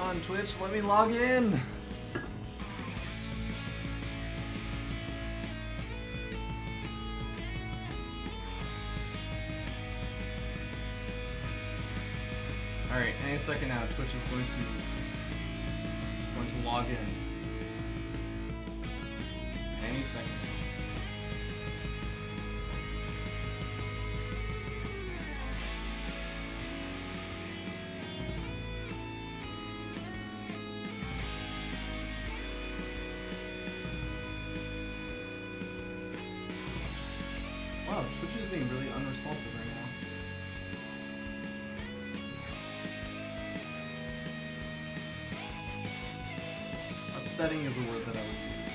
on, Twitch, let me log in. Alright, any second now, Twitch is going to log in. Any second. Wow, Twitch is being really unresponsive right now. Upsetting is a word that I would use.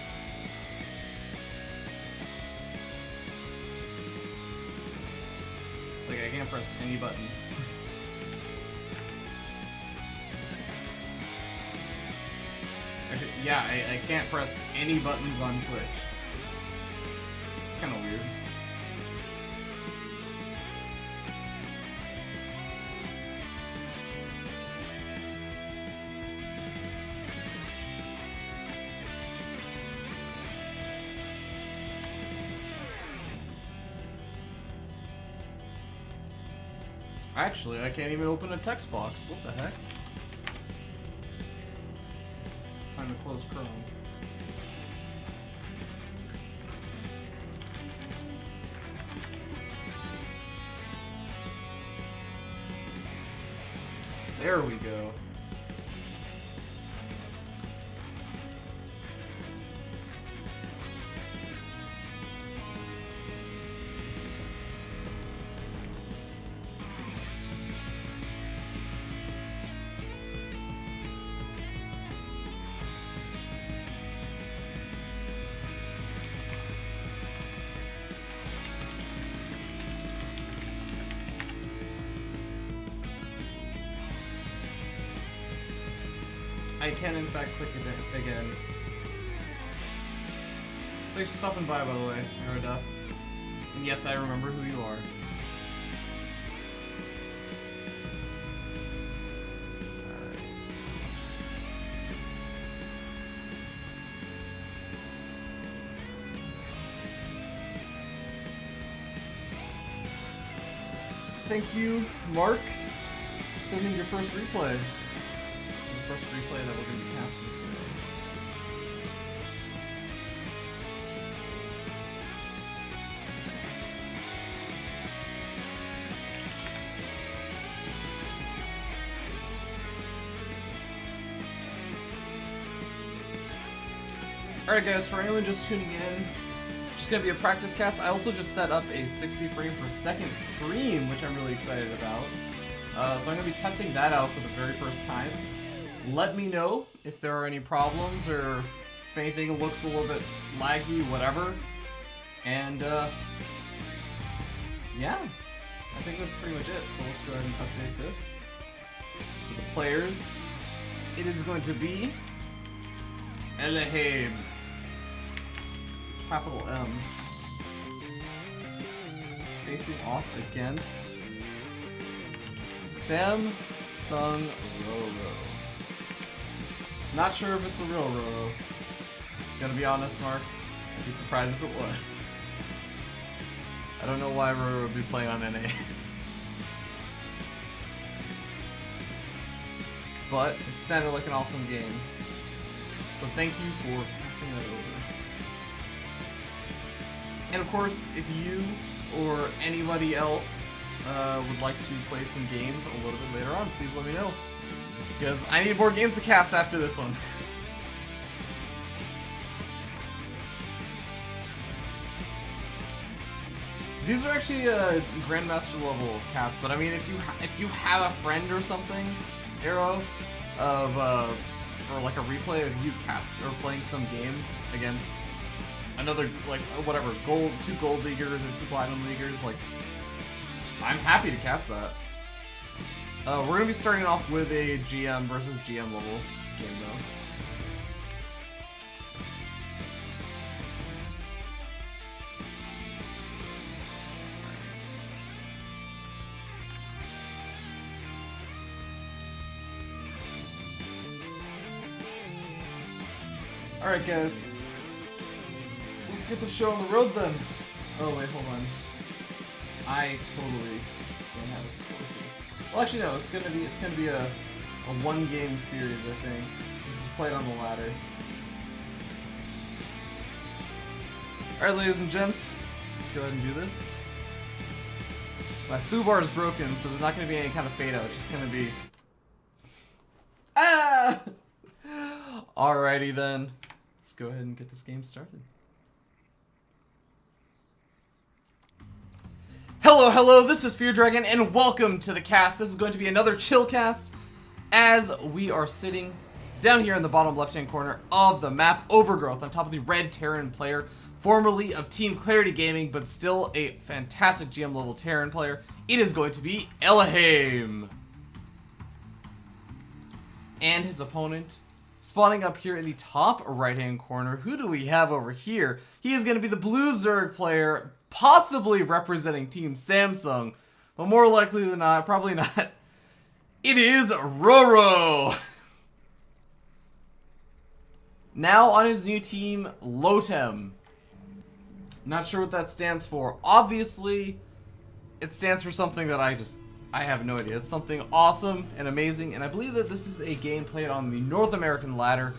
Like, I can't press any buttons. Actually, yeah, I can't press any buttons on Twitch. It's kind of weird. Actually, I can't even open a text box. What the heck? It's time to close Chrome. There we go. I can in fact click it again. Thanks for stopping by the way, Aeroduff. And yes, I remember who you are. Alright. Thank you, Mark, for sending your first replay. First replay that we're going to be casting today. Alright guys, for anyone just tuning in, just going to be a practice cast. I also just set up a 60 frame per second stream, which I'm really excited about. So I'm going to be testing that out for the very first time. Let me know if there are any problems or if anything looks a little bit laggy, whatever. And, yeah, I think that's pretty much it. So let's go ahead and update this. For the players, it is going to be ElhayM, capital M, facing off against Samsung Roro. Not sure if it's a real Roro. Gonna be honest, Mark. I'd be surprised if it was. I don't know why Roro would be playing on NA. But it sounded like an awesome game. So thank you for passing that over. And of course, if you or anybody else would like to play some games a little bit later on, please let me know. Because I need more games to cast after this one. These are actually Grandmaster level casts, but I mean, if you have a friend or something, Arrow, of or like a replay of you cast or playing some game against another like whatever two gold leaguers or two platinum leaguers, like I'm happy to cast that. We're gonna be starting off with a GM versus GM level game though. Alright, guys. Let's get the show on the road then. Oh, wait, hold on. I totally don't have a score here. Well, actually, no. It's gonna be a one-game series, I think. This is played on the ladder. Alright, ladies and gents. Let's go ahead and do this. My foo bar is broken, so there's not going to be any kind of fade out. It's just going to be... Ah! Alrighty then. Let's go ahead and get this game started. Hello, hello, this is Fear Dragon, and welcome to the cast. This is going to be another chill cast, as we are sitting down here in the bottom left-hand corner of the map, Overgrowth, on top of the red Terran player, formerly of Team Clarity Gaming, but still a fantastic GM level Terran player. It is going to be ElhayM. And his opponent, spawning up here in the top right-hand corner, who do we have over here? He is going to be the blue Zerg player, possibly representing Team Samsung, but more likely than not, probably not. It is Roro. Now on his new team, Lotem. Not sure what that stands for. Obviously, it stands for something that I have no idea. It's something awesome and amazing, and I believe that this is a game played on the North American ladder.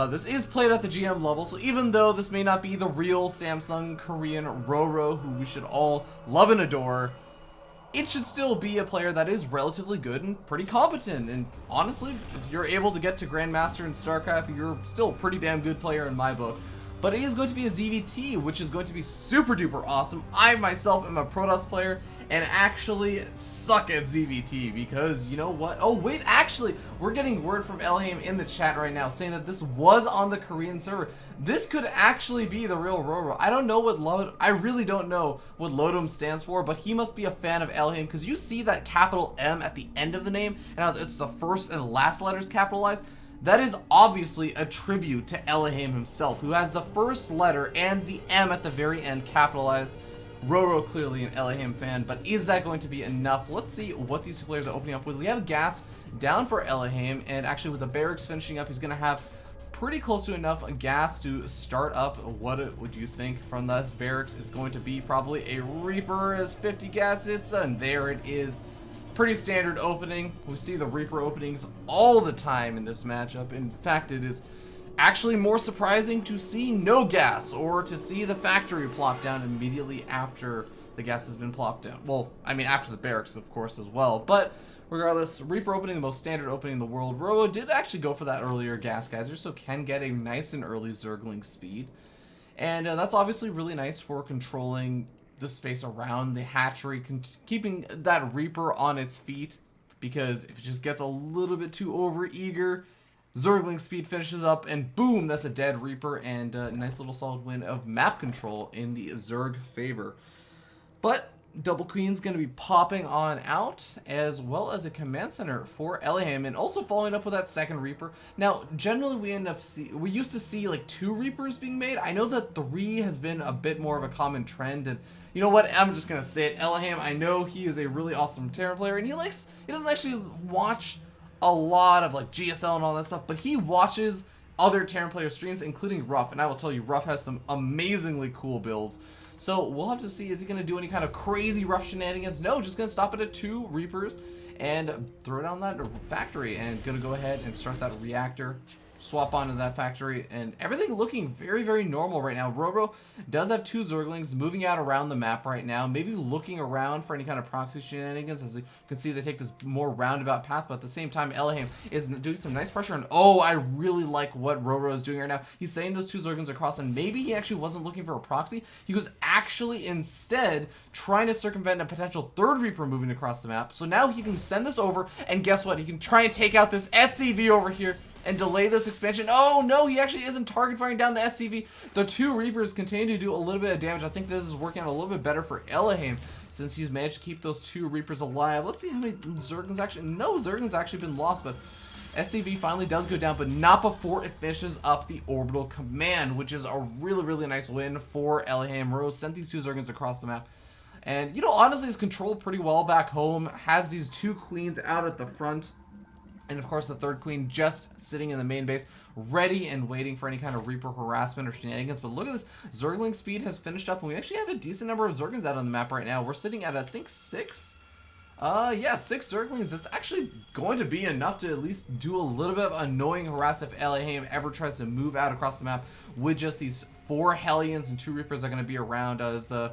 This is played at the GM level, so even though this may not be the real Samsung Korean Roro, who we should all love and adore, it should still be a player that is relatively good and pretty competent. And honestly, if you're able to get to Grandmaster in StarCraft, you're still a pretty damn good player in my book. But it is going to be a ZVT, which is going to be super duper awesome. I myself am a Protoss player and actually suck at ZVT because, you know what? Oh wait, actually, we're getting word from ElhayM in the chat right now saying that this was on the Korean server. This could actually be the real Roro. I don't know what I really don't know what Lotem stands for, but he must be a fan of ElhayM because you see that capital M at the end of the name, and it's the first and last letters capitalized. That is obviously a tribute to ElhayM himself, who has the first letter and the M at the very end capitalized. Roro clearly an ElhayM fan, but is that going to be enough? Let's see what these two players are opening up with. We have gas down for ElhayM, and actually with the barracks finishing up, he's going to have pretty close to enough gas to start up. What would you think from this barracks? It's going to be probably a Reaper as 50 gas hits, and there it is. Pretty standard opening. We see the Reaper openings all the time in this matchup. In fact, it is actually more surprising to see no gas or to see the factory plop down immediately after the gas has been plopped down. Well, I mean after the barracks, of course, as well. But regardless, Reaper opening, the most standard opening in the world. Roro did actually go for that earlier gas geyser, so can get a nice and early Zergling speed. And that's obviously really nice for controlling the space around the hatchery, keeping that Reaper on its feet, because if it just gets a little bit too over-eager, Zergling speed finishes up, and boom, that's a dead Reaper, and a nice little solid win of map control in the Zerg favor. But Double Queen's going to be popping on out, as well as a command center for ElhayM, and also following up with that second Reaper. Now, generally we used to see like 2 Reapers being made. I know that 3 has been a bit more of a common trend, and you know what? I'm just gonna say it. ElhayM, I know he is a really awesome Terran player, and he doesn't actually watch a lot of like GSL and all that stuff, but he watches other Terran player streams, including Ruff, and I will tell you, Ruff has some amazingly cool builds. So we'll have to see, is he going to do any kind of crazy Ruff shenanigans? No, just going to stop it at 2 Reapers and throw down that factory, and going to go ahead and start that reactor, swap onto that factory, and everything looking very, very normal right now. Roro does have 2 Zerglings moving out around the map right now, maybe looking around for any kind of proxy shenanigans. As you can see, they take this more roundabout path, but at the same time, ElhayM is doing some nice pressure, and oh, I really like what Roro is doing right now. He's saying those 2 Zerglings across, and maybe he actually wasn't looking for a proxy. He was actually instead trying to circumvent a potential 3rd Reaper moving across the map. So now he can send this over, and guess what? He can try and take out this SCV over here and delay this expansion. Oh no, he actually isn't target firing down the SCV. The 2 Reapers continue to do a little bit of damage. I think this is working out a little bit better for ElhayM since he's managed to keep those 2 Reapers alive. Let's see how many Zerglings actually... No, Zerglings actually been lost, but SCV finally does go down, but not before it finishes up the orbital command, which is a really, really nice win for ElhayM. Rose sent these 2 Zerglings across the map. And, you know, honestly, he's controlled pretty well back home. Has these 2 Queens out at the front. And of course, the third queen just sitting in the main base, ready and waiting for any kind of Reaper harassment or shenanigans. But look at this, Zergling speed has finished up, and we actually have a decent number of Zerglings out on the map right now. We're sitting at, I think, 6? Yeah, 6 Zerglings. That's actually going to be enough to at least do a little bit of annoying harass if ElhayM ever tries to move out across the map with just these 4 Hellions and 2 Reapers are going to be around, as the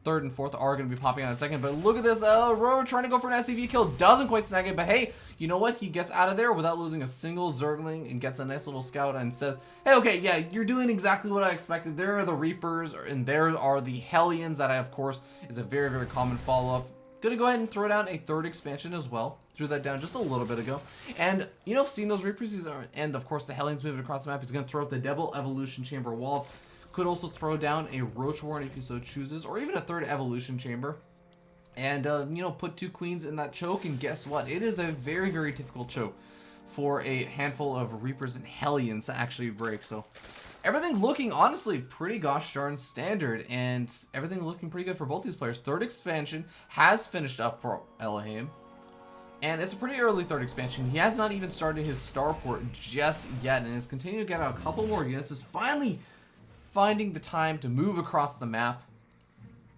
third and fourth are going to be popping out in a second. But look at this, Roro trying to go for an SCV kill, doesn't quite snag it, but hey, you know what? He gets out of there without losing a single Zergling and gets a nice little scout and says, hey, okay, yeah, you're doing exactly what I expected. There are the Reapers, and there are the Hellions that of course, is a very, very common follow-up. Gonna go ahead and throw down a third expansion as well. Threw that down just a little bit ago. And, you know, seeing those Reapers, and of course the Hellions moving across the map, he's gonna throw up the Devil Evolution Chamber wall. Could also throw down a Roach Warren if he so chooses, or even a third Evolution Chamber. And, you know, put 2 queens in that choke, and guess what? It is a very, very difficult choke for a handful of Reapers and Hellions to actually break. So, everything looking, honestly, pretty gosh darn standard, and everything looking pretty good for both these players. Third expansion has finished up for ElhayM, and it's a pretty early third expansion. He has not even started his starport just yet, and is continuing to get out a couple more units. Is finally finding the time to move across the map.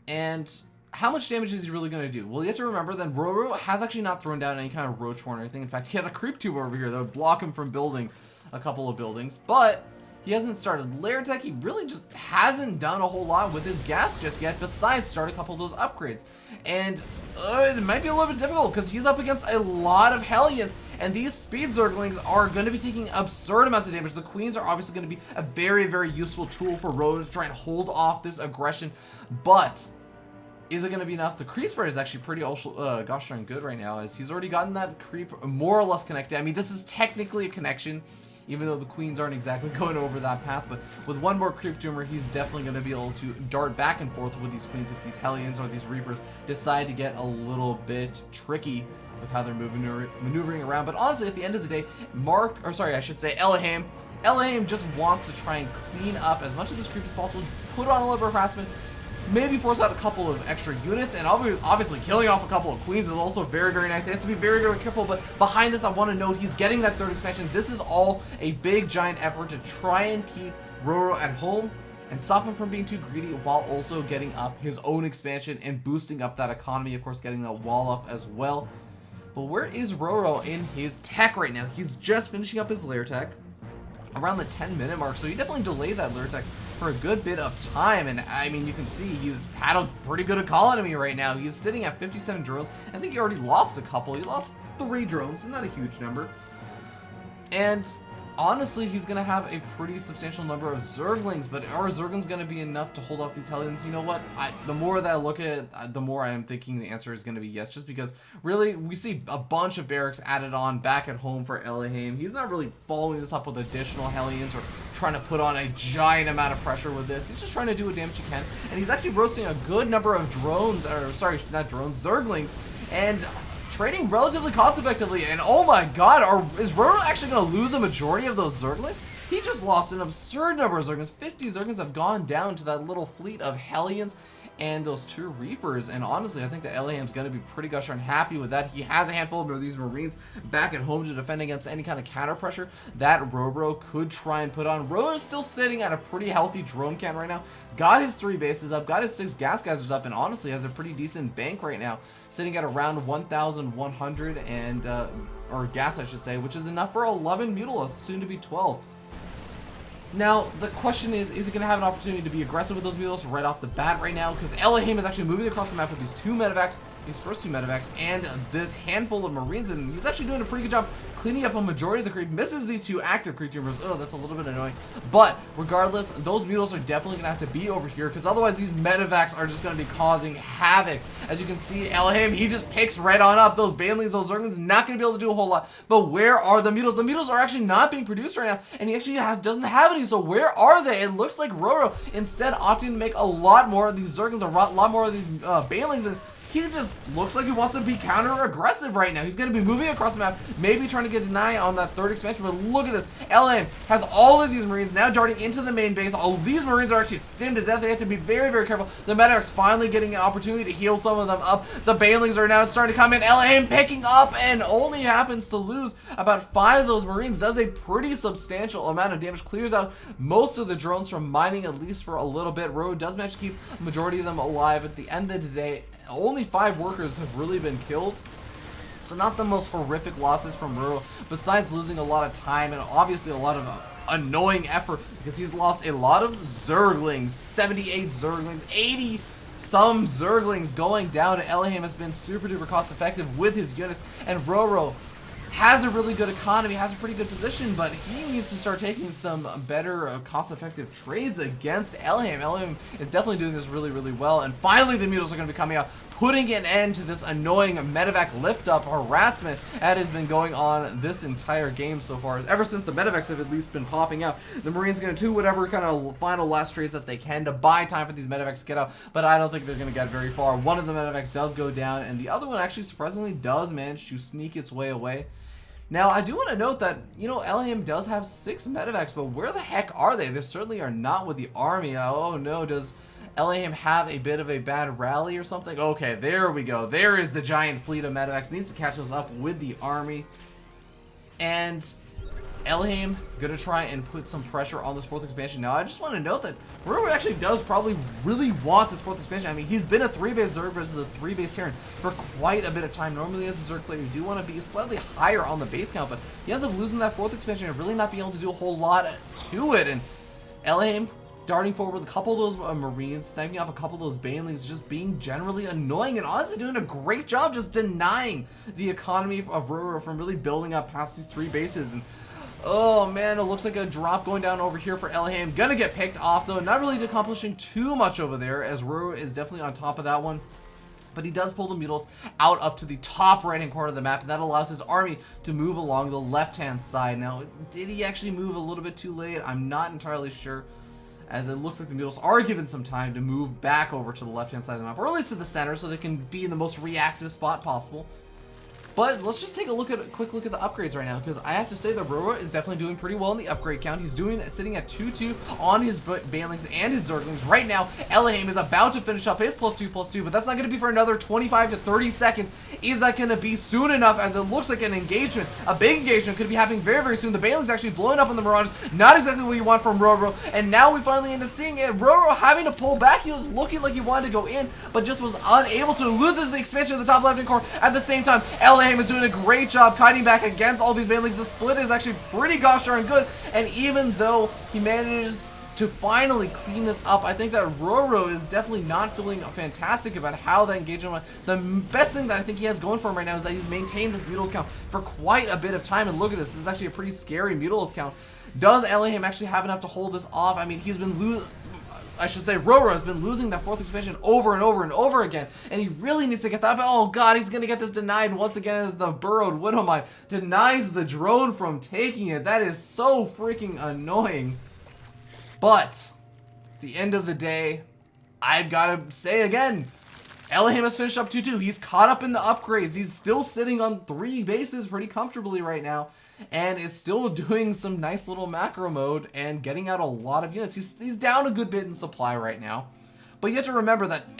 And how much damage is he really going to do? Well, you have to remember that Roro has actually not thrown down any kind of Roach Warren or anything. In fact, he has a Creep Tube over here that would block him from building a couple of buildings, but he hasn't started lair tech. He really just hasn't done a whole lot with his gas just yet, besides start a couple of those upgrades. And it might be a little bit difficult because he's up against a lot of Hellions, and these speed Zerglings are going to be taking absurd amounts of damage. The queens are obviously going to be a very, very useful tool for Rose to try and hold off this aggression, but is it going to be enough? The creep spread is actually pretty gosh darn good right now, as he's already gotten that creep more or less connected. I mean, this is technically a connection, even though the queens aren't exactly going over that path, but with one more creep tumor, he's definitely going to be able to dart back and forth with these queens if these Hellions or these Reapers decide to get a little bit tricky with how they're maneuvering around. But honestly, at the end of the day, ElhayM just wants to try and clean up as much of this creep as possible, put on a little bit of harassment, maybe force out a couple of extra units, and obviously killing off a couple of queens is also very, very nice. He has to be very, very careful, but behind this, I want to note he's getting that third expansion. This is all a big, giant effort to try and keep Roro at home and stop him from being too greedy, while also getting up his own expansion and boosting up that economy, of course, getting that wall up as well. But where is Roro in his tech right now? He's just finishing up his lair tech around the 10-minute mark, so he definitely delayed that lair tech for a good bit of time, and I mean, you can see he's had a pretty good economy right now. He's sitting at 57 drones. I think he already lost a couple. He lost 3 drones, so not a huge number. And honestly, he's going to have a pretty substantial number of Zerglings, but are Zerglings going to be enough to hold off these Hellions? You know what? The more that I look at it, the more I am thinking the answer is going to be yes, just because really we see a bunch of barracks added on back at home for ElhayM. He's not really following this up with additional Hellions or trying to put on a giant amount of pressure with this. He's just trying to do what damage he can, and he's actually roasting a good number of drones, or sorry, not drones, Zerglings, and trading relatively cost effectively. And oh my god, is Roro actually going to lose a majority of those Zerglings? He just lost an absurd number of Zerglings. 50 Zerglings have gone down to that little fleet of Hellions and those 2 Reapers, and honestly, I think that ElhayM's going to be pretty gosh darn happy with that. He has a handful of these Marines back at home to defend against any kind of counter pressure that Roro could try and put on. Roro's still sitting at a pretty healthy drone count right now. Got his 3 bases up, got his 6 gas geysers up, and honestly has a pretty decent bank right now, sitting at around 1,100 and or gas, I should say, which is enough for 11 Mutilas, soon to be 12. Now, the question is he going to have an opportunity to be aggressive with those Mutilas right off the bat right now? Because ElhayM is actually moving across the map with these 2 medevacs, these first 2 medevacs, and this handful of Marines, and he's actually doing a pretty good job cleaning up a majority of the creep. Misses the 2 active creep tumors. Oh, that's a little bit annoying. But regardless, those Mutilas are definitely going to have to be over here, because otherwise these medevacs are just going to be causing havoc. As you can see, ElhayM, he just picks right on up those Banelings, those Zerglings, not going to be able to do a whole lot. But where are the Mutilas? The Mutilas are actually not being produced right now, and he actually doesn't have any. So where are they? It looks like Roro instead opting to make a lot more of these Zerglings, a lot more of these Banelings, and he just looks like he wants to be counter-aggressive right now. He's going to be moving across the map, maybe trying to get deny on that third expansion, but look at this. ElhayM has all of these Marines now darting into the main base. All of these Marines are actually stimmed to death. They have to be very, very careful. The Medivac's finally getting an opportunity to heal some of them up. The Banelings are now starting to come in. ElhayM picking up and only happens to lose about 5 of those Marines. Does a pretty substantial amount of damage. Clears out most of the drones from mining, at least for a little bit. Road does manage to keep a majority of them alive. At the end of the day, only 5 workers have really been killed. So not the most horrific losses from Ruro, besides losing a lot of time and obviously a lot of annoying effort, because he's lost a lot of Zerglings, 78 Zerglings, 80 some Zerglings going down. ElhayM has been super duper cost effective with his units, and Ruro has a really good economy, has a pretty good position, but he needs to start taking some better cost-effective trades against ElhayM. ElhayM is definitely doing this really, really well, and finally the Mules are going to be coming out, putting an end to this annoying Medivac lift-up harassment that has been going on this entire game so far. Ever since the Medivacs have at least been popping out, the Marines are going to do whatever kind of final last trades that they can to buy time for these Medivacs to get out, but I don't think they're going to get very far. One of the Medivacs does go down, and the other one actually surprisingly does manage to sneak its way away. Now, I do want to note that, you know, ElhayM does have 6 Medivacs, but where the heck are they? They certainly are not with the army. Oh no, does ElhayM have a bit of a bad rally or something? Okay, there we go. There is the giant fleet of Medivacs. Needs to catch us up with the army. And ElhayM gonna try and put some pressure on this 4th expansion. Now, I just want to note that Ruro actually does probably really want this 4th expansion. I mean, he's been a 3-base Zerg versus a 3-base Terran for quite a bit of time. Normally, as a Zerg player, you do want to be slightly higher on the base count, but he ends up losing that 4th expansion and really not being able to do a whole lot to it. And ElhayM darting forward with a couple of those Marines, sniping off a couple of those Banelings, just being generally annoying and honestly doing a great job just denying the economy of Ruro from really building up past these 3 bases. And oh man, it looks like a drop going down over here for ElhayM. Gonna get picked off though, not really accomplishing too much over there, as Ruro is definitely on top of that one. But he does pull the Mules out up to the top right-hand corner of the map, and that allows his army to move along the left-hand side. Now, did he actually move a little bit too late? I'm not entirely sure, as it looks like the Mules are given some time to move back over to the left-hand side of the map, or at least to the center, so they can be in the most reactive spot possible. But let's just take a quick look at the upgrades right now, because I have to say that Ruro is definitely doing pretty well in the upgrade count. He's sitting at 2-2 on his Banelings and his Zerglings. Right now, ElhayM is about to finish up his +2/+2, but that's not going to be for another 25 to 30 seconds. Is that going to be soon enough, as it looks like an engagement, a big engagement, could be happening very, very soon. The Banelings actually blowing up on the Marauders, not exactly what you want from Ruro, and now we finally end up seeing it. Ruro having to pull back. He was looking like he wanted to go in, but just was unable to. Loses the expansion of the top left-hand corner. At the same time, ElhayM is doing a great job kiting back against all these Banelings. The split is actually pretty gosh darn good, and even though he manages to finally clean this up, I think that Ruro is definitely not feeling fantastic about how that engagement went. The best thing that I think he has going for him right now is that he's maintained this Mules count for quite a bit of time, and look at this. This is actually a pretty scary Mules count. Does ElhayM actually have enough to hold this off? I mean, he's been Ruro has been losing that 4th expansion over and over and over again, and he really needs to get that. But oh god, he's gonna get this denied once again, as the burrowed Widowmine denies the drone from taking it. That is so freaking annoying. But at the end of the day, I've got to say again, ElhayM has finished up 2-2. He's caught up in the upgrades. He's still sitting on 3 bases pretty comfortably right now, and is still doing some nice little macro mode and getting out a lot of units. He's down a good bit in supply right now, but you have to remember that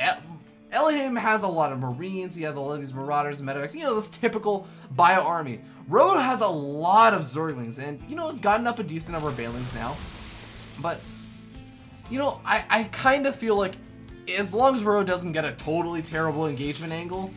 ElhayM has a lot of Marines. He has a lot of these Marauders and Medivacs, you know, this typical bio army. Ruro has a lot of Zerglings, and you know, has gotten up a decent number of Banelings now. But you know, I kind of feel like as long as Ruro doesn't get a totally terrible engagement angle,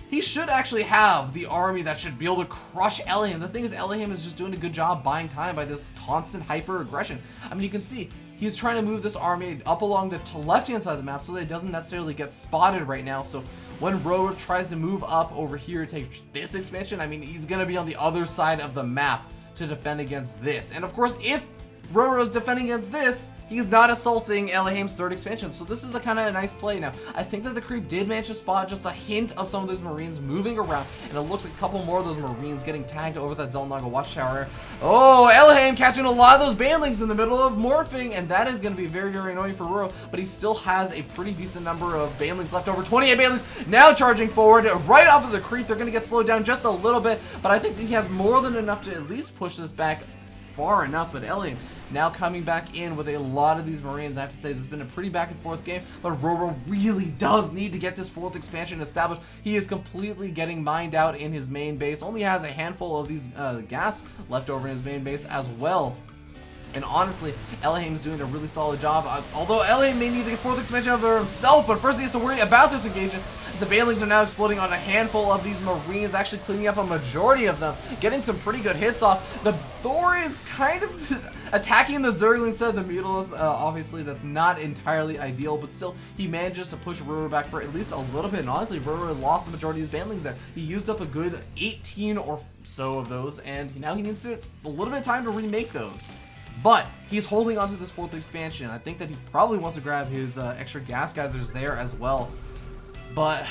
he should actually have the army that should be able to crush ElhayM. The thing is, ElhayM is just doing a good job buying time by this constant hyper-aggression. I mean, you can see he's trying to move this army up along the left-hand side of the map so that it doesn't necessarily get spotted right now. So when Ruro tries to move up over here to take this expansion, I mean, he's going to be on the other side of the map to defend against this. And of course, if Roro's defending against this, he's not assaulting ElhayM's third expansion, so this is a kind of a nice play. Now, I think that the creep did manage to spot just a hint of some of those Marines moving around, and it looks like a couple more of those Marines getting tagged over that Zelnaga watchtower. Oh, ElhayM catching a lot of those banelings in the middle of morphing, and that is going to be very, very annoying for Roro, but he still has a pretty decent number of banelings left over. 28 banelings now charging forward right off of the creep. They're going to get slowed down just a little bit, but I think that he has more than enough to at least push this back far enough. But ElhayM now coming back in with a lot of these Marines. I have to say, this has been a pretty back and forth game, but Roro really does need to get this fourth expansion established. He is completely getting mined out in his main base. Only has a handful of these gas left over in his main base as well. And honestly, ElhayM is doing a really solid job. Although ElhayM may need to get fourth expansion over himself, but first he has to worry about this engagement. The banelings are now exploding on a handful of these Marines, actually cleaning up a majority of them, getting some pretty good hits off. The Thor is kind of attacking the Zergling instead of the Mutalisk. Obviously, that's not entirely ideal, but still, he manages to push Roro back for at least a little bit. And honestly, Roro lost the majority of his banelings there. He used up a good 18 or so of those, and now he needs a little bit of time to remake those. But he's holding on to this fourth expansion. I think that he probably wants to grab his extra gas geysers there as well. But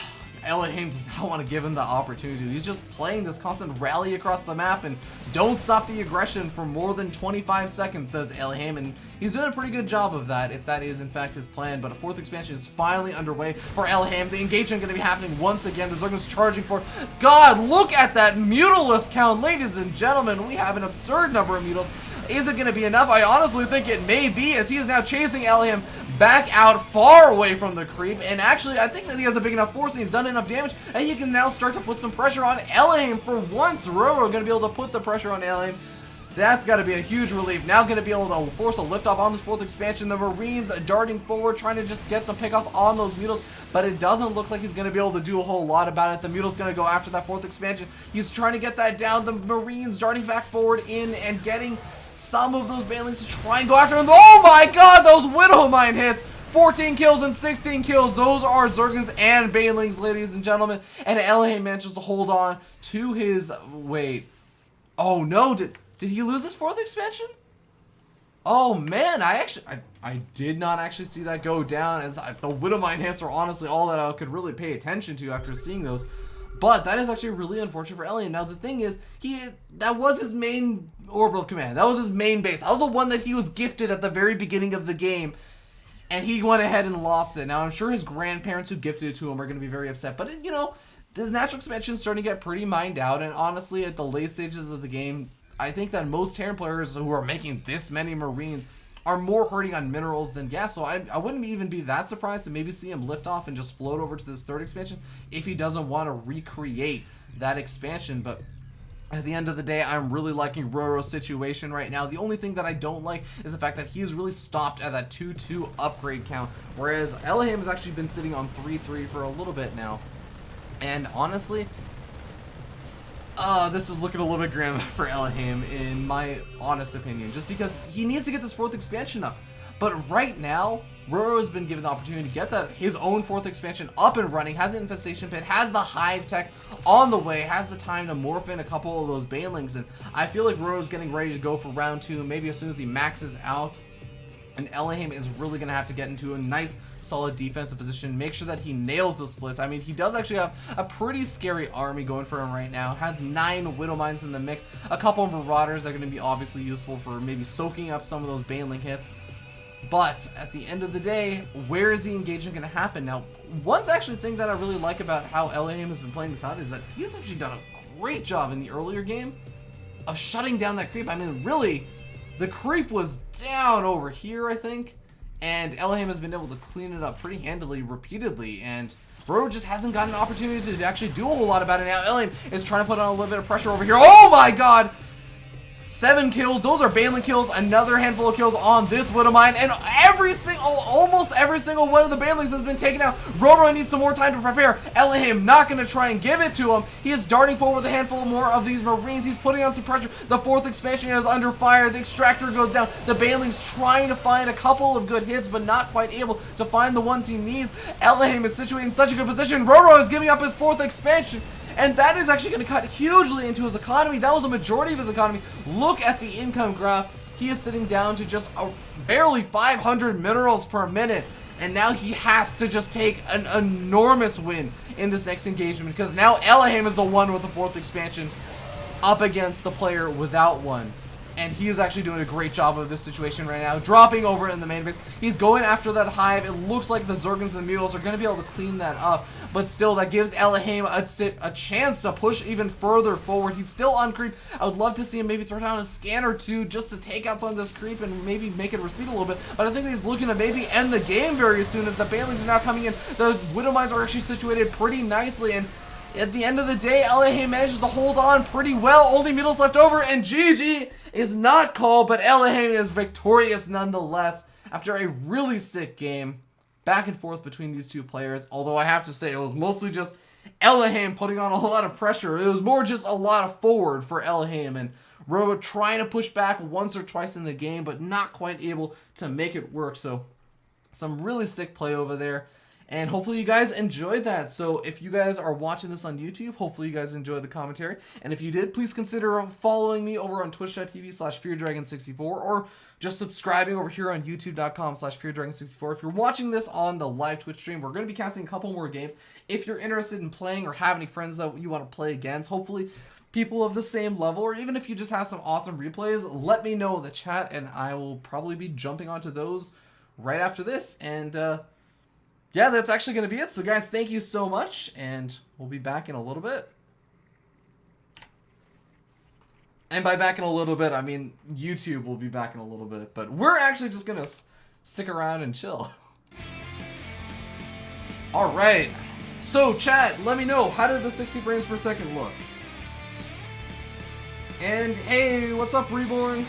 ElhayM does not want to give him the opportunity. He's just playing this constant rally across the map and don't stop the aggression for more than 25 seconds, says ElhayM, and he's doing a pretty good job of that if that is in fact his plan. But a fourth expansion is finally underway for ElhayM. The engagement going to be happening once again. The Zergling's charging for. God, look at that Mutalisk count, ladies and gentlemen. We have an absurd number of Mutals. Is it going to be enough? I honestly think it may be, as he is now chasing ElhayM back out far away from the creep. And actually, I think that he has a big enough force and he's done enough damage, and he can now start to put some pressure on ElhayM. For once, Roro going to be able to put the pressure on ElhayM. That's got to be a huge relief. Now going to be able to force a liftoff on this fourth expansion. The Marines darting forward, trying to just get some pickoffs on those Mutals, but it doesn't look like he's going to be able to do a whole lot about it. The Mutals going to go after that fourth expansion. He's trying to get that down. The Marines darting back forward in and getting some of those banelings to try and go after him. Oh my god, those Widowmine hits! 14 kills and 16 kills. Those are Zerglings and banelings, ladies and gentlemen. And ElhayM manages to hold on to his... Wait. Oh no, did he lose his fourth expansion? Oh man, I did not actually see that go down, as the Widowmine hits are honestly all that I could really pay attention to after seeing those. But that is actually really unfortunate for ElhayM. Now the thing is, that was his main orbital command. That was his main base. That was the one that he was gifted at the very beginning of the game. And he went ahead and lost it. Now I'm sure his grandparents who gifted it to him are going to be very upset. But you know, this natural expansion is starting to get pretty mined out. And honestly, at the late stages of the game, I think that most Terran players who are making this many Marines are more hurting on minerals than gas. So I wouldn't even be that surprised to maybe see him lift off and just float over to this third expansion if he doesn't want to recreate that expansion. But at the end of the day, I'm really liking Roro's situation right now. The only thing that I don't like is the fact that he's really stopped at that 2-2 upgrade count, whereas ElhayM has actually been sitting on 3-3 for a little bit now. And honestly, this is looking a little bit grim for ElhayM, in my honest opinion, just because he needs to get this fourth expansion up. But right now, Roro has been given the opportunity to get his own fourth expansion up and running, has an infestation pit, has the hive tech on the way, has the time to morph in a couple of those banelings, and I feel like Roro's getting ready to go for round 2, maybe as soon as he maxes out. And ElhayM is really going to have to get into a nice, solid defensive position, make sure that he nails the splits. I mean, he does actually have a pretty scary army going for him right now. Has 9 Widowmines in the mix, a couple of Marauders that are going to be obviously useful for maybe soaking up some of those baneling hits. But at the end of the day, where is the engagement going to happen? Now, one actually thing that I really like about how ElhayM has been playing this out is that he's actually done a great job in the earlier game of shutting down that creep. I mean, really, the creep was down over here, I think, and ElhayM has been able to clean it up pretty handily repeatedly, and Roro just hasn't gotten an opportunity to actually do a whole lot about it. Now ElhayM is trying to put on a little bit of pressure over here. Oh my god! 7 kills, those are Baneling kills, another handful of kills on this Widowmine, and almost every single one of the Banelings has been taken out. Roro needs some more time to prepare. ElhayM not going to try and give it to him. He is darting forward with a handful more of these Marines. He's putting on some pressure. The fourth expansion is under fire. The extractor goes down. The Baneling's trying to find a couple of good hits, but not quite able to find the ones he needs. ElhayM is situated in such a good position. Roro is giving up his fourth expansion. And that is actually going to cut hugely into his economy. That was a majority of his economy. Look at the income graph. he is sitting down to just barely 500 minerals per minute. And now he has to just take an enormous win in this next engagement, because now ElhayM is the one with the 4th expansion up against the player without one. And he is actually doing a great job of this situation right now, dropping over in the main base. He's going after that hive. It looks like the Zergons and Mules are going to be able to clean that up, but still, that gives ElhayM a chance to push even further forward. He's still on creep. I would love to see him maybe throw down a scan or two just to take out some of this creep and maybe make it recede a little bit, but I think he's looking to maybe end the game very soon, as the Banelings are now coming in. Those Widow Mines are actually situated pretty nicely, and at the end of the day, ElhayM manages to hold on pretty well. Only Mules left over, and GG is not called, but ElhayM is victorious nonetheless after a really sick game. Back and forth between these two players, although I have to say it was mostly just ElhayM putting on a lot of pressure. It was more just a lot of forward for ElhayM, and Robo trying to push back once or twice in the game, but not quite able to make it work. So some really sick play over there. And hopefully you guys enjoyed that. So if you guys are watching this on YouTube, hopefully you guys enjoyed the commentary. And if you did, please consider following me over on twitch.tv/FearDragon64, or just subscribing over here on youtube.com/FearDragon64. If you're watching this on the live Twitch stream, we're going to be casting a couple more games. If you're interested in playing or have any friends that you want to play against, hopefully people of the same level, or even if you just have some awesome replays, let me know in the chat, and I will probably be jumping onto those right after this. And yeah, that's actually going to be it. So guys, thank you so much, and we'll be back in a little bit. And by back in a little bit, I mean YouTube will be back in a little bit, but we're actually just going to stick around and chill. All right. So chat, let me know, how did the 60 frames per second look? And hey, what's up, Reborn?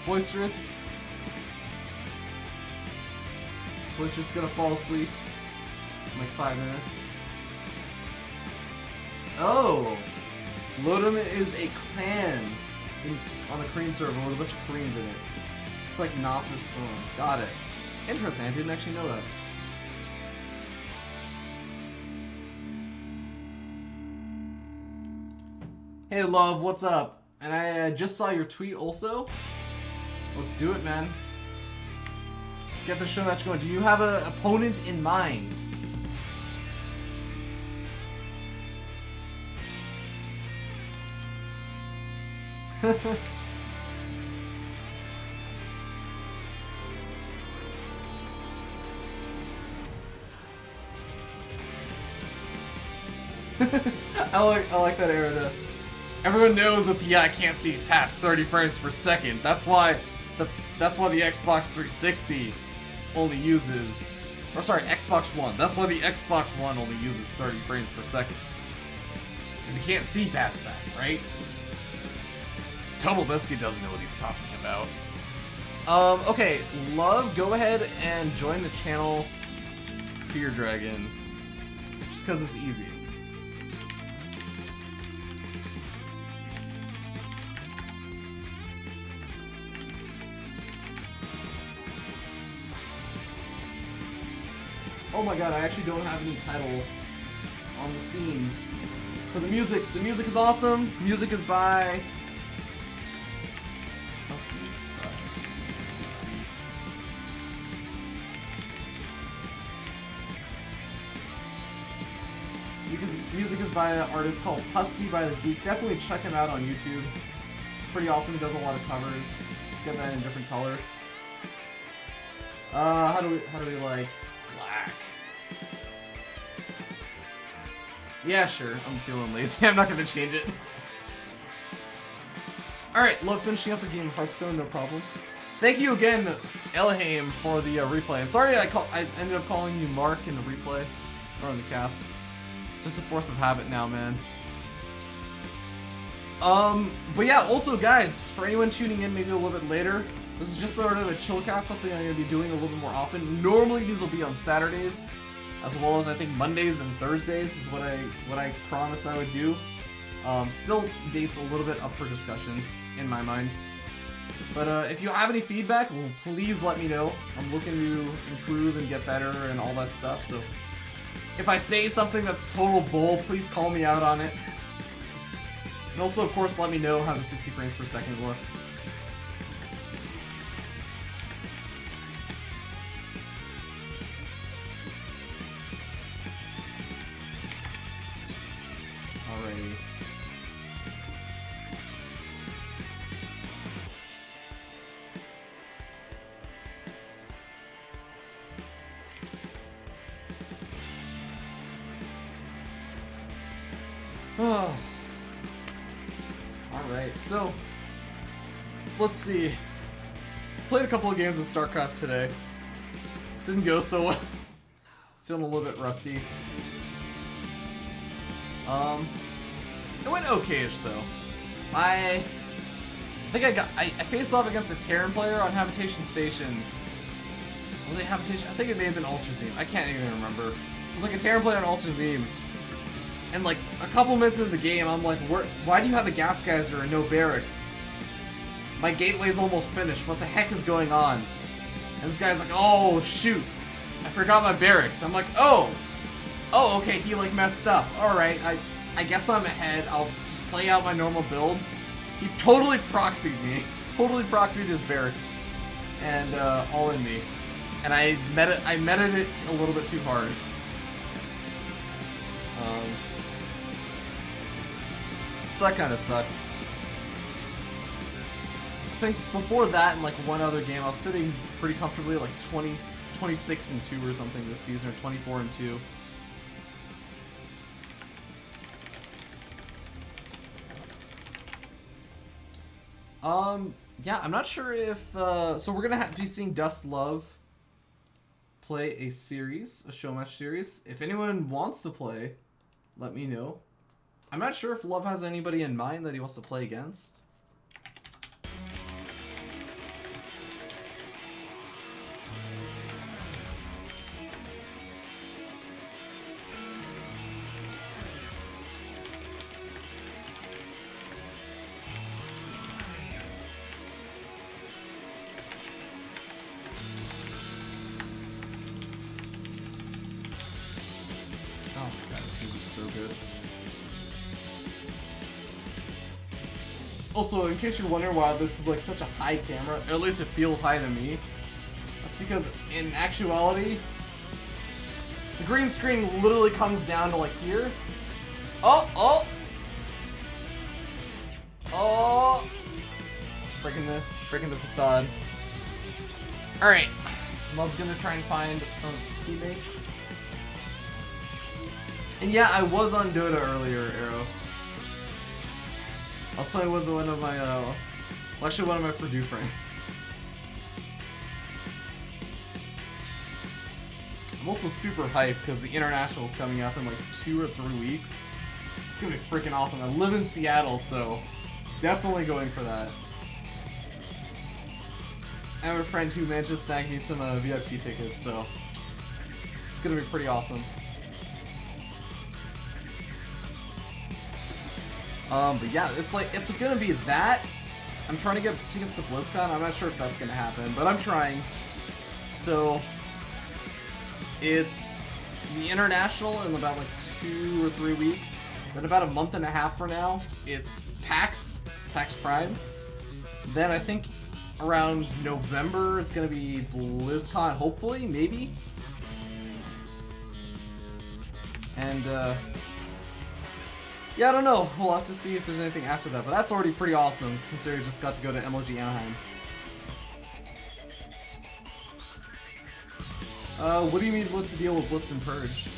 Boisterous. Was just gonna fall asleep in like 5 minutes. Oh, Lodom is a clan on the Korean server with a bunch of Koreans in it. It's like Nasser Storm. Got it. Interesting. I didn't actually know that. Hey, love. What's up? And I just saw your tweet also. Let's do it, man. Let's get the show match going. Do you have an opponent in mind? I like that era. Everyone knows that the can't see past 30 frames per second. That's why the Xbox 360 only uses, or sorry, Xbox One. That's why the Xbox One only uses 30 frames per second. Because you can't see past that, right? Total Biscuit doesn't know what he's talking about. Okay, love, go ahead and join the channel Fear Dragon. Just because it's easy. Oh my god, I actually don't have any title on the scene for the music. The music is awesome. Music is by... Music is by an artist called Husky by the Geek. Definitely check him out on YouTube. It's pretty awesome. He does a lot of covers. Let's get that in a different color. How do we like black? Yeah, sure. I'm feeling lazy. I'm not gonna change it. Alright, love finishing up a game of Hearthstone, no problem. Thank you again, ElhayM, for the replay. And sorry I ended up calling you Mark in the replay, or in the cast. Just a force of habit now, man. But yeah, also guys, for anyone tuning in maybe a little bit later, this is just sort of a chill cast, something I'm going to be doing a little bit more often. Normally these will be on Saturdays, as well as I think Mondays and Thursdays is what I promised I would do. Still dates a little bit up for discussion in my mind. But if you have any feedback, well, please let me know. I'm looking to improve and get better and all that stuff, so if I say something that's total bull, please call me out on it. And also, of course, let me know how the 60 frames per second looks. Alrighty. Oh. Alright, so let's see. Played a couple of games of StarCraft today. Didn't go so well. Feeling a little bit rusty. It went okay-ish though. I think I faced off against a Terran player on Habitation Station. Was it Habitation? I think it may have been Ultrazine. I can't even remember. It was like a Terran player on Ultrazine. And like a couple minutes into the game, I'm like, why do you have a gas geyser and no barracks? My gateway's almost finished. What the heck is going on? And this guy's like, oh shoot, I forgot my barracks. I'm like, oh, okay, he like messed up. All right, I guess I'm ahead. I'll just play out my normal build. He totally proxied me. Totally proxied his barracks, and all in me. And I meted it a little bit too hard. So that kind of sucked. I think before that, in like one other game, I was sitting pretty comfortably at like 26-2 or something this season, or 24-2. Yeah, I'm not sure if, so we're gonna be seeing Dust Love play a series, a show match series. If anyone wants to play, let me know. I'm not sure if Love has anybody in mind that he wants to play against. Oh my god, this music's so good. Also, in case you're wondering why this is like such a high camera, or at least it feels high to me, that's because in actuality, the green screen literally comes down to like here. Oh! Breaking the facade. Alright. Love's gonna try and find some of his teammates. And yeah, I was on Dota earlier, Arrow. I was playing with one of my, well, actually one of my Purdue friends. I'm also super hyped because the International's coming up in like 2 or 3 weeks. It's gonna be freaking awesome. I live in Seattle, so definitely going for that. I have a friend who managed to snag me some VIP tickets, so it's gonna be pretty awesome. But yeah, it's gonna be that. I'm trying to get tickets to BlizzCon. I'm not sure if that's gonna happen, but I'm trying. So it's the International in about like 2 or 3 weeks. Then about a month and a half from now, it's PAX Prime. Then I think around November it's gonna be BlizzCon, hopefully, maybe. And yeah, I don't know. We'll have to see if there's anything after that, but that's already pretty awesome, considering I just got to go to MLG Anaheim. What do you mean, what's the deal with Blitz and Purge?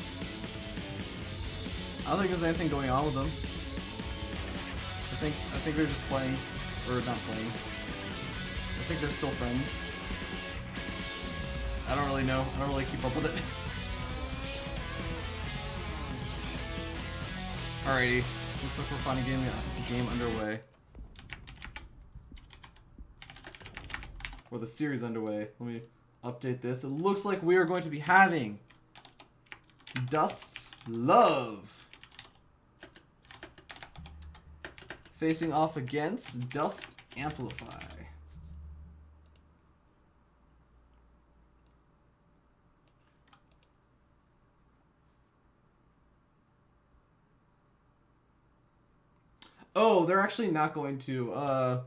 I don't think there's anything going on with them. I think they're just playing, or not playing. I think they're still friends. I don't really know. I don't really keep up with it. Alrighty, looks like we're finding a game underway. Or the series underway. Let me update this. It looks like we are going to be having Dust Love facing off against Dust Amplify. Oh, they're actually not going to.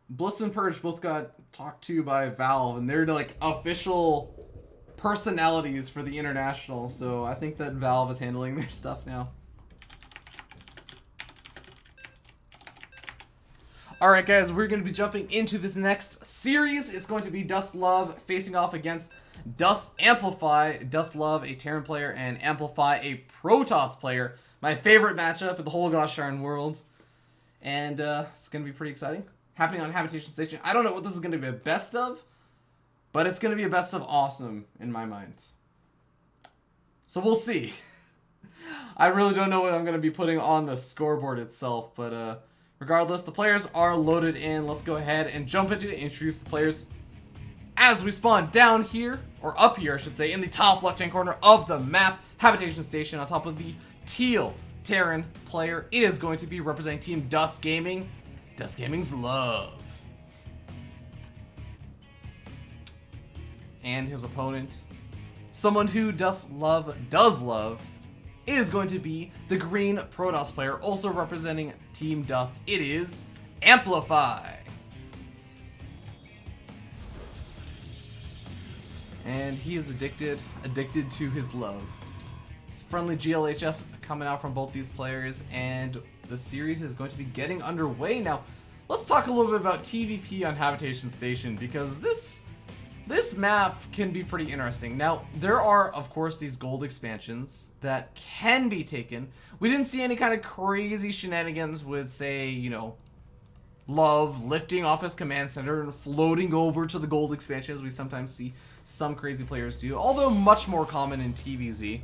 Blitz and Purge both got talked to by Valve, and they're like official personalities for the International, so I think that Valve is handling their stuff now. Alright guys, we're going to be jumping into this next series. It's going to be Dust Love facing off against Dust Amplify. Dust Love, a Terran player, and Amplify, a Protoss player. My favorite matchup in the whole gosh darn world. And it's going to be pretty exciting. Happening on Habitation Station. I don't know what this is going to be a best of, but it's going to be a best of awesome in my mind. So we'll see. I really don't know what I'm going to be putting on the scoreboard itself, but regardless, the players are loaded in. Let's go ahead and jump into it, introduce the players as we spawn down here, or up here I should say, in the top left-hand corner of the map. Habitation Station on top of the teal Terran player is going to be representing Team Dust Gaming. Dust Gaming's Love. And his opponent, someone who Dust Love does love, is going to be the green Protoss player, also representing Team Dust. It is Amplify. And he is addicted to his love. Friendly GLHFs coming out from both these players, and the series is going to be getting underway. Now, let's talk a little bit about TVP on Habitation Station, because this map can be pretty interesting. Now, there are, of course, these gold expansions that can be taken. We didn't see any kind of crazy shenanigans with, say, you know, Love lifting off his command center and floating over to the gold expansion, as we sometimes see some crazy players do, although much more common in TVZ.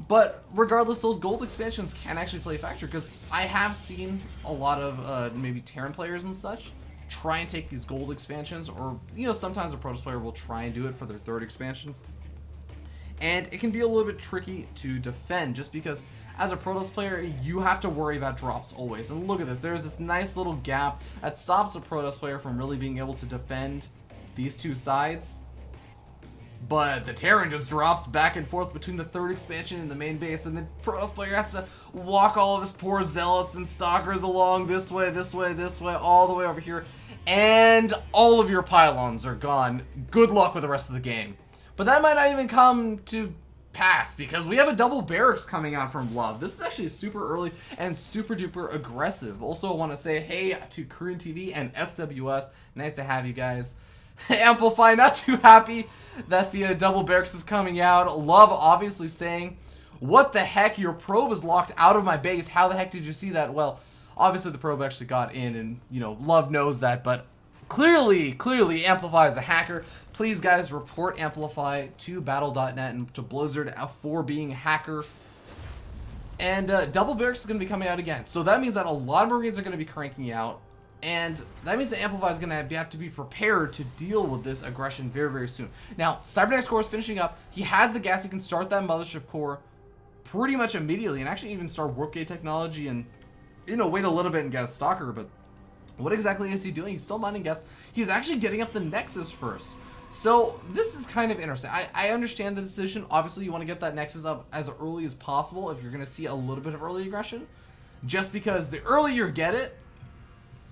But regardless, those gold expansions can actually play a factor, because I have seen a lot of maybe Terran players and such try and take these gold expansions, or, you know, sometimes a Protoss player will try and do it for their third expansion. And it can be a little bit tricky to defend, just because as a Protoss player, you have to worry about drops always. And look at this, there's this nice little gap that stops a Protoss player from really being able to defend these two sides. But the Terran just drops back and forth between the third expansion and the main base, and the Protoss player has to walk all of his poor Zealots and Stalkers along this way, all the way over here, and all of your pylons are gone. Good luck with the rest of the game. But that might not even come to pass, because we have a double barracks coming out from Love. This is actually super early and super duper aggressive. Also, I want to say hey to Korean TV and SWS. Nice to have you guys. Amplify, not too happy that the double barracks is coming out. Love obviously saying, what the heck, your probe is locked out of my base. How the heck did you see that? Well, obviously the probe actually got in, and, you know, Love knows that, but clearly Amplify is a hacker. Please, guys, report Amplify to battle.net and to Blizzard for being a hacker. And double barracks is going to be coming out again. So that means that a lot of Marines are going to be cranking out. And that means that Amplify is going to have to be prepared to deal with this aggression very, very soon. Now, Cybernetics Core is finishing up. He has the gas. He can start that Mothership Core pretty much immediately, and actually even start Warp Gate technology and, you know, wait a little bit and get a Stalker. But what exactly is he doing? He's still mining gas. He's actually getting up the Nexus first. So this is kind of interesting. I understand the decision. Obviously, you want to get that Nexus up as early as possible if you're going to see a little bit of early aggression. Just because the earlier you get it,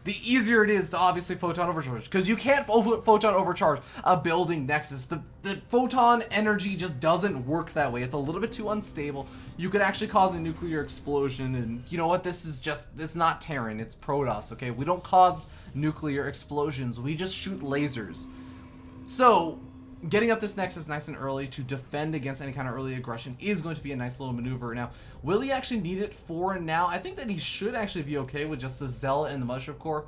the easier it is to obviously photon overcharge, because you can't photon overcharge a building Nexus. The photon energy just doesn't work that way. It's a little bit too unstable. You could actually cause a nuclear explosion, and you know what? This is just, it's not Terran, it's Protoss, okay? We don't cause nuclear explosions, we just shoot lasers. So, getting up this Nexus nice and early to defend against any kind of early aggression is going to be a nice little maneuver. Now, will he actually need it for now? I think that he should actually be okay with just the Zealot and the Mothership Core.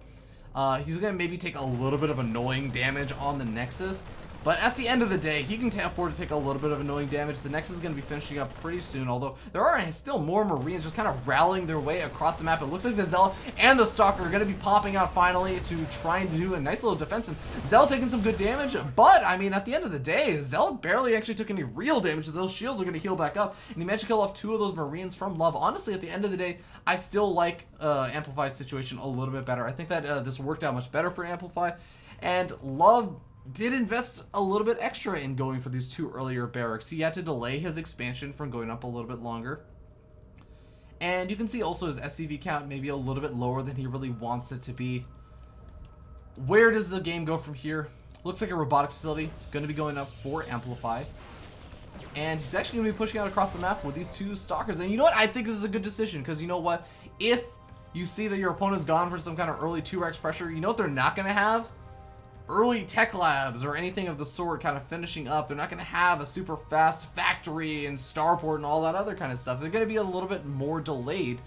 He's going to maybe take a little bit of annoying damage on the Nexus. But at the end of the day, he can afford to take a little bit of annoying damage. The Nexus is going to be finishing up pretty soon, although there are still more Marines just kind of rallying their way across the map. It looks like the Zealot and the Stalker are going to be popping out finally to try and do a nice little defense. And Zealot taking some good damage, but, I mean, at the end of the day, Zealot barely actually took any real damage. Those shields are going to heal back up, and he managed to kill off 2 of those Marines from Love. Honestly, at the end of the day, I still like Amplify's situation a little bit better. I think that this worked out much better for Amplify, and Love did invest a little bit extra in going for these 2 earlier barracks. He had to delay his expansion from going up a little bit longer. And you can see also his SCV count maybe a little bit lower than he really wants it to be. Where does the game go from here? Looks like a robotics facility going to be going up for Amplify. And he's actually going to be pushing out across the map with these 2 Stalkers. And you know what? I think this is a good decision, because you know what? If you see that your opponent's gone for some kind of early 2x pressure, you know what they're not going to have? Early tech labs or anything of the sort kind of finishing up. They're not going to have a super fast factory and starport and all that other kind of stuff. They're going to be a little bit more delayed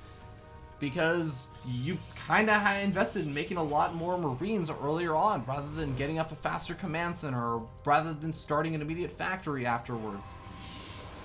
because you kind of invested in making a lot more Marines earlier on rather than getting up a faster command center or rather than starting an immediate factory afterwards.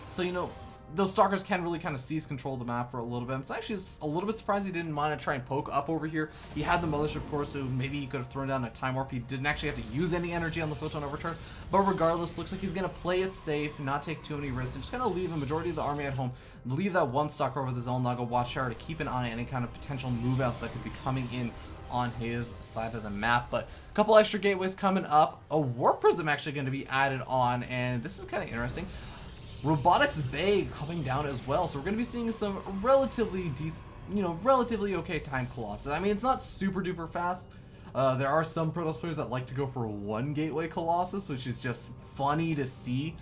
So, you know, those Stalkers can really kind of seize control of the map for a little bit. I'm actually a little bit surprised he didn't mind to try and poke up over here. He had the Mothership Core, so maybe he could have thrown down a Time Warp. He didn't actually have to use any energy on the Photon Overturn. But regardless, looks like he's going to play it safe, not take too many risks, and just kind of leave a majority of the army at home. Leave that one Stalker over the Xel'Naga Watchtower to keep an eye on any kind of potential move-outs that could be coming in on his side of the map. But a couple extra gateways coming up. A Warp Prism actually going to be added on, and this is kind of interesting. Robotics Bay coming down as well, so we're going to be seeing some relatively decent, you know, relatively okay time Colossus. I mean, it's not super duper fast. There are some Protoss players that like to go for one gateway Colossus, which is just funny to see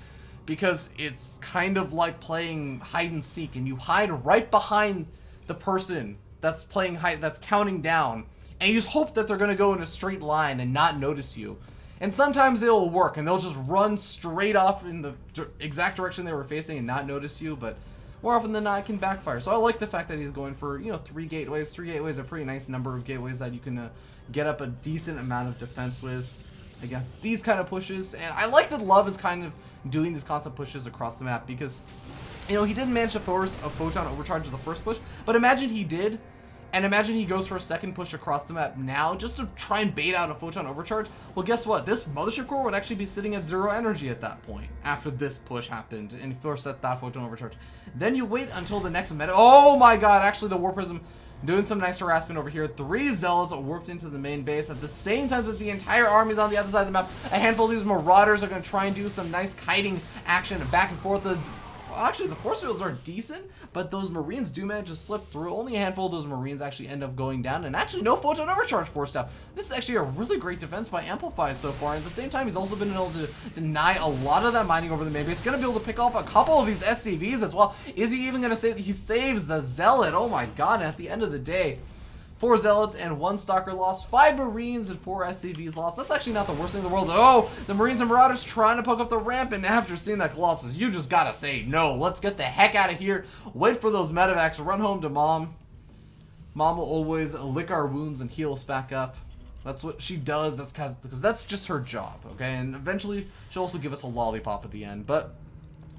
because it's kind of like playing hide and seek, and you hide right behind the person that's playing that's counting down, and you just hope that they're going to go in a straight line and not notice you. And sometimes it'll work, and they'll just run straight off in the exact direction they were facing and not notice you, but more often than not, it can backfire. So I like the fact that he's going for, you know, 3 gateways. 3 gateways are a pretty nice number of gateways that you can get up a decent amount of defense with against these kind of pushes. And I like that Love is kind of doing these constant pushes across the map because, you know, he didn't manage to force a Photon Overcharge with the first push, but imagine he did. And imagine he goes for a second push across the map now just to try and bait out a Photon Overcharge. Well, guess what? This Mothership Core would actually be sitting at 0 energy at that point after this push happened and forced that Photon Overcharge. Then you wait until the next meta. Oh my god, actually the Warp Prism doing some nice harassment over here. 3 Zealots warped into the main base at the same time that the entire army is on the other side of the map. A handful of these Marauders are going to try and do some nice kiting action back and forth. Actually, the force fields are decent, but those Marines do manage to slip through. Only a handful of those Marines actually end up going down, and actually no Photon Overcharge forced out. This is actually a really great defense by Amplify so far, and at the same time, he's also been able to deny a lot of that mining over the main base. He's going to be able to pick off a couple of these SCVs as well. Is he even going to say that he saves the Zealot? Oh my god, and at the end of the day, 4 Zealots and 1 Stalker lost, 5 Marines and 4 SCVs lost. That's actually not the worst thing in the world. Oh, the Marines and Marauders trying to poke up the ramp, and after seeing that Colossus, you just gotta say, no, let's get the heck out of here. Wait for those medevacs, run home to Mom. Mom will always lick our wounds and heal us back up. That's what she does, because that's just her job, okay? And eventually, she'll also give us a lollipop at the end, but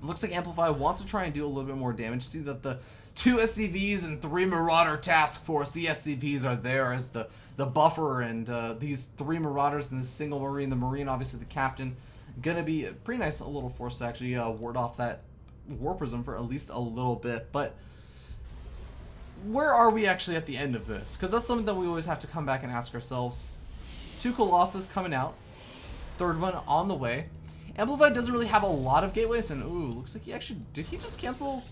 looks like Amplify wants to try and do a little bit more damage. See that the 2 SCVs and 3 Marauder task force, the SCVs are there as the buffer, and these 3 Marauders and this single Marine, the Marine obviously the captain, gonna be a pretty nice little force to actually ward off that Warp Prism for at least a little bit. But where are we actually at the end of this? Because that's something that we always have to come back and ask ourselves. 2 Colossus coming out, 3rd one on the way. Amplify doesn't really have a lot of gateways, and ooh, looks like he actually, did he just cancel?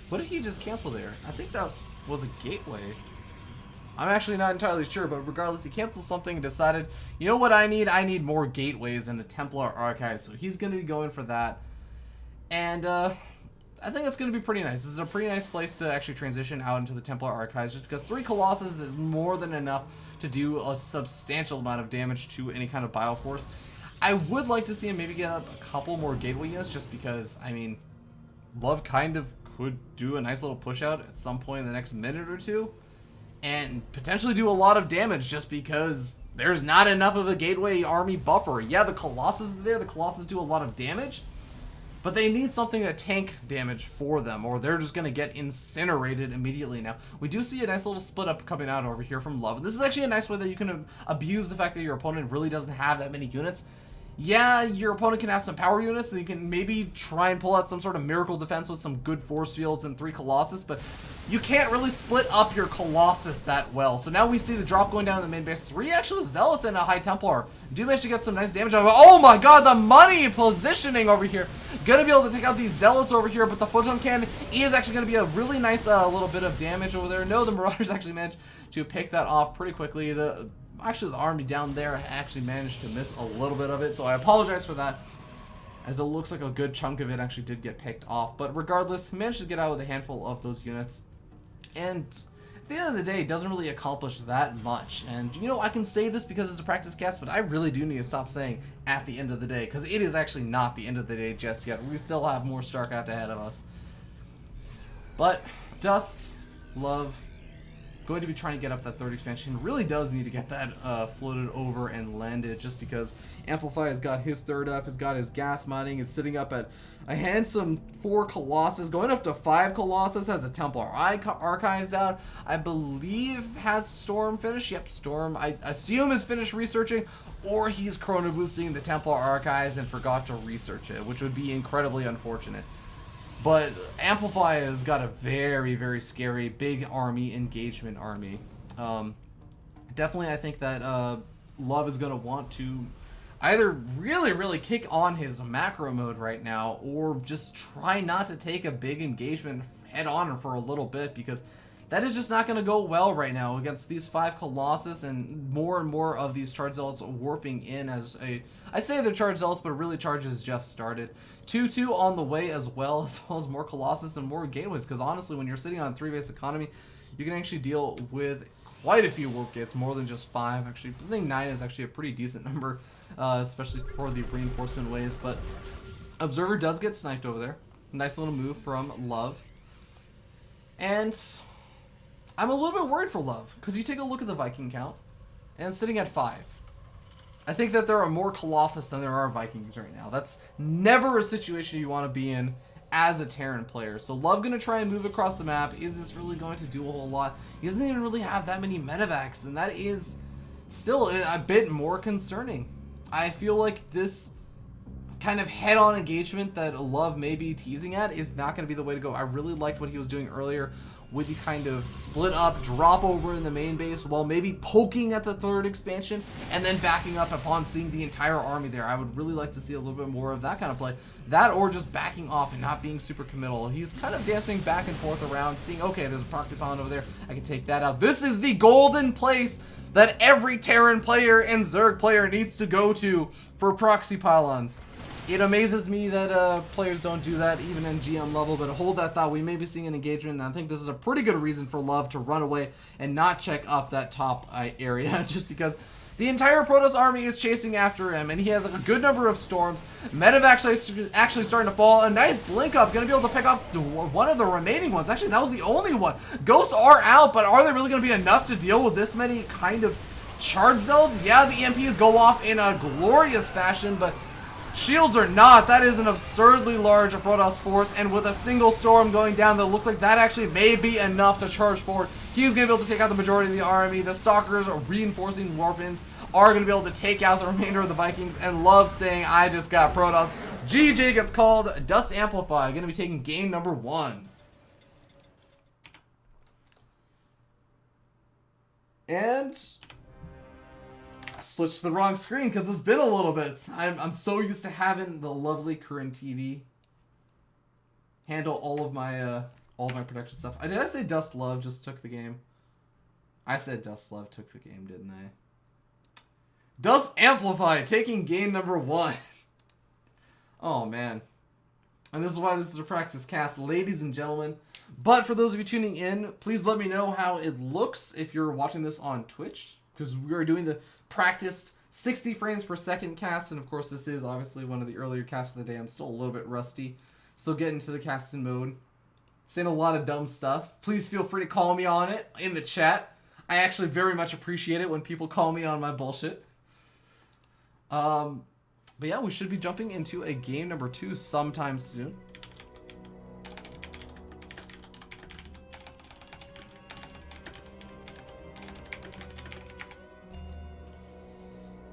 What did he just cancel there? I think that was a gateway. I'm actually not entirely sure, but regardless, he canceled something and decided, you know what I need? I need more gateways in the Templar Archives, so he's going to be going for that. And I think it's going to be pretty nice. This is a pretty nice place to actually transition out into the Templar Archives, just because 3 Colossus is more than enough to do a substantial amount of damage to any kind of Bioforce. I would like to see him maybe get up a couple more gateway units, just because, I mean, Love kind of could do a nice little push out at some point in the next minute or two and potentially do a lot of damage just because there's not enough of a gateway army buffer. Yeah, the Colossus is there, the Colossus do a lot of damage, but they need something to tank damage for them, or they're just going to get incinerated immediately. Now, we do see a nice little split up coming out over here from Love, and this is actually a nice way that you can abuse the fact that your opponent really doesn't have that many units. Yeah, your opponent can have some power units, and you can maybe try and pull out some sort of miracle defense with some good force fields and 3 Colossus, but you can't really split up your Colossus that well. So now we see the drop going down in the main base. 3 actual Zealots and a High Templar do manage to get some nice damage out of it. Oh my god, the money positioning over here. Gonna be able to take out these Zealots over here, but the Photon Cannon is actually gonna be a really nice little bit of damage over there. No, the Marauders actually managed to pick that off pretty quickly. Actually, the army down there actually managed to miss a little bit of it, so I apologize for that, as it looks like a good chunk of it actually did get picked off. But regardless, he managed to get out with a handful of those units. And at the end of the day, it doesn't really accomplish that much. And, you know, I can say this because it's a practice cast, but I really do need to stop saying at the end of the day, because it is actually not the end of the day just yet. We still have more StarCraft ahead of us. But Dust, Love, going to be trying to get up that third expansion. Really does need to get that floated over and landed, just because Amplify has got his third up, has got his gas mining, is sitting up at a handsome 4 Colossus, going up to 5 Colossus, has a Templar Archives out, I believe has Storm finished. Yep, Storm, I assume, is finished researching, or he's chrono boosting the Templar Archives and forgot to research it, which would be incredibly unfortunate. But Amplify has got a very, very scary big army, engagement army. Definitely, I think that Love is going to want to either really, really kick on his macro mode right now, or just try not to take a big engagement head on for a little bit, because that is just not going to go well right now against these 5 Colossus and more of these Charge Zealots warping in as a... I say they're Charge Zealots, but really Charge has just started. 2-2 on the way as well as more Colossus and more gateways, because honestly, when you're sitting on a 3-base economy, you can actually deal with quite a few warp gates, more than just 5. Actually, I think 9 is actually a pretty decent number, especially for the reinforcement waves. But Observer does get sniped over there. Nice little move from Love. And I'm a little bit worried for Love, because you take a look at the Viking count, and it's sitting at 5. I think that there are more Colossus than there are Vikings right now. That's never a situation you want to be in as a Terran player. So Love going to try and move across the map. Is this really going to do a whole lot? He doesn't even really have that many medevacs, and that is still a bit more concerning. I feel like this kind of head-on engagement that Love may be teasing at is not going to be the way to go. I really liked what he was doing earlier with the kind of split up, drop over in the main base while maybe poking at the third expansion and then backing up upon seeing the entire army there. I would really like to see a little bit more of that kind of play. That, or just backing off and not being super committal. He's kind of dancing back and forth around, seeing, okay, there's a proxy pylon over there, I can take that out. This is the golden place that every Terran player and Zerg player needs to go to for proxy pylons. It amazes me that players don't do that even in GM level, but hold that thought. We may be seeing an engagement, and I think this is a pretty good reason for Love to run away and not check up that top area, just because the entire Protoss army is chasing after him, and he has like a good number of storms. Medev actually starting to fall. A nice blink up, gonna be able to pick off one of the remaining ones. Actually, that was the only one. Ghosts are out, but are they really gonna be enough to deal with this many kind of Charge Zealots? Yeah, the EMPs go off in a glorious fashion, but shields are not. That is an absurdly large Protoss force, and with a single storm going down, that looks like that actually may be enough to charge forward. He's going to be able to take out the majority of the army. The Stalkers are reinforcing Warpins, are going to be able to take out the remainder of the Vikings, and Love saying, I just got Protoss. GG gets called. Dust Amplify going to be taking game number 1. And switched to the wrong screen because it's been a little bit. I'm so used to having the lovely current TV handle all of my production stuff. Did I say Dust Love just took the game? I said Dust Love took the game, didn't I? Dust Amplify taking game number 1. Oh man. And this is why this is a practice cast, ladies and gentlemen. But for those of you tuning in, please let me know how it looks if you're watching this on Twitch, because we are doing the practiced 60 frames per second cast, and of course this is obviously one of the earlier casts of the day. I'm still a little bit rusty, still getting to the casting mode, saying a lot of dumb stuff. Please feel free to call me on it in the chat. I actually very much appreciate it when people call me on my bullshit. But yeah, we should be jumping into a game number 2 sometime soon.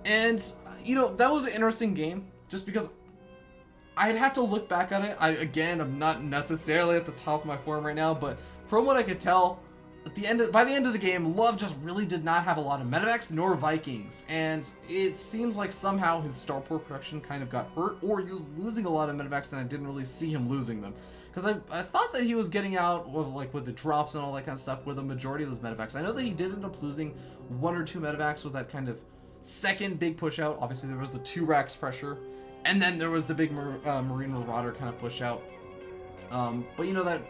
And, you know, that was an interesting game, just because I'd have to look back at it. Again, I'm not necessarily at the top of my form right now, but from what I could tell, by the end of the game, Love just really did not have a lot of medevacs nor Vikings, and it seems like somehow his starport production kind of got hurt, or he was losing a lot of medevacs, and I didn't really see him losing them. Because I thought that he was getting out with the drops and all that kind of stuff with a majority of those medevacs. I know that he did end up losing 1 or 2 medevacs with that kind of second big push out. Obviously there was the 2 racks pressure, and then there was the big Marine Marauder kind of push out. But you know, that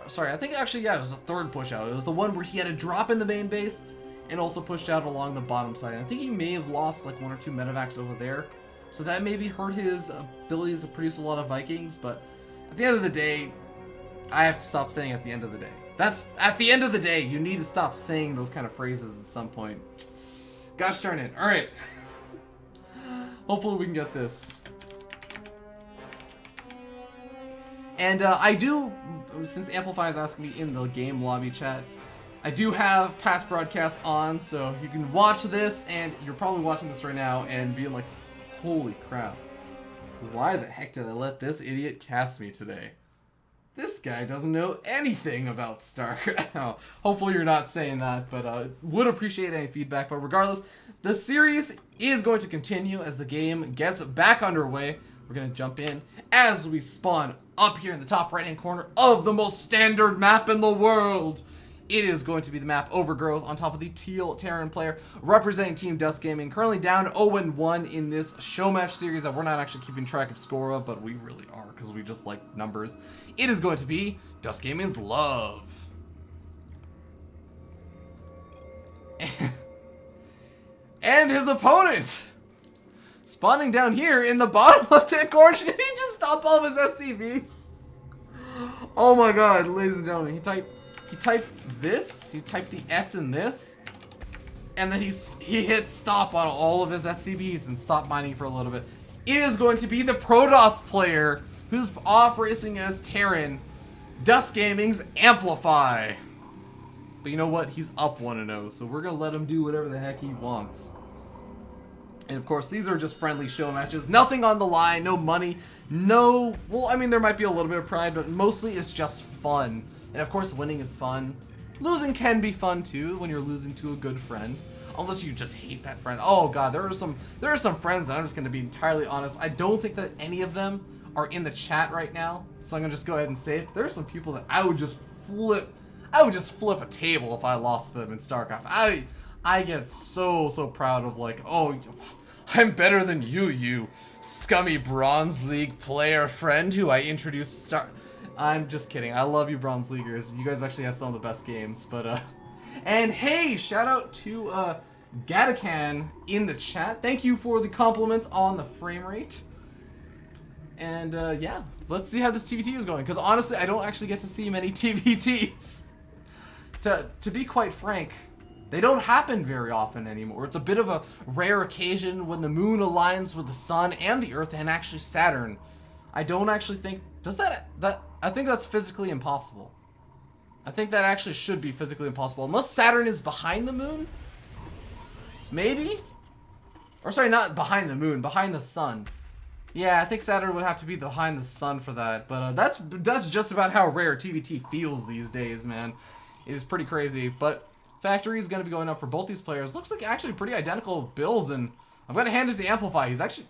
Sorry, I think actually, yeah, it was the third push out. It was the one where he had to drop in the main base and also pushed out along the bottom side. I think he may have lost like 1 or 2 medevacs over there. So that maybe hurt his abilities to produce a lot of Vikings, but at the end of the day, I have to stop saying at the end of the day. That's, at the end of the day, you need to stop saying those kind of phrases at some point. Gosh darn it. Alright. Hopefully we can get this. And I do, since Amplify is asking me in the game lobby chat, I do have past broadcasts on, so you can watch this, and you're probably watching this right now and being like, holy crap, why the heck did I let this idiot cast me today? This guy doesn't know anything about StarCraft. Hopefully you're not saying that, but would appreciate any feedback. But regardless, the series is going to continue as the game gets back underway. We're going to jump in as we spawn up here in the top right-hand corner of the most standard map in the world. It is going to be the map Overgrowth on top of the Teal Terran player representing Team Dust Gaming. Currently down 0-1 in this show match series that we're not actually keeping track of score of, but we really are because we just like numbers. It is going to be Dust Gaming's Love. And his opponent spawning down here in the bottom left-hand corner. Did he just stop all of his SCVs? Oh my god, ladies and gentlemen, he typed this, he typed the S in this, and then he hit stop on all of his SCVs and stopped mining for a little bit. It is going to be the Protoss player who's off racing as Terran, Dust Gaming's Amplify. But you know what? He's up 1-0, so we're gonna let him do whatever the heck he wants. And of course, these are just friendly show matches. Nothing on the line, no money, no... Well, I mean, there might be a little bit of pride, but mostly it's just fun. And of course, winning is fun. Losing can be fun too, when you're losing to a good friend. Unless you just hate that friend. Oh god, there are some friends that I'm just gonna be entirely honest. I don't think that any of them are in the chat right now. So I'm gonna just go ahead and say it. There are some people that I would just flip a table if I lost to them in StarCraft. I get so proud of like, oh, I'm better than you scummy Bronze League player friend who I introduced I'm just kidding. I love you, Bronze Leaguers. You guys actually have some of the best games, but and hey, shout out to Gatacan in the chat. Thank you for the compliments on the frame rate. And yeah, let's see how this TVT is going, because honestly, I don't actually get to see many TVTs. To be quite frank, they don't happen very often anymore. It's a bit of a rare occasion when the moon aligns with the sun and the earth and actually Saturn. I don't actually think, I think that's physically impossible. I think that actually should be physically impossible. Unless Saturn is behind the moon? Maybe? Or sorry, not behind the moon, behind the sun. Yeah, I think Saturn would have to be behind the sun for that. But that's just about how rare TVT feels these days, man. It is pretty crazy. But Factory is going to be going up for both these players. Looks like actually pretty identical builds, and I'm going to hand it to Amplify. He's actually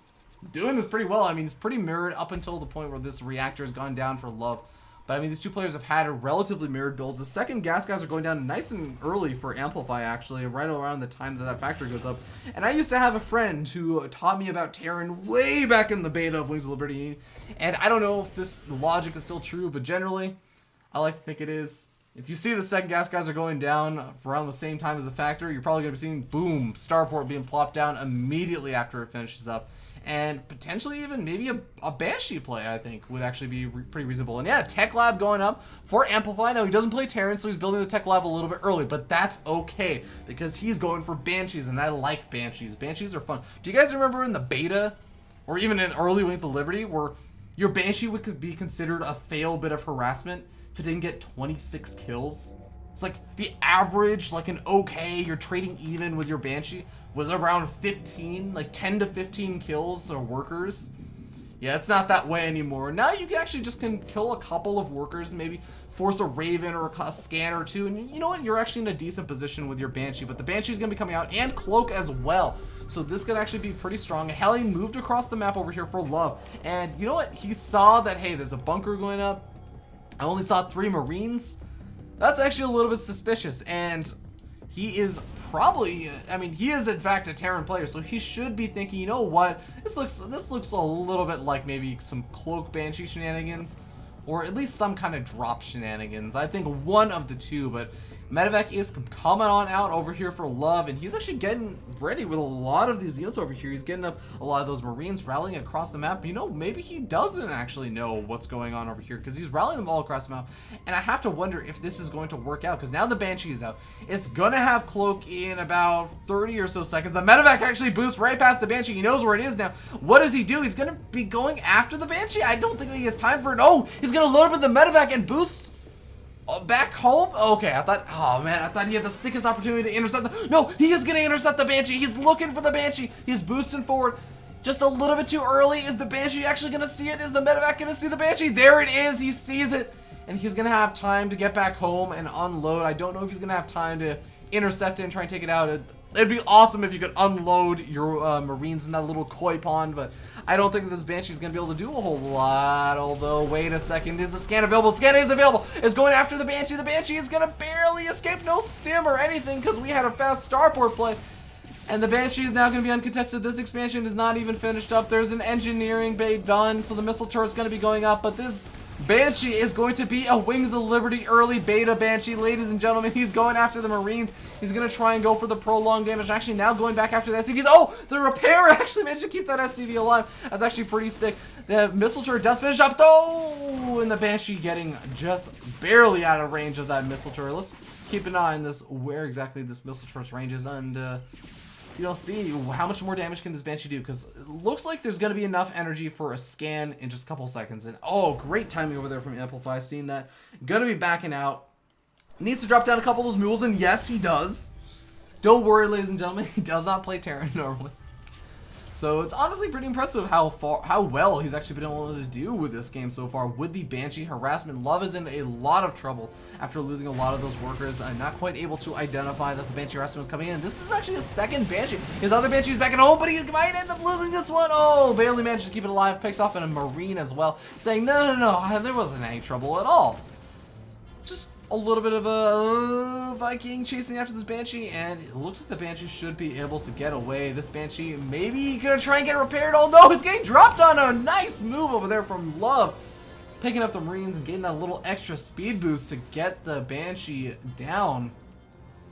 doing this pretty well. I mean, he's pretty mirrored up until the point where this reactor has gone down for Love. But I mean, these two players have had a relatively mirrored builds. The second gas guys are going down nice and early for Amplify, actually, right around the time that factory goes up. And I used to have a friend who taught me about Terran way back in the beta of Wings of Liberty. And I don't know if this logic is still true, but generally, I like to think it is. If you see the second gas guys are going down around the same time as the factory, you're probably going to be seeing, boom, Starport being plopped down immediately after it finishes up. And potentially even maybe a Banshee play, I think, would actually be pretty reasonable. And yeah, Tech Lab going up for Amplify. Now, he doesn't play Terran, so he's building the Tech Lab a little bit early, but that's okay, because he's going for Banshees, and I like Banshees. Banshees are fun. Do you guys remember in the beta, or even in early Wings of Liberty, where your Banshee would be considered a fail bit of harassment if it didn't get 26 kills? It's like the average, like an okay, you're trading even with your Banshee, was around 15, like 10 to 15 kills or workers. Yeah, it's not that way anymore. Now you actually just can kill a couple of workers, maybe force a Raven or a scan or two, and you know what? You're actually in a decent position with your Banshee, but the Banshee's gonna be coming out, and Cloak as well. So this could actually be pretty strong. ElhayM moved across the map over here for Love, and you know what? He saw that, hey, there's a bunker going up. I only saw 3 Marines. That's actually a little bit suspicious, and he is probably, I mean, he is in fact a Terran player, so he should be thinking, you know what, this looks a little bit like maybe some Cloak Banshee shenanigans. or at least some kind of drop shenanigans. I think one of the two, but Medevac is coming on out over here for Love, and he's actually getting ready with a lot of these units over here. He's getting up a lot of those Marines rallying across the map. You know, maybe he doesn't actually know what's going on over here because he's rallying them all across the map. And I have to wonder if this is going to work out because now the Banshee is out. It's going to have Cloak in about 30 or so seconds. The Medevac actually boosts right past the Banshee. He knows where it is now. What does he do? He's going to be going after the Banshee. I don't think that he has time for it. Oh, he's going to load up with the Medevac and boost back home? Okay, I thought, oh man, I thought he had the sickest opportunity to intercept the, no, he is gonna intercept the Banshee. He's looking for the Banshee. He's boosting forward just a little bit too early. Is the Banshee actually gonna see it? Is the Medevac gonna see the Banshee? There it is, he sees it. And he's gonna have time to get back home and unload. I don't know if he's gonna have time to intercept it and try and take it out. It'd be awesome if you could unload your Marines in that little koi pond, but I don't think that this Banshee is going to be able to do a whole lot. Although, wait a second, is the scan available? Scan is available. It's going after the Banshee. The Banshee is going to barely escape. No stim or anything because we had a fast starport play. And the Banshee is now going to be uncontested. This expansion is not even finished up. There's an engineering bay done, so the missile turret's going to be going up, but this Banshee is going to be a Wings of Liberty early beta Banshee, ladies and gentlemen. He's going after the Marines. He's going to try and go for the prolonged damage. Actually, now going back after the SCVs. Oh, the repair actually managed to keep that SCV alive. That's actually pretty sick. The missile turret does finish up, though, and the Banshee getting just barely out of range of that missile turret. Let's keep an eye on this, where exactly this missile turret's range is, and you know, see how much more damage can this Banshee do, because it looks like there's going to be enough energy for a scan in just a couple seconds. And oh, great timing over there from Amplify, seeing that. Going to be backing out. Needs to drop down a couple of those mules, and yes, he does. Don't worry, ladies and gentlemen, he does not play Terran normally. So it's honestly pretty impressive how well he's actually been able to do with this game so far with the Banshee harassment. Love is in a lot of trouble after losing a lot of those workers and not quite able to identify that the Banshee harassment was coming in. This is actually his second Banshee. His other Banshee is back at home, but he might end up losing this one. Oh, barely managed to keep it alive. Picks off in a Marine as well, saying, no, there wasn't any trouble at all. Just a little bit of a Viking chasing after this Banshee, and it looks like the Banshee should be able to get away. This Banshee maybe gonna try and get repaired. Oh no, it's getting dropped on. A nice move over there from Love, picking up the Marines and getting that little extra speed boost to get the Banshee down.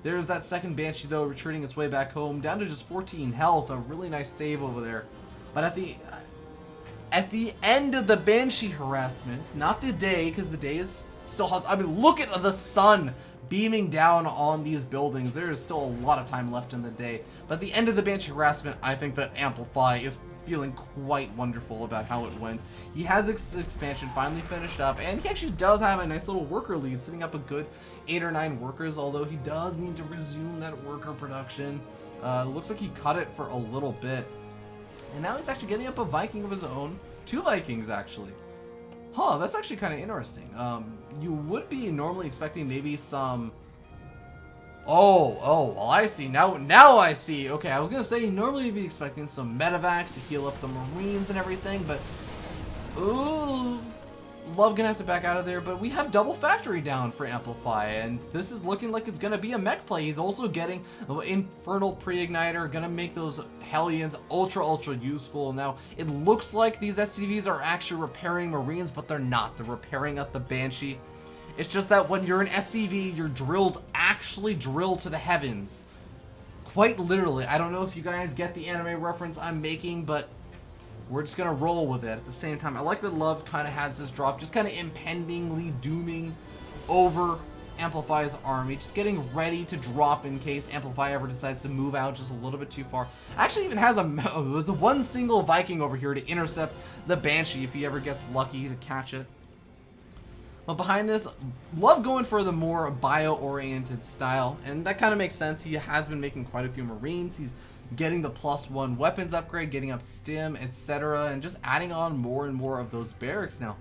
There's that second Banshee though, retreating its way back home, down to just 14 health. A really nice save over there. But at the end of the Banshee harassment, not the day, because the day is still has, I mean, look at the sun beaming down on these buildings. There is still a lot of time left in the day. But at the end of the Banshee harassment, I think that Amplify is feeling quite wonderful about how it went. He has his expansion finally finished up, and he actually does have a nice little worker lead, sitting up a good 8 or 9 workers, although he does need to resume that worker production. Looks like he cut it for a little bit. And now he's actually getting up a Viking of his own. 2 Vikings, actually. Huh, that's actually kind of interesting. You would be normally expecting maybe some... Oh, well, I see. Now I see. Okay, I was going to say normally you'd be expecting some medevacs to heal up the Marines and everything, but... Ooh, Love gonna have to back out of there, but we have double factory down for Amplify, and this is looking like it's gonna be a mech play. He's also getting Infernal Pre-Igniter, gonna make those Hellions ultra useful. Now, it looks like these SCVs are actually repairing Marines, but they're not. They're repairing up the Banshee. It's just that when you're an SCV, your drills actually drill to the heavens. Quite literally. I don't know if you guys get the anime reference I'm making, but we're just gonna roll with it at the same time. I like that Love kind of has this drop, just kind of impendingly dooming over Amplify's army, just getting ready to drop in case Amplify ever decides to move out just a little bit too far. Actually even has there's a one single Viking over here to intercept the Banshee if he ever gets lucky to catch it. But behind this, Love going for the more bio-oriented style, and that kind of makes sense. He has been making quite a few Marines. He's getting the +1 weapons upgrade, getting up stim, etc., and just adding on more and more of those barracks now.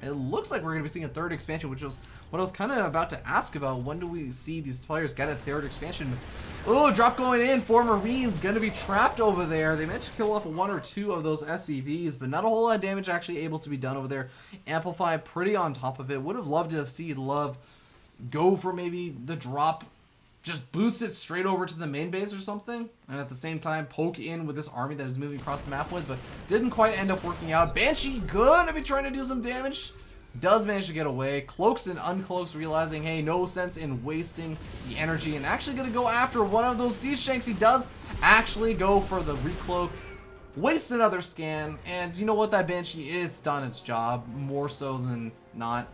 It looks like we're going to be seeing a 3rd expansion, which was what I was kind of about to ask about. When do we see these players get a 3rd expansion? Oh, drop going in. 4 Marines going to be trapped over there. They managed to kill off 1 or 2 of those SCVs, but not a whole lot of damage actually able to be done over there. Amplify pretty on top of it. Would have loved to have seen Love go for maybe the drop, just boost it straight over to the main base or something, and at the same time poke in with this army that is moving across the map with, but didn't quite end up working out. Banshee gonna be trying to do some damage. does manage to get away. Cloaks and uncloaks, realizing, hey, no sense in wasting the energy, and actually gonna go after one of those siege tanks. He does actually go for the recloak, wastes another scan, and you know what, that Banshee, it's done its job, more so than not.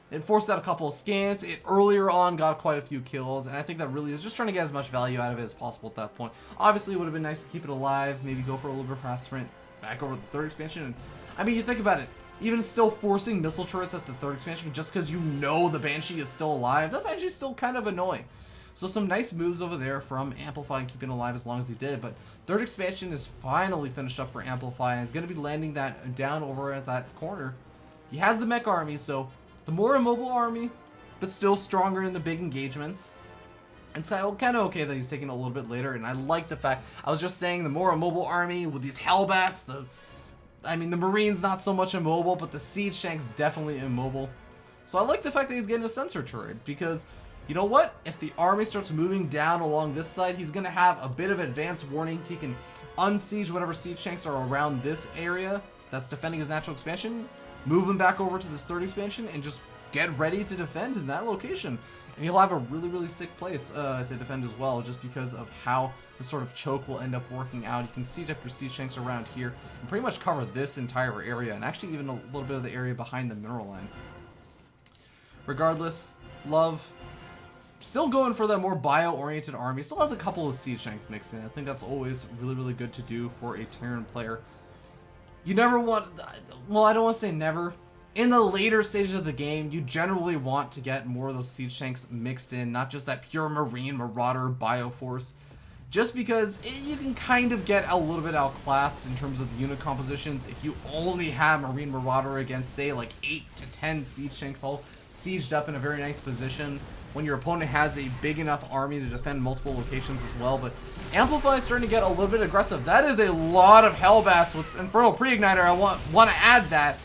It forced out a couple of scans. It earlier on got quite a few kills, and I think that really is just trying to get as much value out of it as possible at that point. Obviously, it would have been nice to keep it alive, maybe go for a little bit past sprint back over the third expansion. And I mean, you think about it, even still forcing missile turrets at the third expansion just because you know the Banshee is still alive, that's actually still kind of annoying. So some nice moves over there from Amplify and keeping it alive as long as he did. But third expansion is finally finished up for Amplify, and is going to be landing that down over at that corner. He has the mech army, so the more immobile army, but still stronger in the big engagements. And so kind of okay that he's taking it a little bit later, and I like the fact, I was just saying, the more immobile army with these Hellbats, I mean, the Marines not so much immobile, but the Siege Tank's definitely immobile. So I like the fact that he's getting a sensor turret, because you know what? If the army starts moving down along this side, he's going to have a bit of advance warning. He can unsiege whatever Siege Tanks are around this area that's defending his natural expansion, move them back over to this third expansion, and just get ready to defend in that location. And he'll have a really, really sick place to defend as well, just because of how the sort of choke will end up working out. You can siege up your siege tanks around here and pretty much cover this entire area, and actually even a little bit of the area behind the mineral line. Regardless, Love still going for that more bio-oriented army. Still has a couple of siege tanks mixed in. I think that's always really, really good to do for a Terran player. You never want, well, I don't want to say never. In the later stages of the game, you generally want to get more of those siege tanks mixed in, not just that pure Marine Marauder Bioforce. Just because you can kind of get a little bit outclassed in terms of the unit compositions if you only have Marine Marauder against, say, like 8 to 10 siege tanks all sieged up in a very nice position, when your opponent has a big enough army to defend multiple locations as well. But Amplify is starting to get a little bit aggressive. That is a lot of Hellbats with Infernal Pre-Igniter. I want to add that.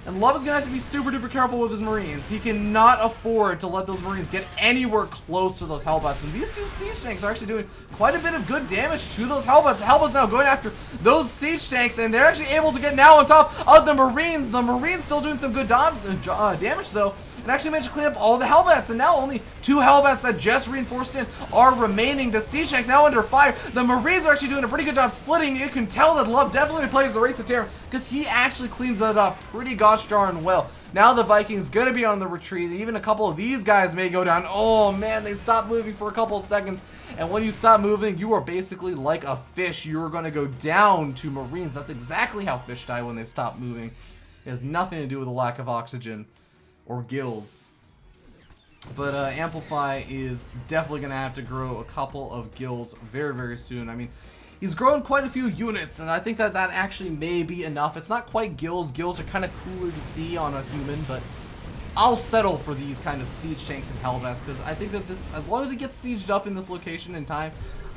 And Love is going to have to be super duper careful with his Marines. He cannot afford to let those Marines get anywhere close to those Hellbats. And these two siege tanks are actually doing quite a bit of good damage to those Hellbats. The Hellbats now going after those siege tanks, and they're actually able to get now on top of the Marines. The Marines still doing some good damage though, and actually managed to clean up all the Hellbats. And now only 2 Hellbats that just reinforced in are remaining. The siege tanks now under fire. The Marines are actually doing a pretty good job splitting. You can tell that Love definitely plays the Race of Terror, because he actually cleans that up pretty gosh darn well. Now the Vikings gonna be on the retreat. Even a couple of these guys may go down. Oh man, they stop moving for a couple of seconds. And when you stop moving, you are basically like a fish. You are gonna go down to Marines. That's exactly how fish die when they stop moving. It has nothing to do with a lack of oxygen or gills. But Amplify is definitely gonna have to grow a couple of gills very, very soon. I mean, he's grown quite a few units, and I think that that actually may be enough. It's not quite gills. Gills are kind of cooler to see on a human, but I'll settle for these kind of siege tanks and Hellbats, because I think that this, as long as it gets sieged up in this location in time,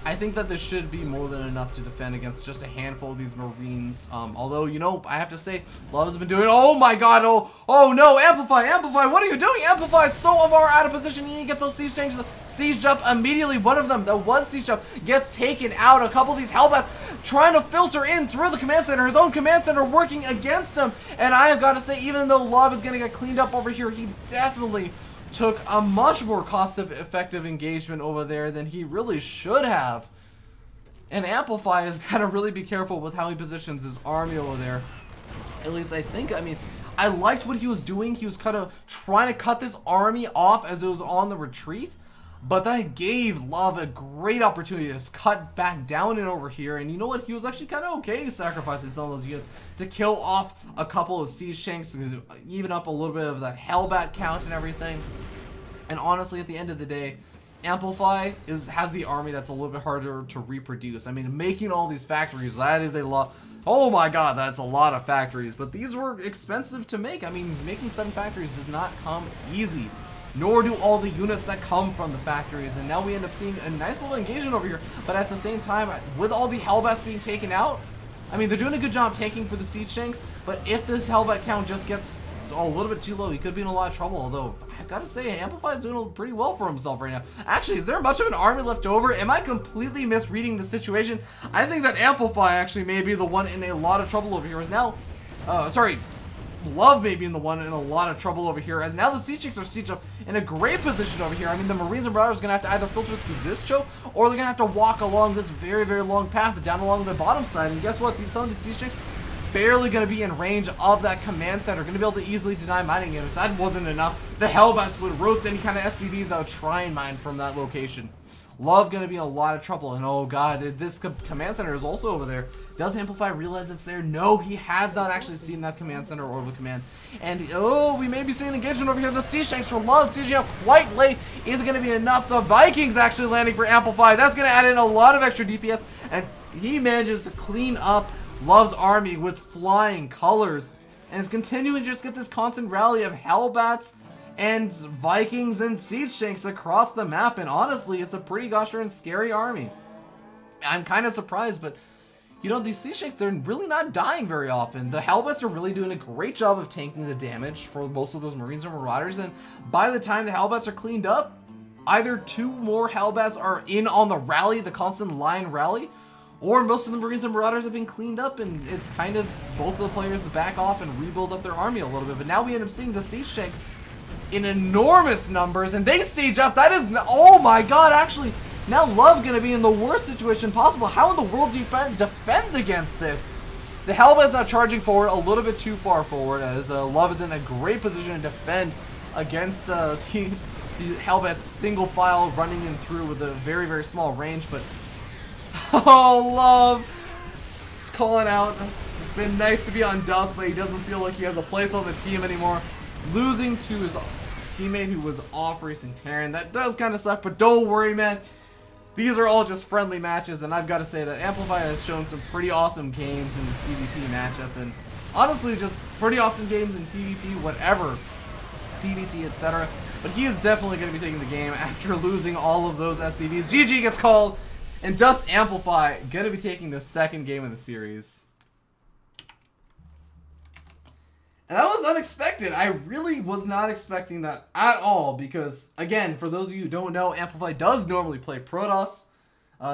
I think that this should be more than enough to defend against just a handful of these Marines. Although, you know, I have to say, Love has been doing, oh my god, oh no, Amplify, what are you doing? Amplify is so far out of position. He gets those siege tanks sieged up immediately. One of them that was sieged up gets taken out. A couple of these Hellbats trying to filter in through the command center. His own command center working against him. And I have got to say, even though Love is going to get cleaned up over here, he definitely took a much more cost-effective engagement over there than he really should have. And Amplify has got to really be careful with how he positions his army over there. At least I think, I mean, I liked what he was doing. He was kind of trying to cut this army off as it was on the retreat. But that gave Love a great opportunity to cut back down and over here. And you know what? He was actually kind of okay sacrificing some of those units to kill off a couple of siege tanks, and even up a little bit of that Hellbat count and everything. And honestly, at the end of the day, Amplify has the army that's a little bit harder to reproduce. I mean, making all these factories, that is a lot. Oh my god, that's a lot of factories. But these were expensive to make. I mean, making 7 factories does not come easy. Nor do all the units that come from the factories. And now we end up seeing a nice little engagement over here. But at the same time, with all the Hellbats being taken out, I mean, they're doing a good job tanking for the siege tanks. But if this Hellbat count just gets a little bit too low, he could be in a lot of trouble. Although, I've got to say, Amplify is doing pretty well for himself right now. Actually, is there much of an army left over? Am I completely misreading the situation? I think that Amplify actually may be the one in a lot of trouble over here. Is now, sorry, Love may be the one in a lot of trouble over here, as now the Siege Chicks are sieged up in a great position over here. I mean, the Marines and Marauders are going to have to either filter through this choke, or they're going to have to walk along this very, very long path down along the bottom side. And guess what? Some of these Siege Chicks barely going to be in range of that command center, going to be able to easily deny mining it. If that wasn't enough, the Hellbats would roast any kind of SCVs that would try and mine from that location. Love going to be in a lot of trouble, and oh god, this command center is also over there. Does Amplify realize it's there? No, he has not actually seen that command center or the command. And oh, we may be seeing engagement over here. The Siege Tanks for Love sieging up quite late. Is it going to be enough? The Vikings actually landing for Amplify. That's going to add in a lot of extra DPS, and he manages to clean up Love's army with flying colors, and is continuing to just get this constant rally of Hellbats and Vikings and Siege Tanks across the map. And honestly, it's a pretty gosh darn scary army. I'm kind of surprised, but you know, these Siege Tanks, they're really not dying very often. The Hellbats are really doing a great job of tanking the damage for most of those Marines and Marauders, and by the time the Hellbats are cleaned up, either 2 more Hellbats are in on the rally, the constant line rally, or most of the Marines and Marauders have been cleaned up, and it's kind of both of the players to back off and rebuild up their army a little bit. But now we end up seeing the Siege Tanks in enormous numbers, and they siege up. That is, oh my god, actually, now Love gonna be in the worst situation possible. How in the world do you defend against this? The Hellbats now charging forward a little bit too far forward, as Love is in a great position to defend against the Hellbats single file running in through with a very, very small range. But oh, Love calling out. It's been nice to be on Dust, but he doesn't feel like he has a place on the team anymore. Losing to his teammate who was off racing Terran. That does kind of suck, but don't worry, man. These are all just friendly matches, and I've got to say that Amplify has shown some pretty awesome games in the TVT matchup, and honestly, just pretty awesome games in TVP, whatever, PVT, etc. But he is definitely going to be taking the game after losing all of those SCVs. GG gets called, and Dust Amplify going to be taking the second game of the series. And that was unexpected. I really was not expecting that at all, because, again, for those of you who don't know, Amplify does normally play Protoss.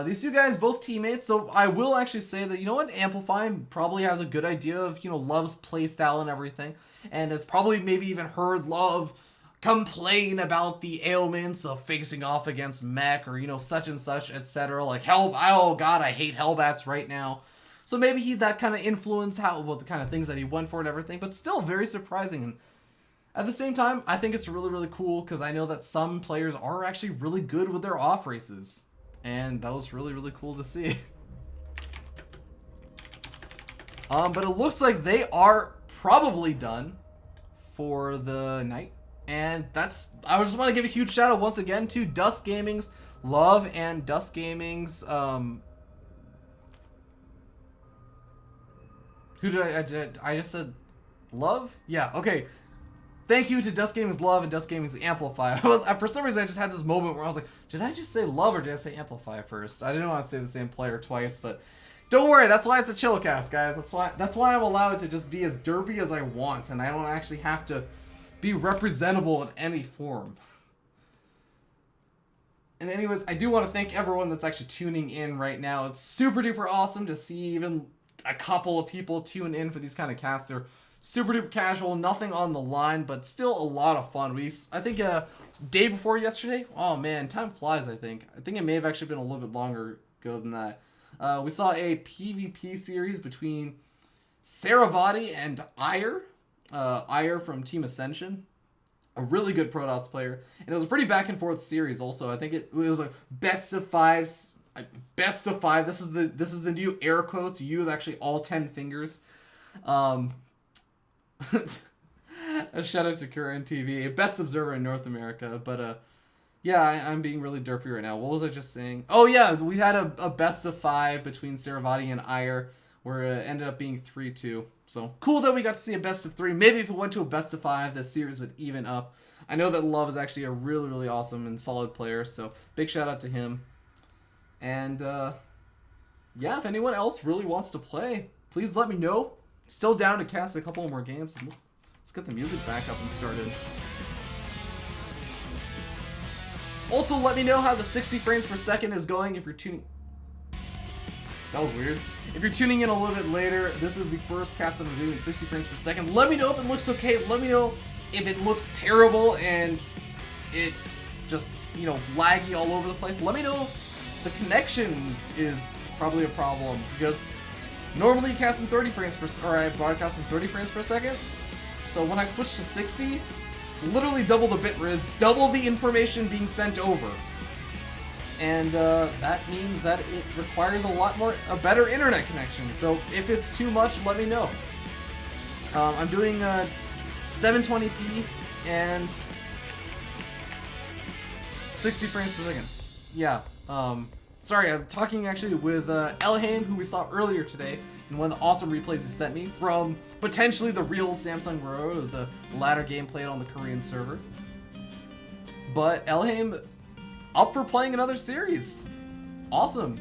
These two guys, both teammates, so I will actually say that, you know what, Amplify probably has a good idea of, you know, Love's playstyle and everything, and has probably maybe even heard Love complain about the ailments of facing off against mech, or, you know, such and such, etc. Like, oh god, I hate Hellbats right now. So maybe that kind of influenced the kind of things that he went for and everything, but still very surprising. And at the same time, I think it's really, really cool, because I know that some players are actually really good with their off races. And that was really, really cool to see. But it looks like they are probably done for the night. And I just want to give a huge shout out once again to Dust Gaming's Love and Dust Gaming's, who did I just said Love? Yeah, okay. Thank you to Dust Gaming's Love and Dust Gaming's Amplify. For some reason, I just had this moment where I was like, did I just say Love or did I say Amplify first? I didn't want to say the same player twice, but don't worry, that's why it's a chill cast, guys. That's why I'm allowed to just be as derpy as I want, and I don't actually have to be representable in any form. And anyways, I do want to thank everyone that's actually tuning in right now. It's super duper awesome to see even a couple of people tune in for these kind of casts. They're super duper casual, nothing on the line, but still a lot of fun. I think day before yesterday, oh man, time flies. I think it may have actually been a little bit longer ago than that. We saw a PvP series between Saravati and Ire. Ire from Team Ascension, a really good Protoss player, and it was a pretty back and forth series. Also, I think it was like best of fives. Best of 5. This is the new air quotes. You use actually all 10 fingers. A shout out to Current TV, best observer in North America. But yeah, I'm being really derpy right now. What was I just saying? Oh yeah, we had a best of 5 between Saravati and Ire, where it ended up being 3-2. So cool that we got to see a best of 3. Maybe if it went to a best of 5, the series would even up. I know that Love is actually a really, really awesome and solid player, so big shout out to him. And, yeah, if anyone else really wants to play, please let me know. Still down to cast a couple more games. Let's get the music back up and started. Also, let me know how the 60 frames per second is going if you're tuning. That was weird. If you're tuning in a little bit later, this is the first cast that I'm doing in 60 frames per second. Let me know if it looks okay. Let me know if it looks terrible and it's just, you know, laggy all over the place. Let me know if the connection is probably a problem, because normally you cast in 30 frames per second, or I broadcast in 30 frames per second. So when I switch to 60, it's literally double the bitrate, double the information being sent over. And that means that it requires a better internet connection. So if it's too much, let me know. I'm doing 720p and 60 frames per second. Yeah. Sorry, I'm talking actually with ElhayM, who we saw earlier today, and one of the awesome replays he sent me from potentially the real Samsung Road. It was a ladder game played on the Korean server. But ElhayM up for playing another series. Awesome.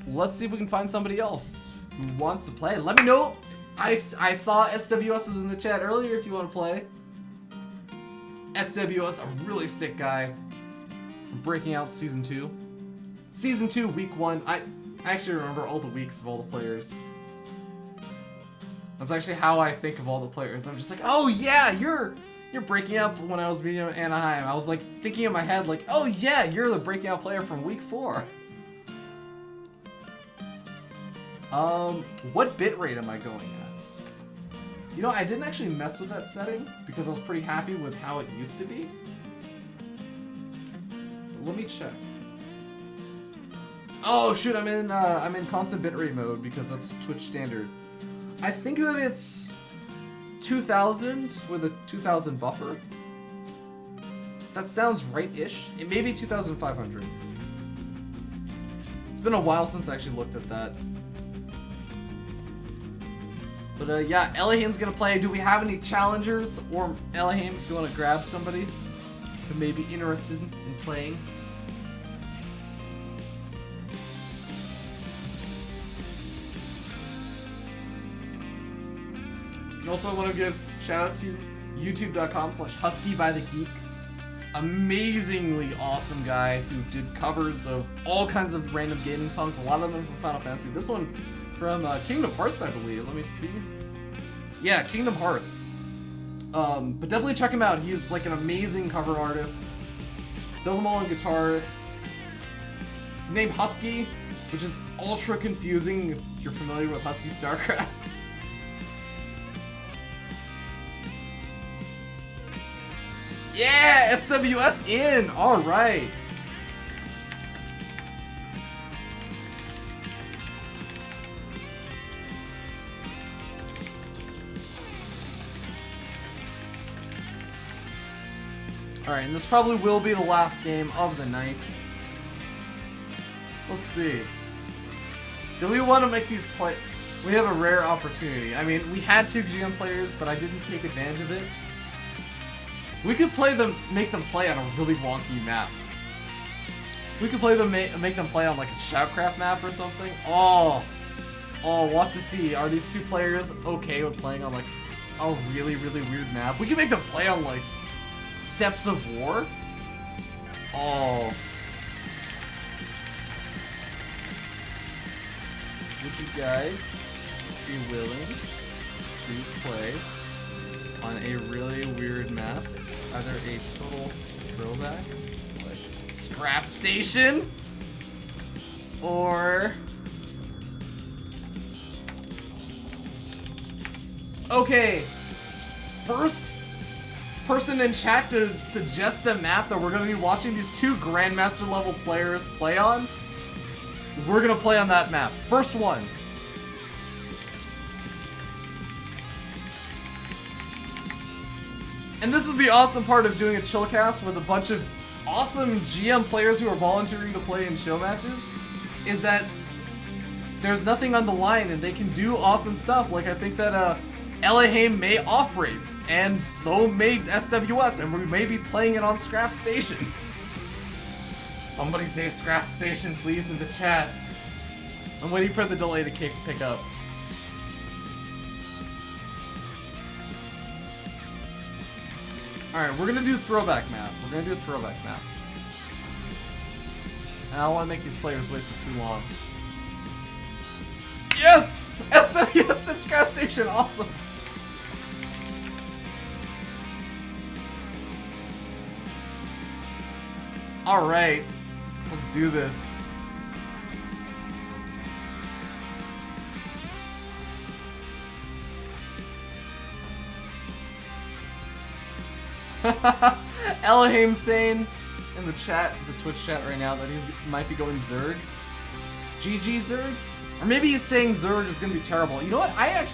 Let's see if we can find somebody else who wants to play. Let me know. I saw SWS was in the chat earlier if you want to play. SWS, a really sick guy. Breaking out Season 2. Season 2, Week 1. I actually remember all the weeks of all the players. That's actually how I think of all the players. I'm just like, oh yeah, you're breaking up when I was beating ElhayM. I was like thinking in my head like, oh yeah, you're the breaking out player from Week 4. What bitrate am I going at? You know, I didn't actually mess with that setting because I was pretty happy with how it used to be. Let me check. Oh shoot, I'm in constant bitrate mode because that's Twitch standard. I think that it's 2000 with a 2000 buffer. That sounds right-ish. It may be 2500. It's been a while since I actually looked at that. But yeah, ElhayM's gonna play. Do we have any challengers? Or ElhayM, if you want to grab somebody who may be interested in playing. And also I want to give shout out to youtube.com/huskybythegeek. Amazingly awesome guy who did covers of all kinds of random gaming songs, a lot of them from Final Fantasy. This one from Kingdom Hearts, I believe. Let me see. Yeah, Kingdom Hearts. But definitely check him out. He's like an amazing cover artist. Does them all on guitar. His name Husky, which is ultra confusing if you're familiar with Husky StarCraft. Yeah, SWS in! Alright. Alright, and this probably will be the last game of the night. Let's see. Do we want to make these play? We have a rare opportunity. I mean, we had 2 GM players, but I didn't take advantage of it. We could make them play on a really wonky map. We could play them, make them play on like a Shoutcraft map or something. Oh, we'll have to see. Are these 2 players okay with playing on like a really, really weird map? We could make them play on like Steps of War. Oh. Would you guys be willing to play on a really weird map? Either a total throwback, like Scrap Station, or... Okay, first person in chat to suggest a map that we're going to be watching these 2 Grandmaster level players play on, we're going to play on that map. First one. And this is the awesome part of doing a chillcast with a bunch of awesome GM players who are volunteering to play in show matches, is that there's nothing on the line and they can do awesome stuff. Like, I think that ElhayM may off-race, and so may SWS, and we may be playing it on Scrap Station. Somebody say Scrap Station, please, in the chat. I'm waiting for the delay to pick up. Alright, we're gonna do throwback map. And I don't want to make these players wait for too long. Yes! SWS at Scrap Station, awesome! Alright, let's do this. ElhayM saying in the chat, the Twitch chat right now, that he might be going Zerg. GG Zerg? Or maybe he's saying Zerg is going to be terrible. You know what? I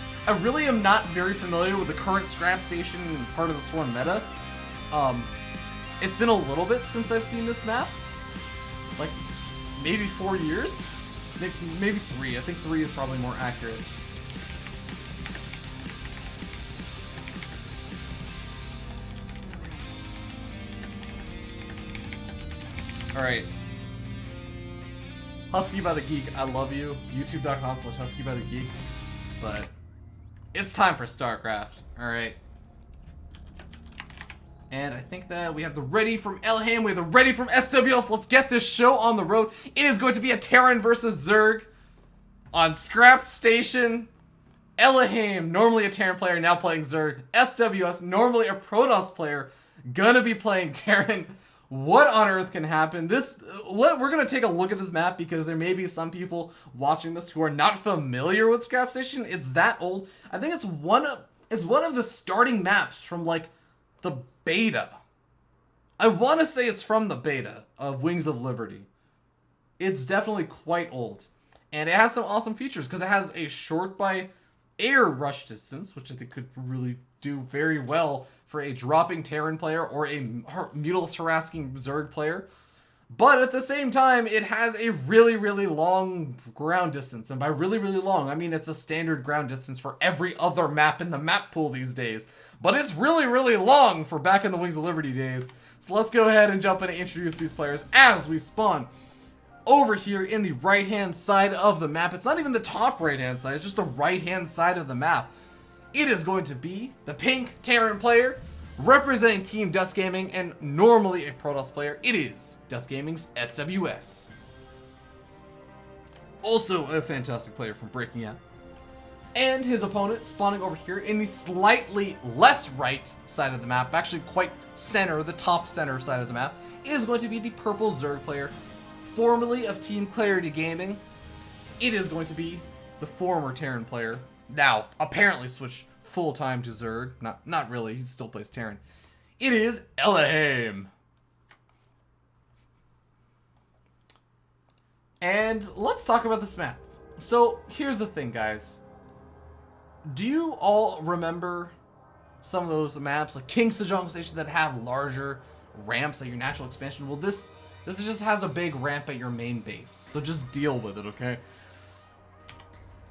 really am not very familiar with the current Scrap Station part of the Swarm meta. It's been a little bit since I've seen this map. Like, maybe 4 years? Maybe 3. I think 3 is probably more accurate. Alright. Husky by the Geek, I love you. YouTube.com/Husky by the Geek. But it's time for StarCraft. Alright. And I think that we have the ready from ElhayM, we have the ready from SWS. Let's get this show on the road. It is going to be a Terran versus Zerg on Scrap Station. ElhayM, normally a Terran player, now playing Zerg. SWS, normally a Protoss player, gonna be playing Terran. What on earth can happen? We're gonna take a look at this map because there may be some people watching this who are not familiar with Scrap Station. It's that old. I think it's one of the starting maps from like the beta. I want to say it's from the beta of Wings of Liberty. It's definitely quite old, and it has some awesome features because it has a short by air rush distance, which I think could really do very well for a dropping Terran player or a Mutalisk harassing Zerg player. But at the same time, it has a really, really long ground distance. And by really, really long, I mean it's a standard ground distance for every other map in the map pool these days. But it's really, really long for back in the Wings of Liberty days. So let's go ahead and jump in and introduce these players as we spawn over here in the right-hand side of the map. It's not even the top right-hand side, it's just the right-hand side of the map. It is going to be the pink Terran player representing Team Dust Gaming, and normally a Protoss player. It is Dust Gaming's SWS. Also a fantastic player from Breaking Out. And his opponent spawning over here in the slightly less right side of the map, actually quite center, the top center side of the map, is going to be the purple Zerg player, formerly of Team Clarity Gaming. It is going to be the former Terran player, now apparently switched full-time to Zerg. Not really, he still plays Terran. It is ElhayM. And let's talk about this map. So here's the thing, guys. Do you all remember some of those maps like King Sejong Station that have larger ramps at your natural expansion? Well, this just has a big ramp at your main base, so just deal with it, okay?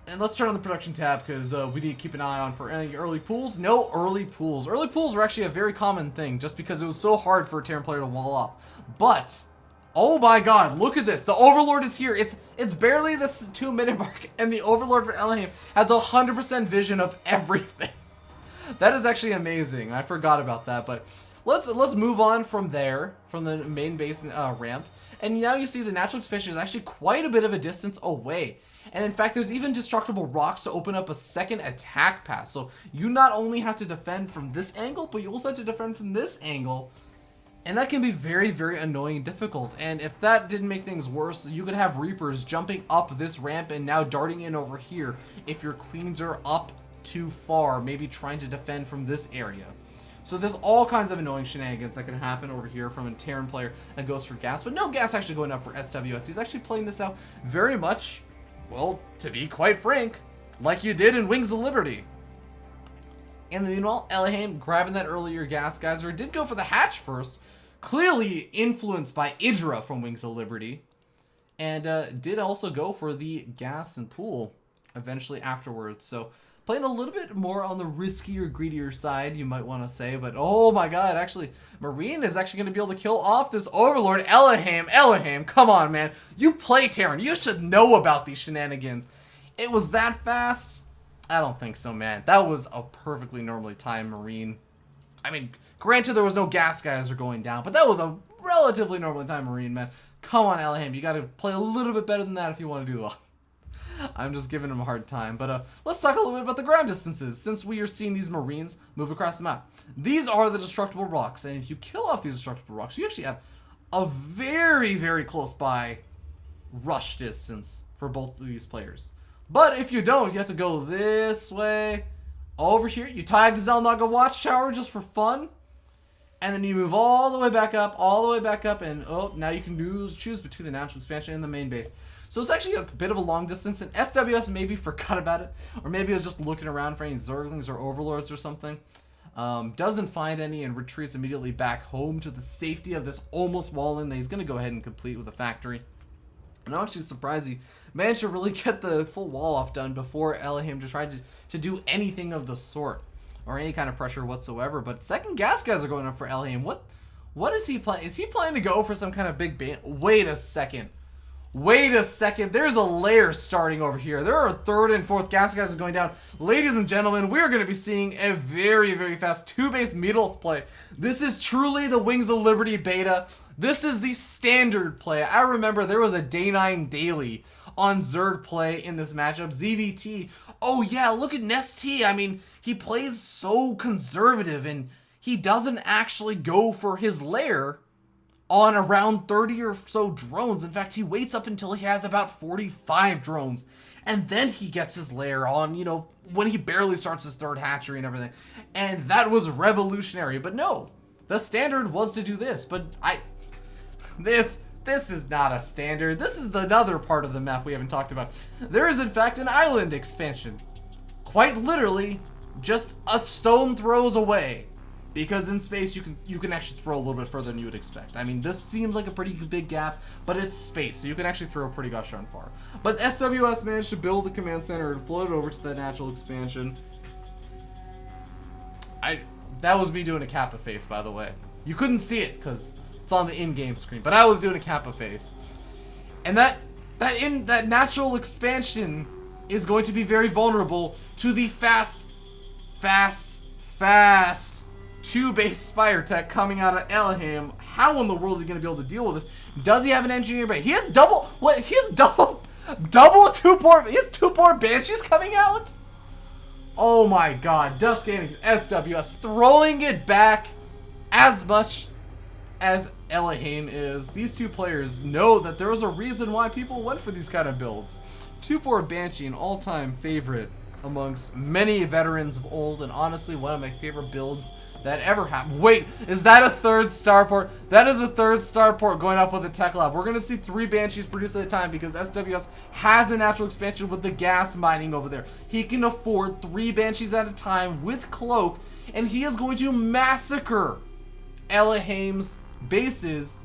And let's turn on the production tab because we need to keep an eye on for any early pools. No early pools. Early pools were actually a very common thing just because it was so hard for a Terran player to wall off. But, oh my god, look at this. The Overlord is here. It's barely this 2-minute mark, and the Overlord for ElhayM has 100% vision of everything. That is actually amazing. I forgot about that, but let's move on from there, from the main base ramp. And now you see the natural expansion is actually quite a bit of a distance away. And in fact, there's even destructible rocks to open up a second attack path. So you not only have to defend from this angle, but you also have to defend from this angle. And that can be very, very annoying and difficult. And if that didn't make things worse, you could have Reapers jumping up this ramp and now darting in over here if your queens are up too far, maybe trying to defend from this area. So there's all kinds of annoying shenanigans that can happen over here from a Terran player that goes for gas. But no gas actually going up for SWS. He's actually playing this out very much, well, to be quite frank, like you did in Wings of Liberty. And meanwhile, ElhayM grabbing that earlier gas geyser did go for the hatch first, clearly influenced by Idra from Wings of Liberty, and did also go for the gas and pool eventually afterwards. So playing a little bit more on the riskier, greedier side, you might want to say, but oh my god, actually, Marine is actually going to be able to kill off this Overlord. ElhayM, come on, man. You play Terran. You should know about these shenanigans. It was that fast? I don't think so, man. That was a perfectly normally timed Marine. I mean, granted there was no gas geyser going down, but that was a relatively normally timed Marine, man. Come on, ElhayM, you got to play a little bit better than that if you want to do well. I'm just giving him a hard time. But let's talk a little bit about the ground distances, since we are seeing these Marines move across the map. These are the destructible rocks, and if you kill off these destructible rocks, you actually have a very, very close by rush distance for both of these players. But if you don't, you have to go this way, over here. You tag the Xel'Naga Watchtower just for fun. And then you move all the way back up, and oh, now you can choose between the natural expansion and the main base. So it's actually a bit of a long distance, and SWS maybe forgot about it, or maybe it was just looking around for any Zerglings or Overlords or something. Doesn't find any and retreats immediately back home to the safety of this almost wall-in that he's going to go ahead and complete with a factory. And I'm actually surprised he managed to really get the full wall off done before ElhayM tried to do anything of the sort, or any kind of pressure whatsoever. But second gas guys are going up for ElhayM. What is he playing? Is he planning to go for some kind of big band? Wait a second. There's a layer starting over here. There are third and fourth gas guys going down. Ladies and gentlemen, we're going to be seeing a very, very fast two-base Mutals play. This is truly the Wings of Liberty beta. This is the standard play. I remember there was a day 9 daily on Zerg play in this matchup. ZVT. Oh yeah, look at Nestea. I mean, he plays so conservative, and he doesn't actually go for his lair on around 30 or so drones. In fact, he waits up until he has about 45 drones, and then he gets his lair on, you know, when he barely starts his third hatchery and everything. And that was revolutionary. But no, the standard was to do this. But this is not a standard. This is another part of the map we haven't talked about. There is, in fact, an island expansion. Quite literally, just a stone throws away. Because in space, you can actually throw a little bit further than you would expect. I mean, this seems like a pretty big gap, but it's space, so you can actually throw pretty gosh darn far. But SWS managed to build the command center and float it over to the natural expansion. That was me doing a Kappa face, by the way. You couldn't see it because it's on the in-game screen, but I was doing a Kappa face. And that natural expansion is going to be very vulnerable to the fast two-base Spire Tech coming out of ElhayM. How in the world is he going to be able to deal with this? Does he have an engineer base? He has double two-port. He has two-port Banshees coming out? Oh my god. Dust Gaming SWS throwing it back as much as ElhayM is. These two players know that there was a reason why people went for these kind of builds. Two-port Banshee, an all-time favorite amongst many veterans of old, and honestly one of my favorite builds that ever happened. Wait, is that a third starport? That is a third starport going up with the Tech Lab. We're gonna see 3 Banshees produced at a time because SWS has a natural expansion with the gas mining over there. He can afford 3 Banshees at a time with Cloak, and he is going to massacre ElhayM's bases,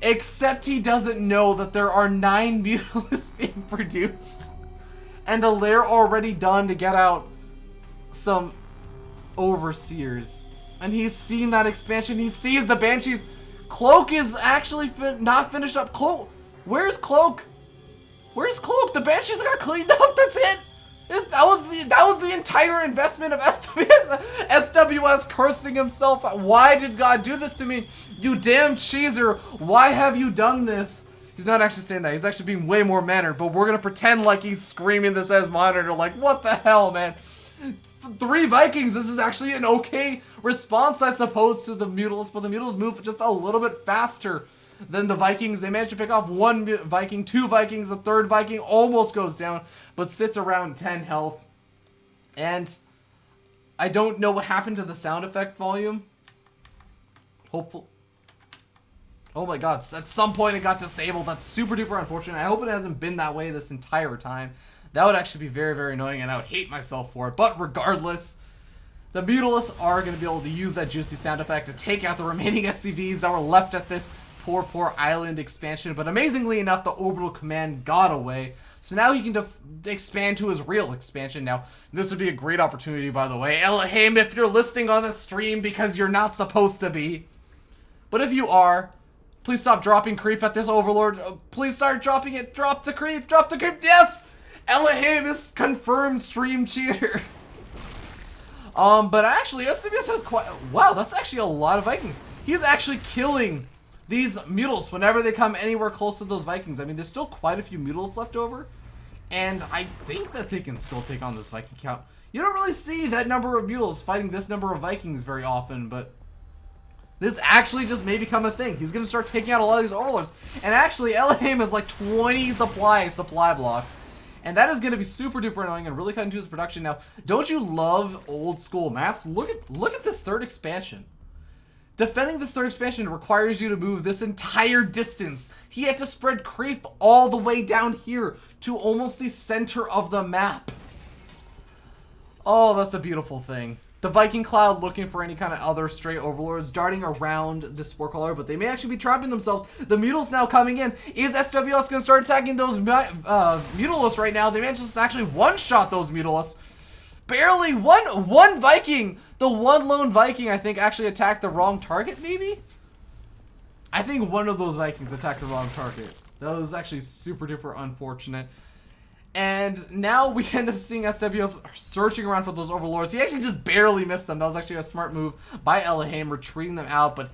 except he doesn't know that there are 9 Mutalisks being produced and a lair already done to get out some Overseers. And he's seen that expansion. He sees the Banshees. Cloak is actually not finished up. Cloak, where's Cloak? Where's Cloak? The Banshees got cleaned up. That's it. That was the entire investment of SWS cursing himself. Why did God do this to me? You damn cheeser. Why have you done this? He's not actually saying that. He's actually being way more mannered, but we're going to pretend like he's screaming this as monitor. Like, what the hell, man? 3 Vikings. This is actually an okay response, I suppose, to the Mutalisks, but the Mutalisks move just a little bit faster than the Vikings. They managed to pick off 1 Viking, 2 Vikings, a 3rd Viking almost goes down, but sits around 10 health. And I don't know what happened to the sound effect volume. Hopefully. Oh my god, at some point it got disabled. That's super duper unfortunate. I hope it hasn't been that way this entire time. That would actually be very, very annoying, and I would hate myself for it. But regardless, the Mutalisks are going to be able to use that juicy sound effect to take out the remaining SCVs that were left at this poor island expansion. But amazingly enough, the orbital command got away. So now he can expand to his real expansion. Now, this would be a great opportunity, by the way. ElhayM, if you're listening on this stream, because you're not supposed to be. But if you are, please stop dropping creep at this Overlord. Please start dropping it. Drop the creep. Drop the creep. Yes! ElhayM is confirmed stream cheater. But actually, SWS has quite... Wow, that's actually a lot of Vikings. He's actually killing these Mutalisks whenever they come anywhere close to those Vikings. I mean, there's still quite a few Mutalisks left over And I think that they can still take on this Viking count. You don't really see that number of Mules fighting this number of Vikings very often, but this actually just may become a thing. He's going to start taking out a lot of these Overlords. And actually, ElhayM has like 20 supply blocked. And that is going to be super duper annoying and really cut into his production. Now, don't you love old school maps? Look at this third expansion. Defending this third expansion requires you to move this entire distance. He had to spread creep all the way down here to almost the center of the map. Oh, that's a beautiful thing. The Viking Cloud looking for any kind of other stray Overlords darting around the Spore Crawler, but they may actually be trapping themselves. The Mutals now coming in. Is SWS going to start attacking those Mutalists right now? They managed to actually one-shot those Mutalists. Barely one Viking. The one lone Viking, I think, actually attacked the wrong target, maybe? I think one of those Vikings attacked the wrong target. That was actually super duper unfortunate. And now we end up seeing SWS searching around for those Overlords. He actually just barely missed them. That was actually a smart move by ElhayM, retreating them out. But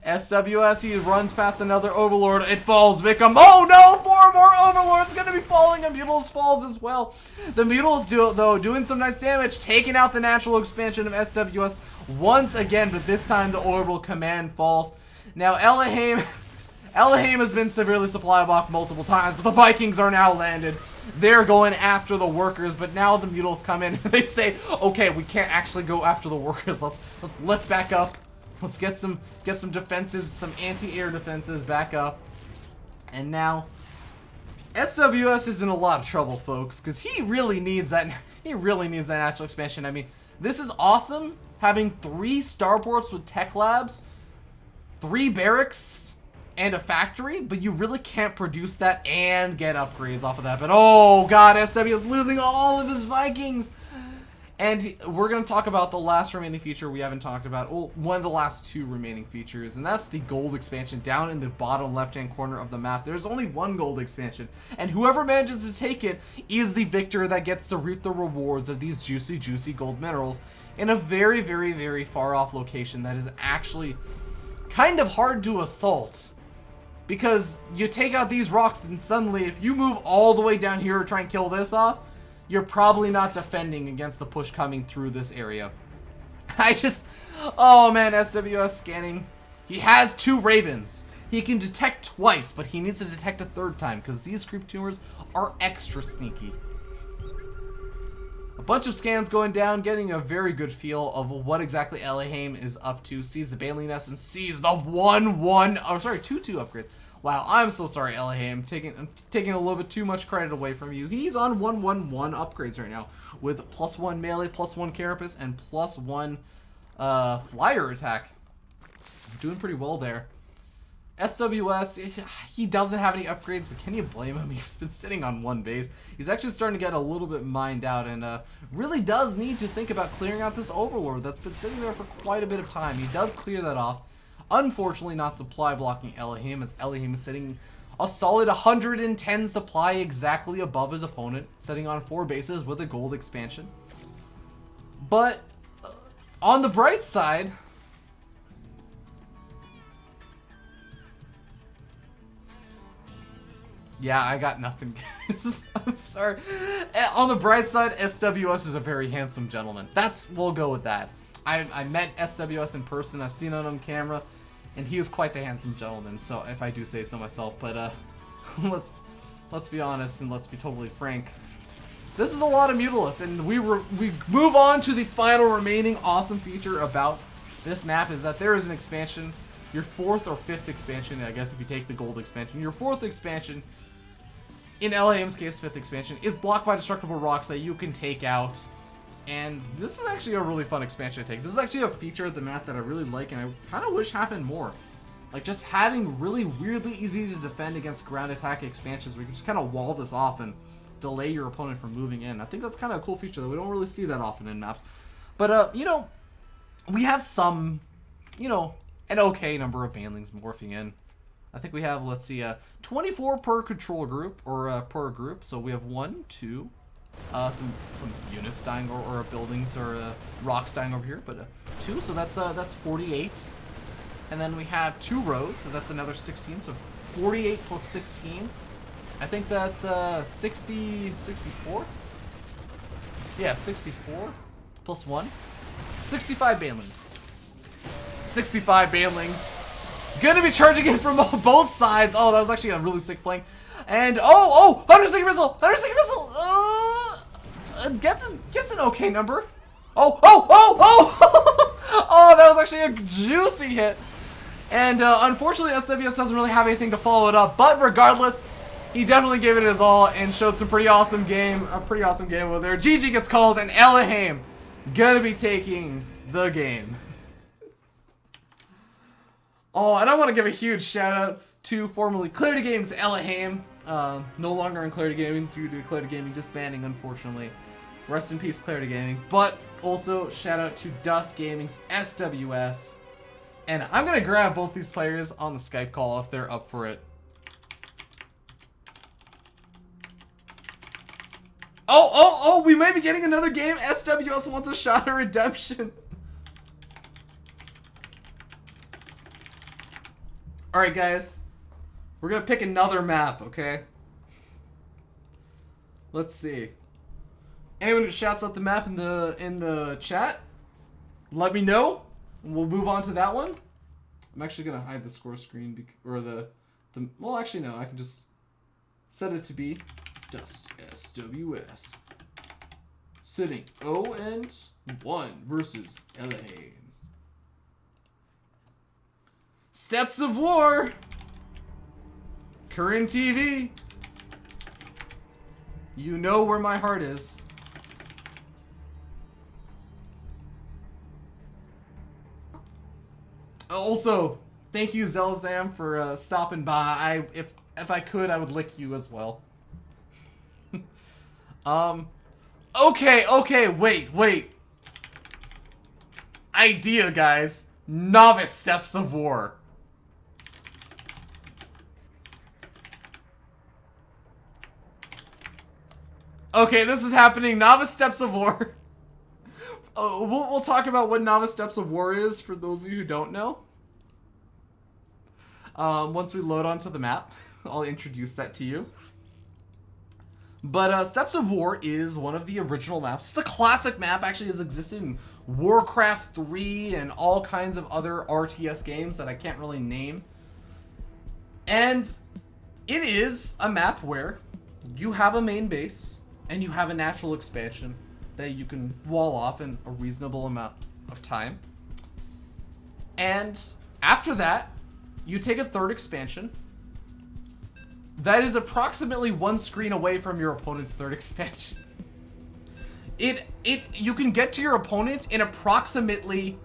SWS, he runs past another Overlord. It falls victim. Oh no! 4 more Overlords going to be falling. And Mutals falls as well. The Mutals, doing some nice damage, taking out the natural expansion of SWS once again. But this time the Orbital Command falls. Now ElhayM has been severely supply blocked multiple times, but the Vikings are now landed. They're going after the workers, but now the Mutals come in and they say, okay, we can't actually go after the workers. Let's lift back up. Let's get some defenses, some anti-air defenses back up. And now SWS is in a lot of trouble, folks, because he really needs that natural expansion. I mean, this is awesome, having 3 starports with tech labs, 3 barracks, and a factory, but you really can't produce that and get upgrades off of that. But oh god, SW is losing all of his Vikings. And we're going to talk about the last remaining feature we haven't talked about. Well, one of the last 2 remaining features, and that's the gold expansion down in the bottom left-hand corner of the map. There's only 1 gold expansion, and whoever manages to take it is the victor that gets to reap the rewards of these juicy, juicy gold minerals in a very, very, very far-off location that is actually kind of hard to assault. Because you take out these rocks and suddenly if you move all the way down here to try and kill this off, you're probably not defending against the push coming through this area. Oh man, SWS scanning. He has 2 Ravens. He can detect twice, but he needs to detect a 3rd time because these creep tumors are extra sneaky. A bunch of scans going down, getting a very good feel of what exactly ElhayM is up to. Sees the Bailey Nest and sees the 2-2 upgrade. Wow, I'm so sorry, ElhayM. I'm taking a little bit too much credit away from you. He's on 1-1-1 upgrades right now with +1 melee, +1 carapace, and +1 flyer attack. Doing pretty well there. SWS, he doesn't have any upgrades, but can you blame him? He's been sitting on 1 base. He's actually starting to get a little bit mined out and really does need to think about clearing out this Overlord that's been sitting there for quite a bit of time. He does clear that off. Unfortunately, not supply blocking ElhayM, as ElhayM is sitting a solid 110 supply exactly above his opponent, sitting on 4 bases with a gold expansion. But on the bright side, yeah, I got nothing, guys. I'm sorry. On the bright side, SWS is a very handsome gentleman. We'll go with that. I met SWS in person. I've seen it on camera, and he is quite the handsome gentleman. So if I do say so myself, but let's be honest and let's be totally frank. This is a lot of Mutalists, and we move on to the final remaining awesome feature about this map is that there is an expansion. Your 4th or 5th expansion, I guess if you take the gold expansion, your 4th expansion, in ElhayM's case 5th expansion, is blocked by destructible rocks that you can take out. And this is actually a really fun expansion to take. This is actually a feature of the map that I really like and I kind of wish happened more. Like just having really weirdly easy to defend against ground attack expansions where you can just kind of wall this off and delay your opponent from moving in. I think that's kind of a cool feature that we don't really see that often in maps. But, you know, we have some, you know, an okay number of banelings morphing in. I think we have, let's see, 24 per control group, or per group. So we have 1, 2, some units dying, or buildings, or rocks dying over here, but 2, so that's 48. And then we have 2 rows, so that's another 16, so 48 plus 16. I think that's 64? Yeah, 64 plus 1. 65 banelings. 65 banelings. Gonna be charging in from both sides. Oh, that was actually a really sick flank. And oh, 100 second missile! 100 second missile! Gets an okay number. Oh! Oh, that was actually a juicy hit. And unfortunately, SWS doesn't really have anything to follow it up. But regardless, he definitely gave it his all and showed some pretty awesome game. A pretty awesome game over there. GG gets called, and ElhayM gonna be taking the game. Oh, and I want to give a huge shout out to formerly Clarity Gaming's ElhayM. No longer in Clarity Gaming due to Clarity Gaming disbanding, unfortunately. Rest in peace, Clarity Gaming. But also shout out to Dust Gaming's SWS. And I'm gonna grab both these players on the Skype call if they're up for it. Oh, we may be getting another game. SWS wants a shot at redemption. Alright, guys. We're gonna pick another map, okay? Let's see. Anyone who shouts out the map in the chat, let me know. We'll move on to that one. I'm actually gonna hide the score screen or the well, actually no, I can just set it to be Dust SWS. Sitting 0-1 versus ElhayM. Steps of War. Current TV. You know where my heart is. Also, thank you, Zelzam, for stopping by. If I could, I would lick you as well. Okay, wait. Idea, guys. Novice Steps of War. Okay, this is happening. Novice Steps of War. We'll talk about what Novice Steps of War is for those of you who don't know. Once we load onto the map, I'll introduce that to you. But Steps of War is one of the original maps. It's a classic map, actually has existed in Warcraft 3 and all kinds of other RTS games that I can't really name. And it is a map where you have a main base and you have a natural expansion that you can wall off in a reasonable amount of time. And after that, you take a third expansion that is approximately one screen away from your opponent's third expansion. You can get to your opponent in approximately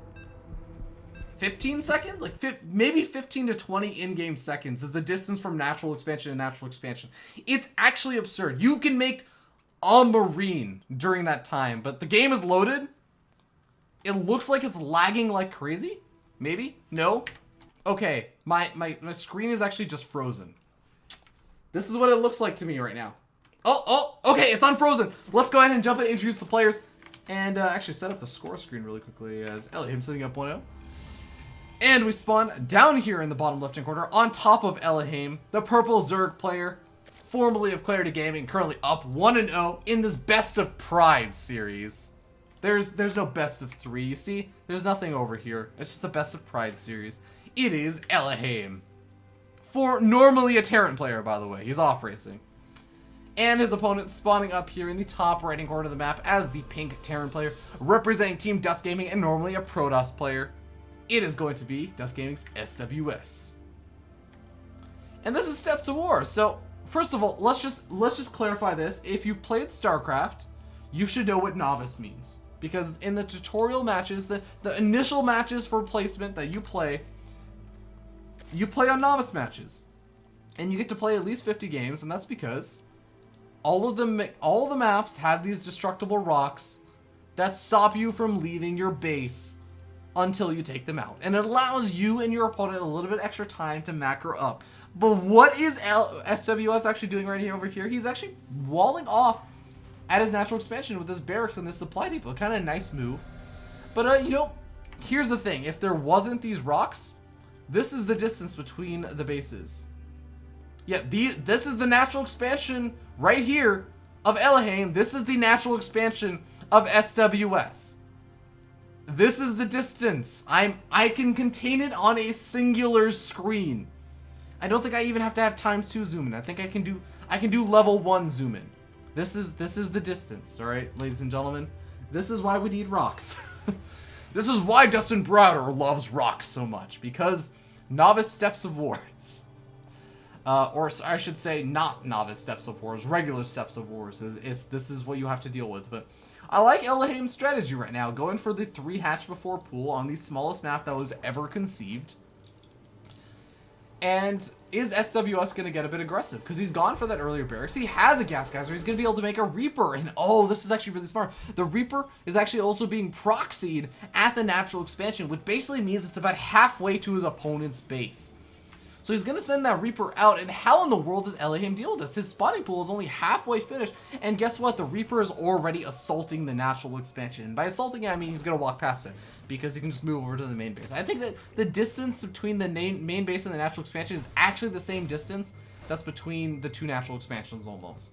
15 seconds? Like maybe 15 to 20 in-game seconds is the distance from natural expansion to natural expansion. It's actually absurd. You can make a Marine during that time, but the game is loaded. It looks like it's lagging like crazy. Maybe? No? Okay, my screen is actually just frozen. This is what it looks like to me right now. Oh, okay, it's unfrozen. Let's go ahead and jump in and introduce the players. And actually set up the score screen really quickly as ElhayM sitting up 1-0. And we spawn down here in the bottom left-hand corner on top of ElhayM, the purple Zerg player, formerly of Clarity Gaming, currently up 1-0 in this Best of Pride series. There's no best of 3, you see? There's nothing over here. It's just the Best of Pride series. It is ElhayM. For normally a Terran player, by the way. He's off racing. And his opponent spawning up here in the top right-hand corner of the map as the pink Terran player, representing Team Dust Gaming and normally a Protoss player. It is going to be Dust Gaming's SWS. And this is Steps of War. So, first of all, let's just clarify this. If you've played StarCraft, you should know what Novice means. Because in the tutorial matches, the initial matches for placement that you play on Novice matches. And you get to play at least 50 games, and that's because all of the maps have these destructible rocks that stop you from leaving your base until you take them out. And it allows you and your opponent a little bit extra time to macro up. But what is SWS actually doing right here over here? He's actually walling off at his natural expansion with this barracks and this supply depot. Kind of a nice move. But, you know, here's the thing. If there wasn't these rocks, this is the distance between the bases. Yeah, this is the natural expansion right here of ElhayM. This is the natural expansion of SWS. This is the distance. I can contain it on a singular screen. I don't think I even have to have ×2 zoom in. I think I can do level 1 zoom in. This is the distance, all right, ladies and gentlemen. This is why we need rocks. This is why Dustin Browder loves rocks so much, because novice Steps of Wars. Or I should say, not novice Steps of Wars, regular Steps of Wars. This is what you have to deal with. But I like ElhayM's strategy right now, going for the 3 hatch before pool on the smallest map that was ever conceived. And is SWS going to get a bit aggressive? Because he's gone for that earlier barracks. He has a gas geyser. He's going to be able to make a Reaper. And oh, this is actually really smart. The Reaper is actually also being proxied at the natural expansion, which basically means it's about halfway to his opponent's base. So he's going to send that Reaper out, and how in the world does ElhayM deal with this? His spawning pool is only halfway finished, and guess what? The Reaper is already assaulting the natural expansion. And by assaulting it, I mean he's going to walk past it, because he can just move over to the main base. I think that the distance between the main base and the natural expansion is actually the same distance that's between the 2 natural expansions almost.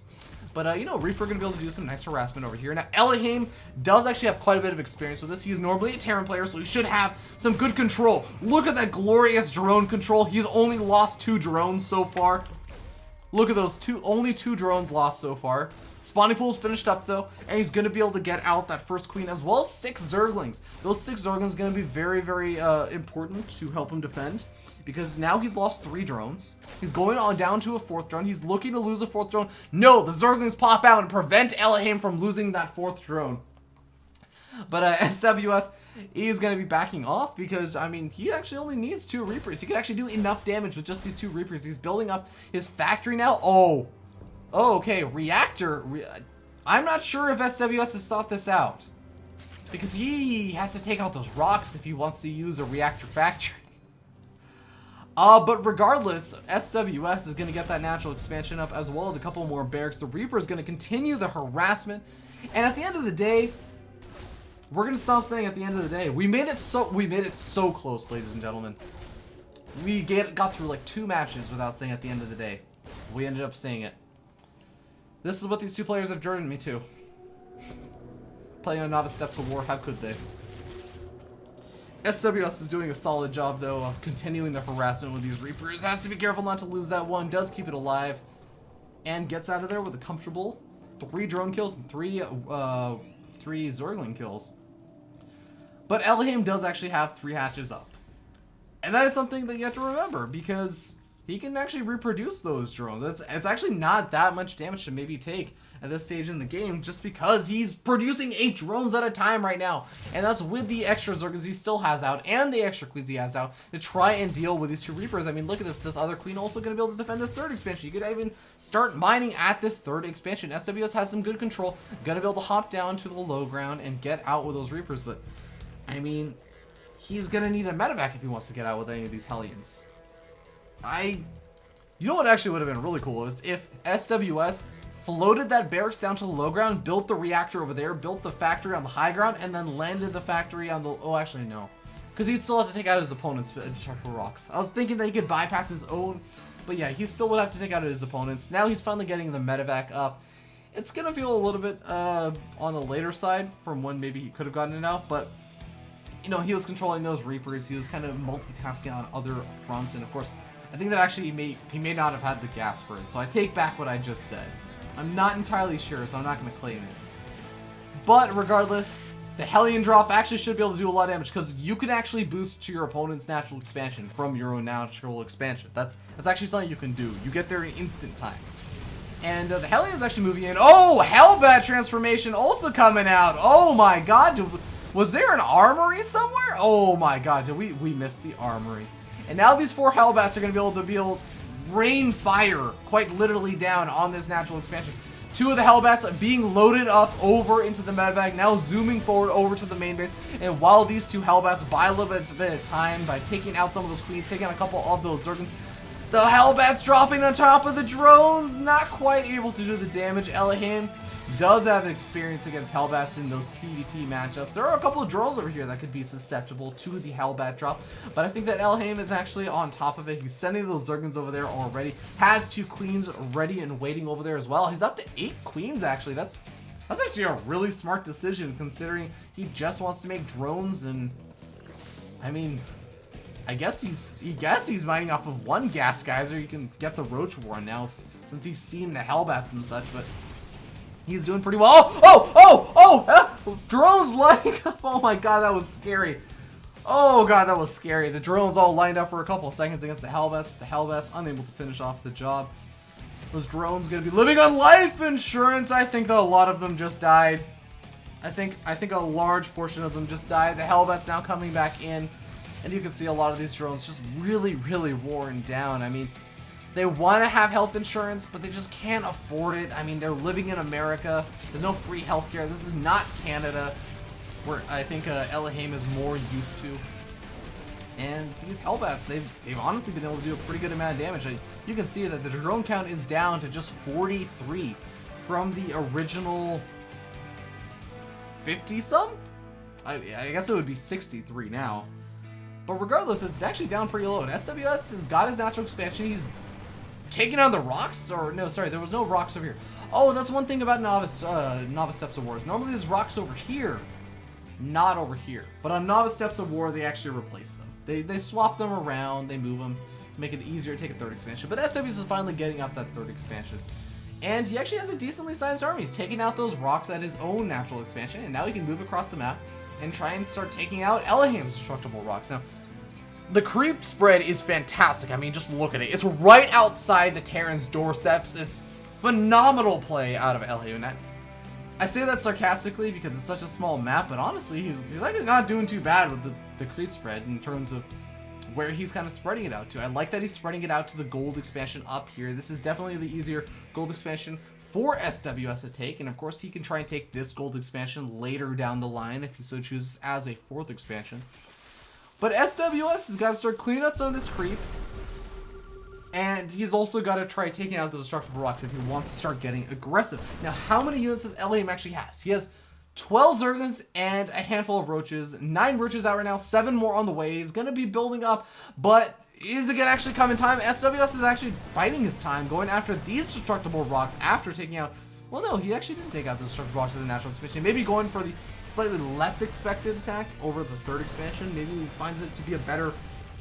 But, you know, Reaper going to be able to do some nice harassment over here. Now, ElhayM does actually have quite a bit of experience with this. He is normally a Terran player, so he should have some good control. Look at that glorious drone control. He's only lost 2 drones so far. Look at those only 2 drones lost so far. Spawning pool's finished up, though, and he's going to be able to get out that first queen, as well as 6 Zerglings. Those 6 Zerglings are going to be very, very important to help him defend, because now he's lost 3 drones. He's going on down to a 4th drone. He's looking to lose a 4th drone. No, the Zerglings pop out and prevent ElhayM from losing that 4th drone. But SWS is going to be backing off because, I mean, he actually only needs 2 Reapers. He can actually do enough damage with just these 2 Reapers. He's building up his factory now. Oh, okay, Reactor. I'm not sure if SWS has thought this out, because he has to take out those rocks if he wants to use a Reactor factory. But regardless, SWS is going to get that natural expansion up, as well as a couple more barracks. The Reaper is going to continue the harassment, and at the end of the day, we're going to stop saying at the end of the day. We made it so close, ladies and gentlemen. We got through like 2 matches without saying at the end of the day. We ended up saying it. This is what these 2 players have driven me to. Playing on Novice Steps of War, how could they? SWS is doing a solid job, though, of continuing the harassment with these Reapers. Has to be careful not to lose that one. Does keep it alive. And gets out of there with a comfortable 3 drone kills and 3 Zergling kills. But ElhayM does actually have 3 hatches up. And that is something that you have to remember, because he can actually reproduce those drones. It's actually not that much damage to maybe take at this stage in the game, just because he's producing 8 drones at a time right now. And that's with the extra Zerglings he still has out and the extra queens he has out to try and deal with these 2 Reapers. I mean, look at this. This other queen also going to be able to defend this 3rd expansion. You could even start mining at this 3rd expansion. SWS has some good control. Going to be able to hop down to the low ground and get out with those Reapers. But, I mean, he's going to need a medevac if he wants to get out with any of these Hellions. You know what actually would have been really cool is if SWS floated that barracks down to the low ground, built the reactor over there, built the factory on the high ground, and then landed the factory on the... Oh, actually, no. Because he'd still have to take out his opponent's destructive rocks. I was thinking that he could bypass his own, but yeah, he still would have to take out his opponents. Now he's finally getting the medevac up. It's going to feel a little bit on the later side from when maybe he could have gotten it out, but... You know, he was controlling those Reapers. He was kind of multitasking on other fronts, and of course, I think that actually he may not have had the gas for it. So I take back what I just said. I'm not entirely sure, so I'm not going to claim it. But regardless, the Hellion drop actually should be able to do a lot of damage, because you can actually boost to your opponent's natural expansion from your own natural expansion. That's actually something you can do. You get there in instant time. And the Hellion's actually moving in. Oh, Hellbat transformation also coming out. Oh my god. Was there an armory somewhere? Oh my god, did we missed the armory. And now these 4 Hellbats are going to be able to rain fire quite literally down on this natural expansion. 2 of the Hellbats being loaded up over into the medevac, now zooming forward over to the main base. And while these 2 Hellbats buy a little bit of time by taking out some of those queens, taking out a couple of those Zerglings, the Hellbats dropping on top of the drones, not quite able to do the damage. ElhayM does have experience against Hellbats in those TVT matchups. There are a couple of drones over here that could be susceptible to the Hellbat drop, but I think that ElhayM is actually on top of it. He's sending those Zergons over there already. Has 2 queens ready and waiting over there as well. He's up to 8 queens actually. That's actually a really smart decision considering he just wants to make drones, and I mean, I guess he's mining off of 1 gas geyser. You can get the Roach War now since he's seen the Hellbats and such, but he's doing pretty well. Oh! Drones lining up. Oh my god, that was scary. Oh god, that was scary. The drones all lined up for a couple of seconds against the Hellbats, but the Hellbats unable to finish off the job. Those drones gonna be living on life insurance. I think that a lot of them just died. I think a large portion of them just died. The Hellbats now coming back in, and you can see a lot of these drones just really worn down. I mean, they want to have health insurance, but they just can't afford it. I mean, they're living in America. There's no free healthcare. This is not Canada, where I think ElhayM is more used to. And these Hellbats, they've honestly been able to do a pretty good amount of damage. You can see that the drone count is down to just 43 from the original 50-some? I guess it would be 63 now. But regardless, it's actually down pretty low. And SWS has got his natural expansion. He's taking on the rocks, or no, sorry, there was no rocks over here. Oh, that's one thing about Novice Steps of War. Normally there's rocks over here, not over here. But on Novice Steps of War, they actually replace them. They swap them around, they move them to make it easier to take a 3rd expansion. But SWS is finally getting up that 3rd expansion. And he actually has a decently sized army. He's taking out those rocks at his own natural expansion, and now he can move across the map and try and start taking out ElhayM's destructible rocks. Now, the creep spread is fantastic. I mean, just look at it. It's right outside the Terran's doorsteps. It's phenomenal play out of ElhayM. I say that sarcastically because it's such a small map, but honestly, he's actually not doing too bad with the creep spread in terms of where he's kind of spreading it out to. I like that he's spreading it out to the gold expansion up here. This is definitely the easier gold expansion for SWS to take, and of course he can try and take this gold expansion later down the line if he so chooses as a 4th expansion. But SWS has got to start cleaning up some of this creep, and he's also got to try taking out the destructible rocks if he wants to start getting aggressive. Now, how many units does ElhayM actually has? He has 12 Zergons and a handful of Roaches. 9 Roaches out right now, 7 more on the way. He's going to be building up, but is it going to actually come in time? SWS is actually biding his time, going after these destructible rocks after taking out... Well, no, he actually didn't take out the destructible rocks of the natural expansion. Maybe going for the slightly less expected attack over the 3rd expansion. Maybe he finds it to be a better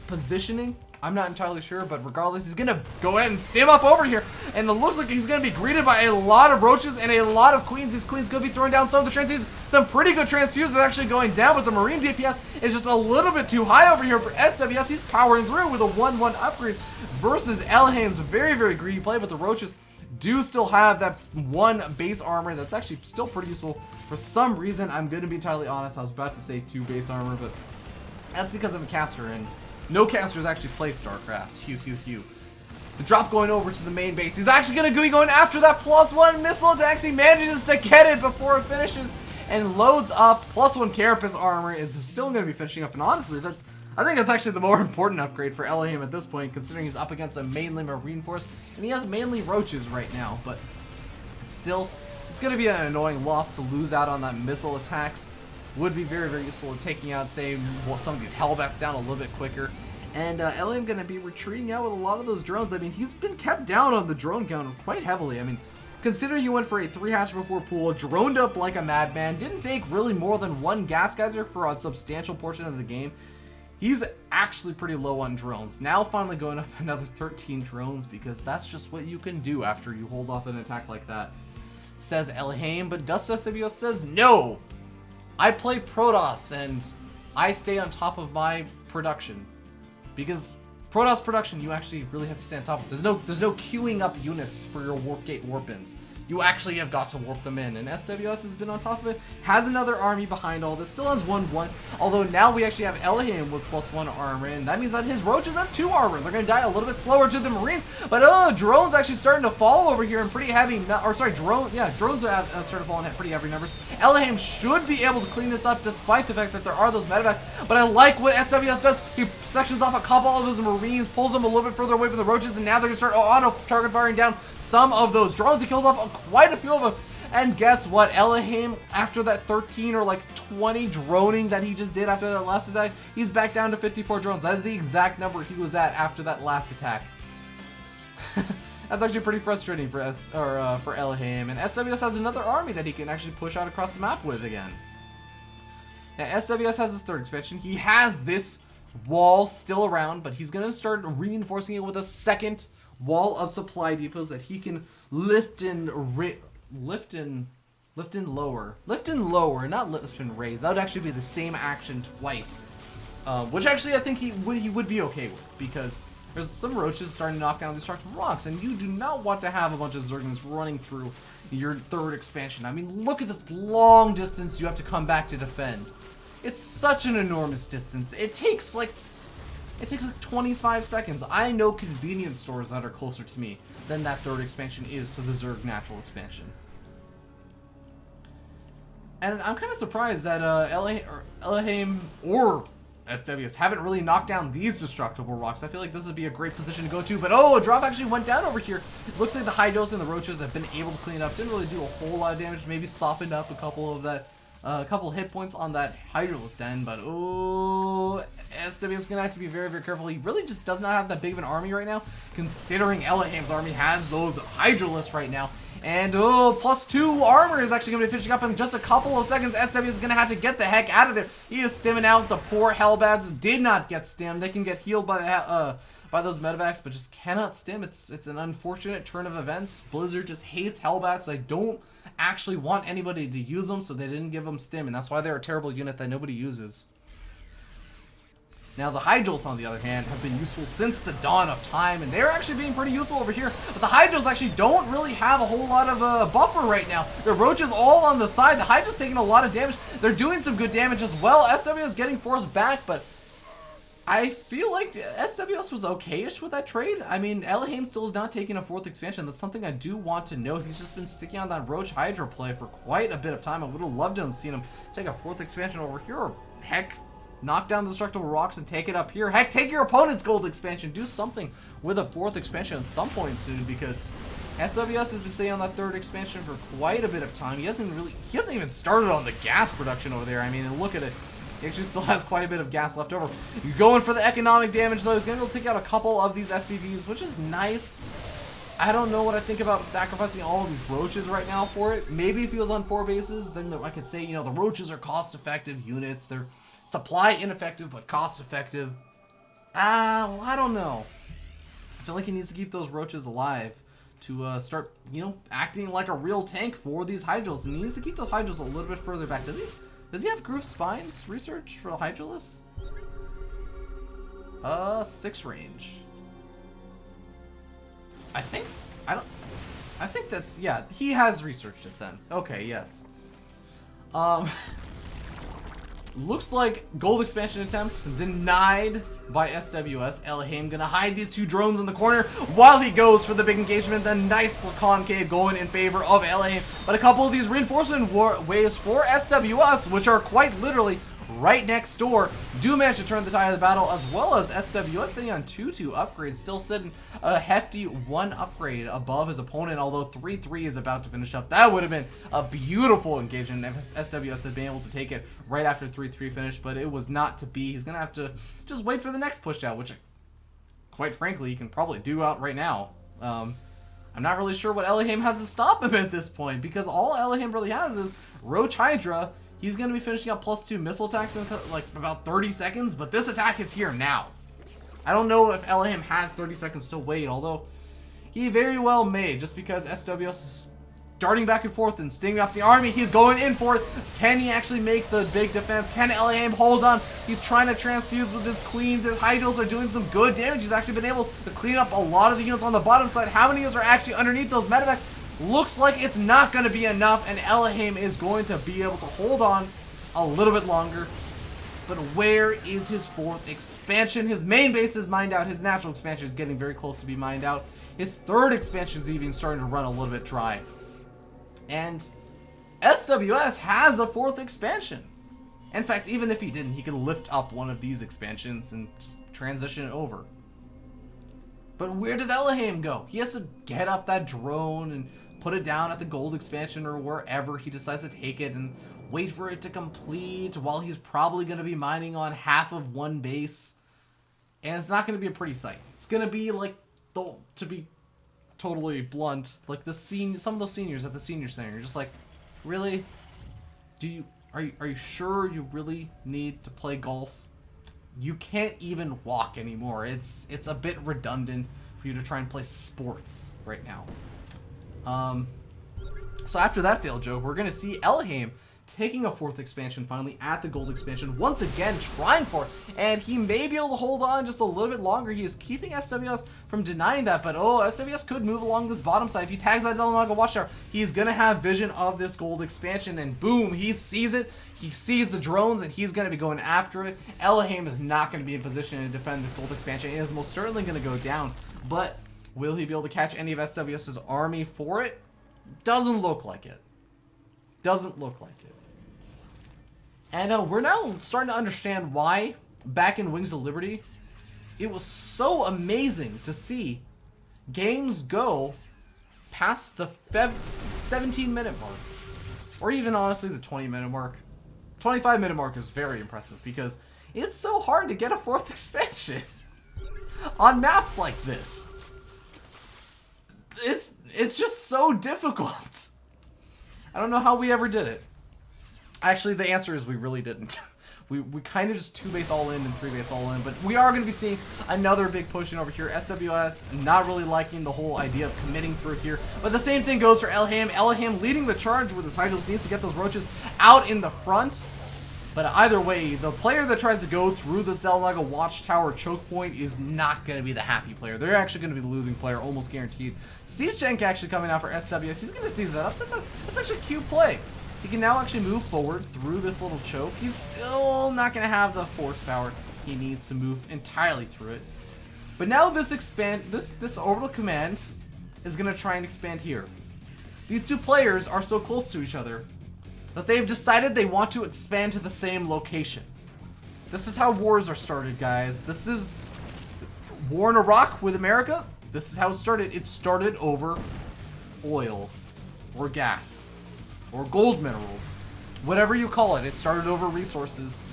positioning. I'm not entirely sure, but regardless, he's gonna go ahead and stem up over here, and it looks like he's gonna be greeted by a lot of Roaches and a lot of Queens. These Queens could be throwing down some of the transfuses. Some pretty good transfuses are actually going down, but the Marine DPS is just a little bit too high over here for SWS. He's powering through with a 1-1 upgrade versus ElhayM's very greedy play, but the Roaches do still have that 1 base armor that's actually still pretty useful. For some reason, I'm gonna be entirely honest, I was about to say 2 base armor, but that's because of a caster, and no casters actually play StarCraft. Hew. The drop going over to the main base. He's actually going to be going after that +1 missile attacks. He manages to get it before it finishes and loads up. +1 Carapace armor is still going to be finishing up. And honestly, I think that's actually the more important upgrade for ElhayM at this point, considering he's up against a mainly Marine force. And he has mainly Roaches right now. But still, it's going to be an annoying loss to lose out on that missile attacks. Would be very useful in taking out, say, some of these Hellbats down a little bit quicker. And ElhayM going to be retreating out with a lot of those drones. I mean, he's been kept down on the drone count quite heavily. I mean, considering he went for a 3 hatch before pool, droned up like a madman, didn't take really more than 1 gas geyser for a substantial portion of the game. He's actually pretty low on drones. Now finally going up another 13 drones, because that's just what you can do after you hold off an attack like that, says ElhayM. But Dust SWS says no! I play Protoss, and I stay on top of my production. Because Protoss production, you actually really have to stay on top of. There's no queuing up units for your warp gate warp-ins. You actually have got to warp them in, and SWS has been on top of it, has another army behind all this, still has 1-1, although now we actually have ElhayM with +1 armor, and that means that his Roaches have 2 armor. They're going to die a little bit slower to the Marines, but drones actually starting to fall over here in pretty heavy, drones have started falling at pretty heavy numbers. ElhayM should be able to clean this up despite the fact that there are those medevacs, but I like what SWS does. He sections off a couple of those Marines, pulls them a little bit further away from the Roaches, and now they're going to start auto-target firing down some of those drones. He kills off quite a few of them, And guess what? ElhayM, after that 13 or like 20 droning that he just did after that last attack, he's back down to 54 drones. That is the exact number he was at after that last attack. That's actually pretty frustrating for ElhayM. And SWS has another army that he can actually push out across the map with again. Now, SWS has his third expansion. He has this wall still around, but he's going to start reinforcing it with a second wall of supply depots that he can lift and lower, not lift and raise. That would actually be the same action twice, which actually I think he would be okay with, because there's some roaches starting to knock down destructible rocks, and you do not want to have a bunch of Zerglings running through your third expansion. I mean, look at this long distance you have to come back to defend. It's such an enormous distance. It takes like 25 seconds. I know convenience stores that are closer to me than that third expansion is to the Zerg natural expansion. And I'm kind of surprised that ElhayM or SWS haven't really knocked down these destructible rocks. I feel like this would be a great position to go to, but oh, a drop actually went down over here. It looks like the Hydros and the Roaches have been able to clean it up. Didn't really do a whole lot of damage. Maybe softened up a couple of that, couple hit points on that Hydrolus den, but oh, SWS is gonna have to be very, very careful. He really just does not have that big of an army right now, considering ElhayM's army has those Hydrolus right now. And oh, +2 armor is actually going to be finishing up in just a couple of seconds. SW is going to have to get the heck out of there. He is stimming out. The poor Hellbats did not get stimmed. They can get healed by those medevacs, but just cannot stim. It's an unfortunate turn of events. Blizzard just hates Hellbats. They don't actually want anybody to use them, so they didn't give them stim, and that's why they're a terrible unit that nobody uses. Now, the Hydros, on the other hand, have been useful since the dawn of time, and they're actually being pretty useful over here. But the Hydros actually don't really have a whole lot of buffer right now. The Roaches all on the side. The Hydros taking a lot of damage. They're doing some good damage as well. SWS is getting forced back, but I feel like SWS was okay-ish with that trade. I mean, ElhayM still is not taking a fourth expansion. That's something I do want to note. He's just been sticking on that Roach Hydra play for quite a bit of time. I would have loved to have seen him take a fourth expansion over here, or heck, knock down the destructible rocks and take it up here. Heck, take your opponent's gold expansion. Do something with a fourth expansion at some point soon, because SWS has been sitting on that third expansion for quite a bit of time. He hasn't even started on the gas production over there. I mean, look at it. He actually still has quite a bit of gas left over. You're going for the economic damage, though. He's going to be able to take out a couple of these SCVs, which is nice. I don't know what I think about sacrificing all of these Roaches right now for it. Maybe if he was on 4 bases, then I could say, you know, the Roaches are cost-effective units. They're supply ineffective, but cost-effective. Well, I don't know. I feel like he needs to keep those Roaches alive to start, you know, acting like a real tank for these Hydros. And he needs to keep those Hydros a little bit further back. Does he? Does he have Groove Spines research for Hydrolus? 6 range. I think that's, yeah, he has researched it then. Okay, yes. Looks like gold expansion attempt denied by SWS. ElhayM gonna hide these 2 drones in the corner while he goes for the big engagement. The nice concave going in favor of ElhayM. But a couple of these reinforcement waves for SWS, which are quite literally right next door, do manage to turn the tide of the battle, as well as SWS sitting on 2-2 upgrades, still sitting a hefty 1 upgrade above his opponent, although 3-3 is about to finish up. That would have been a beautiful engagement if SWS had been able to take it right after 3-3 finished, but it was not to be. He's going to have to just wait for the next push out, which, quite frankly, he can probably do out right now. I'm not really sure what ElhayM has to stop him at this point, because all ElhayM really has is Roach Hydra. He's going to be finishing up +2 missile attacks in like about 30 seconds, but this attack is here now. I don't know if ElhayM has 30 seconds to wait, although he very well may, just because SWS is darting back and forth and stinging up the army. He's going in for it. Can he actually make the big defense? Can ElhayM hold on? He's trying to transfuse with his queens. His Hydros are doing some good damage. He's actually been able to clean up a lot of the units on the bottom side. How many units are actually underneath those medevacs? Looks like it's not going to be enough, and ElhayM is going to be able to hold on a little bit longer. But where is his 4th expansion? His main base is mined out. His natural expansion is getting very close to be mined out. His 3rd expansion is even starting to run a little bit dry. And SWS has a 4th expansion. In fact, even if he didn't, he could lift up one of these expansions and just transition it over. But where does ElhayM go? He has to get up that drone and put it down at the gold expansion or wherever he decides to take it and wait for it to complete while he's probably going to be mining on half of one base. And it's not going to be a pretty sight. It's going to be like, to be totally blunt, like some of those seniors at the senior center. You're just like, really? Are you sure you really need to play golf? You can't even walk anymore. It's a bit redundant for you to try and play sports right now. So after that failed joke, we're gonna see ElhayM taking a 4th expansion finally at the gold expansion, once again trying for it, and he may be able to hold on just a little bit longer. He is keeping SWS from denying that, but oh, SWS could move along this bottom side. If he tags that Delanaga Watchtower, he's gonna have vision of this gold expansion, and boom, he sees it. He sees the drones, and he's gonna be going after it. ElhayM is not gonna be in position to defend this gold expansion. It is most certainly gonna go down, but will he be able to catch any of SWS's army for it? Doesn't look like it. Doesn't look like it. And we're now starting to understand why, back in Wings of Liberty, it was so amazing to see games go past the 17-minute mark. Or even, honestly, the 20-minute mark. 25-minute mark is very impressive because it's so hard to get a 4th expansion on maps like this. It's just so difficult. I don't know how we ever did it. Actually, the answer is we really didn't. We kind of just 2-base all in and 3-base all in, but we are going to be seeing another big push in over here. SWS not really liking the whole idea of committing through here, but the same thing goes for ElhayM. ElhayM leading the charge with his Hydros, needs to get those roaches out in the front. But either way, the player that tries to go through the Zelnaga Watchtower choke point is not going to be the happy player. They're actually going to be the losing player, almost guaranteed. Siege actually coming out for SWS. He's going to seize that up. That's actually a cute play. He can now actually move forward through this little choke. He's still not going to have the force power he needs to move entirely through it. But now this orbital command is going to try and expand here. These two players are so close to each other that they've decided they want to expand to the same location. This is how wars are started, guys. This is war in Iraq with America. This is how it started. It started over oil or gas or gold minerals, whatever you call it. It started over resources,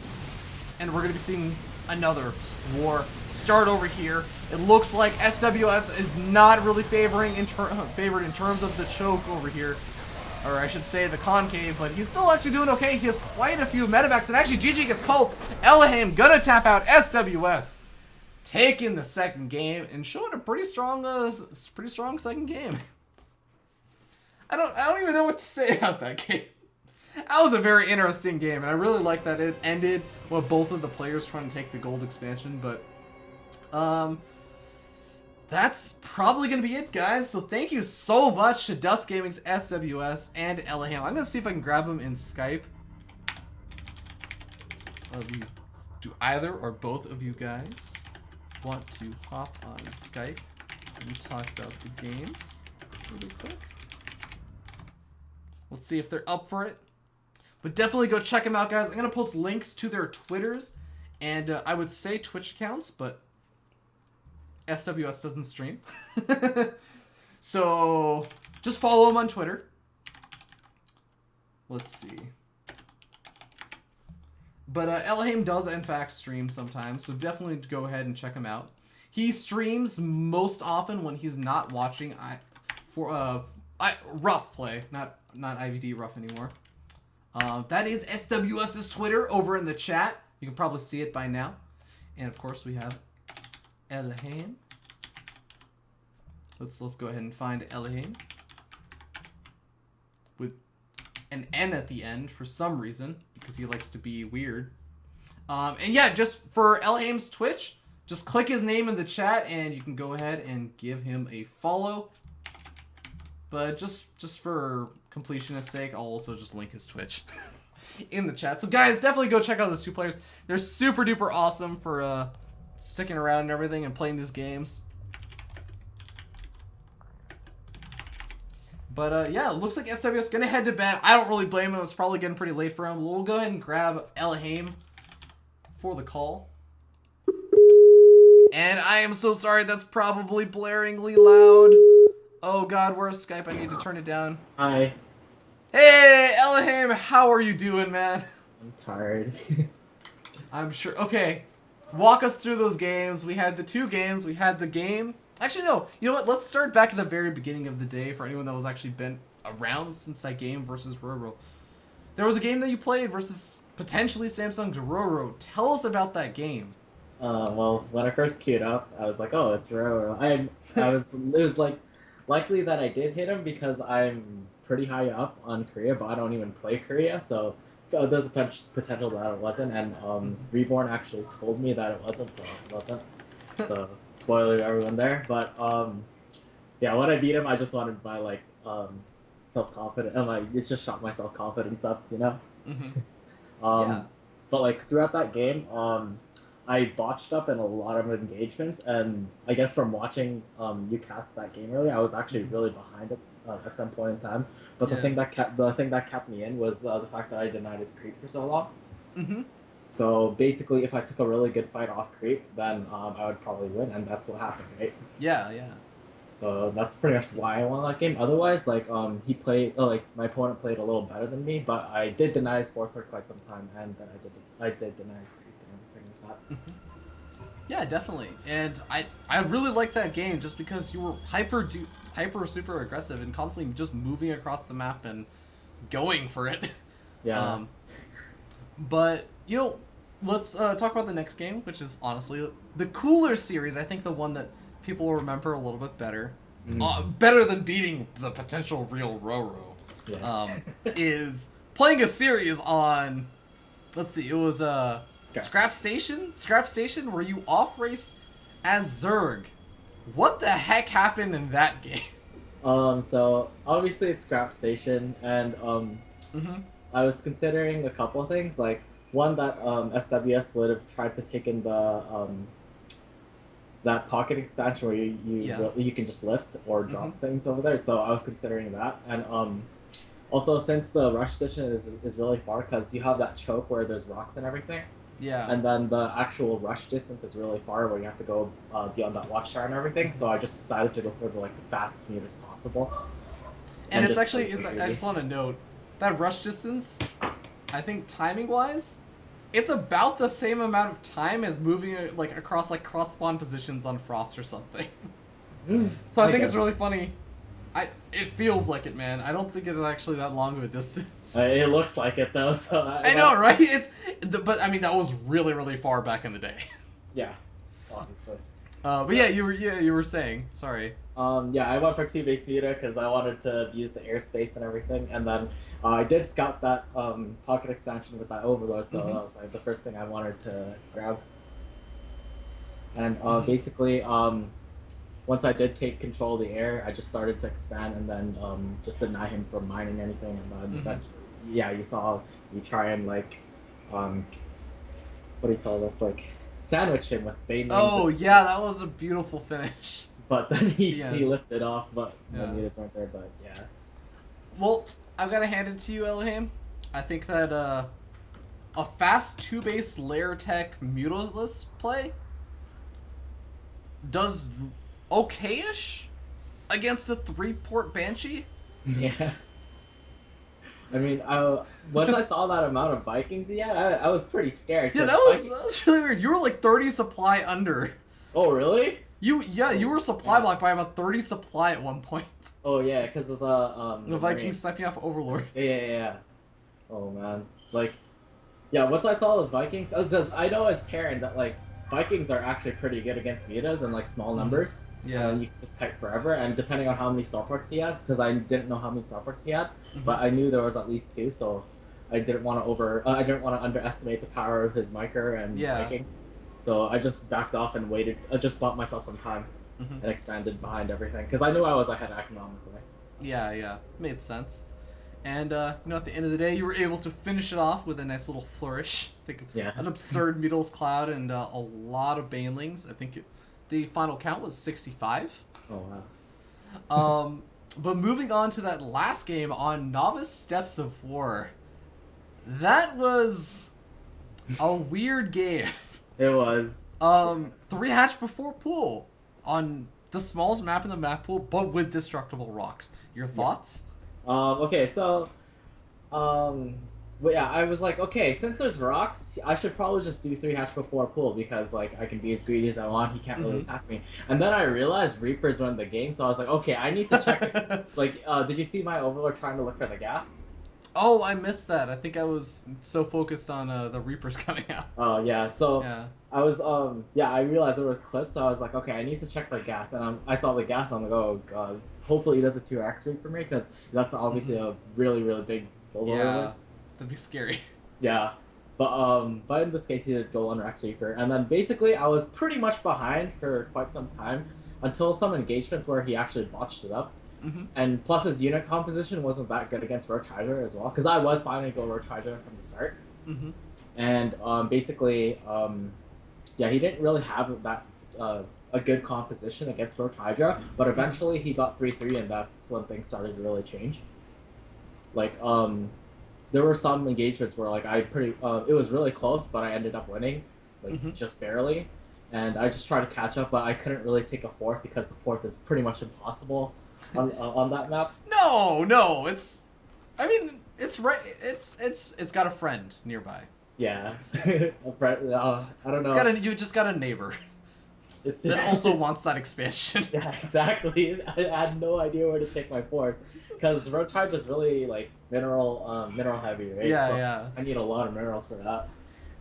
and we're going to be seeing another war start over here. It looks like SWS is not really favored in terms of the choke over here. Or I should say the concave, but he's still actually doing okay. He has quite a few medevacs, and actually GG gets called. ElhayM gonna tap out SWS, taking the second game and showing a pretty strong second game. I don't even know what to say about that game. That was a very interesting game, and I really like that it ended with both of the players trying to take the gold expansion. But that's probably going to be it, guys. So thank you so much to Dust Gaming's SWS and ElhayM. I'm going to see if I can grab them in Skype. Do either or both of you guys want to hop on Skype and talk about the games really quick? Let's see if they're up for it. But definitely go check them out, guys. I'm going to post links to their Twitters and I would say Twitch accounts, but SWS doesn't stream. So just follow him on Twitter. Let's see. But ElhayM does in fact stream sometimes, so definitely go ahead and check him out. He streams most often when he's not watching rough play, not IVD rough anymore. That is SWS's Twitter over in the chat. You can probably see it by now. And of course we have ElhayM. Let's go ahead and find ElhayM with an N at the end for some reason, because he likes to be weird. And yeah, just for ElhayM's Twitch, just click his name in the chat and you can go ahead and give him a follow. But just for completionist sake, I'll also just link his Twitch in the chat. So guys, definitely go check out those two players. They're super duper awesome for sticking around and everything and playing these games. But yeah, it looks like SWS gonna head to bed. I don't really blame him. It's probably getting pretty late for him. We'll go ahead and grab ElhayM for the call. And I am so sorry, that's probably blaringly loud. Oh god, where's Skype? I need to turn it down. Hi. Hey, ElhayM, how are you doing, man? I'm tired. I'm sure. Okay, walk us through those games. We had the 2 games. We had the game. Actually, no. You know what? Let's start back at the very beginning of the day for anyone that was actually been around since that game versus Roro. There was a game that you played versus potentially Samsung's Roro. Tell us about that game. Well, when I first queued up, I was like, oh, it's Roro. It was like likely that I did hit him because I'm pretty high up on Korea, but I don't even play Korea, so there's a potential that it wasn't. And Reborn actually told me that it wasn't, so it wasn't. So spoiler to everyone there. But yeah, when I beat him, I just wanted my self confidence, and it just shot my self confidence up, you know. Yeah. But throughout that game, I botched up in a lot of engagements, and I guess from watching you cast that game earlier, I was actually really behind it at some point in time. But the thing that kept me in was the fact that I denied his creep for so long. So basically, if I took a really good fight off creep, then I would probably win, and that's what happened, right? Yeah. So that's pretty much why I won that game. Otherwise, he played my opponent played a little better than me, but I did deny his fourth for quite some time, and then I did deny his creep and everything like that. Yeah, definitely. And I really like that game just because you were hyper super aggressive and constantly just moving across the map and going for it. Yeah. But you know, let's talk about the next game, which is honestly the cooler series. I think the one that people will remember a little bit better, better than beating the potential real Roro. Yeah. Is playing a series on. Let's see, it was Scrap Station, where you off-raced as Zerg. What the heck happened in that game? So obviously it's Scrap Station, and I was considering a couple of things, like one that SWS would have tried to take in the that pocket expansion where you can just lift or drop things over there. So I was considering that, and also since the rush station is really far because you have that choke where there's rocks and everything. Yeah. And then the actual rush distance is really far where you have to go beyond that watchtower and everything. So I just decided to go for the fastest meat as possible. And it's actually I just want to note that rush distance, I think timing wise, it's about the same amount of time as moving across cross spawn positions on Frost or something. So I think it's really funny. It feels like it, man. I don't think it's actually that long of a distance. It looks like it though. So I know, right? But I mean that was really, really far back in the day. Yeah, obviously. But yeah, you were saying. Sorry. Yeah, I went for 2 base meter because I wanted to use the airspace and everything, and then I did scout that pocket expansion with that overload, so that was the first thing I wanted to grab. And basically, once I did take control of the air, I just started to expand and then just deny him from mining anything, and then eventually, yeah, you try and what do you call this, sandwich him with Bane. Oh yeah, that was a beautiful finish. But then he lifted off, but the meters weren't there. But yeah. Well, I've got to hand it to you, ElhayM. I think that a fast 2-base layer tech mutaless play does okay-ish against a 3-port Banshee. Yeah. I mean, once I saw that amount of Vikings he had, I was pretty scared. Yeah, that was really weird. You were 30 supply under. Oh, really? You were supply blocked by about 30 supply at one point. Oh yeah, because of the Vikings sniping off Overlord. Yeah. Oh man, yeah. Once I saw those Vikings, because I know as Terran that Vikings are actually pretty good against mutas and small numbers. Yeah. And you can just kite forever, and depending on how many supports he has, because I didn't know how many supports he had, but I knew there was at least 2, so I didn't want to underestimate the power of his micro and Vikings. So I just backed off and waited. I just bought myself some time and expanded behind everything because I knew I was ahead economically. Yeah, made sense. And at the end of the day, you were able to finish it off with a nice little flourish. I think an absurd Beatles Cloud and a lot of Banelings. I think the final count was 65. Oh wow. But moving on to that last game on Novice Steps of War, that was a weird game. It was. 3 hatch before pool on The smallest map in the map pool, but with destructible rocks. Your thoughts? Okay, so Um, but yeah, I was like, okay, since there's rocks, I should probably just do 3 hatch before pool because like I can be as greedy as I want. He can't really attack me. And then I realized Reapers run the game, so I was like, okay, I need to check. Like, did you see my Overlord trying to look for the gas? Oh, I missed that. I think I was so focused on the Reapers coming out. Oh yeah, so Yeah. I was yeah, I realized there was clips, so I was like, okay, I need to check the gas, and I saw the gas. I'm like, oh god, hopefully he does a 2x Reaper me because that's obviously a really really big Overlord. Yeah. That'd be scary. Yeah, but in this case, he did go on Rex Reaper, and then basically I was pretty much behind for quite some time until some engagements where he actually botched it up, and plus his unit composition wasn't that good against Roach Hydra as well, because I was planning to go Roach Hydra from the start, and basically, yeah, he didn't really have that a good composition against Roach Hydra, but eventually he got 3-3, and that's when things started to really change. Like there were some engagements where like it was really close, but I ended up winning, like just barely, and I just tried to catch up, but I couldn't really take a fourth because the fourth is pretty much impossible on that map. No, it's. I mean, it's right. It's got a friend nearby. Yeah, a friend, I don't know. You just got a neighbor. It's that also wants that expansion. Yeah, exactly. I had no idea where to take my fourth because Road Charge is really like mineral heavy, right? Yeah, so yeah. I need a lot of minerals for that.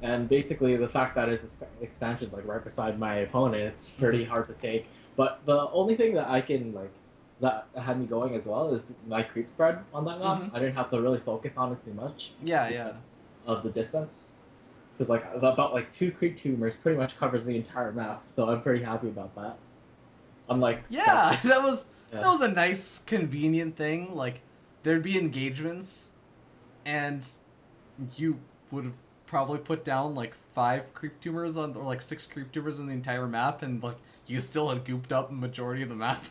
And basically, the fact that his expansion is like right beside my opponent, it's pretty hard to take. But the only thing that I can like that had me going as well is my creep spread on that map. I didn't have to really focus on it too much. Yeah, because of the distance. Because like about like 2 creep tumors pretty much covers the entire map, so I'm pretty happy about that. Unlike that was a nice convenient thing. Like there'd be engagements, and you would have probably put down like 5 creep tumors or like 6 creep tumors in the entire map, and like you still had gooped up the majority of the map.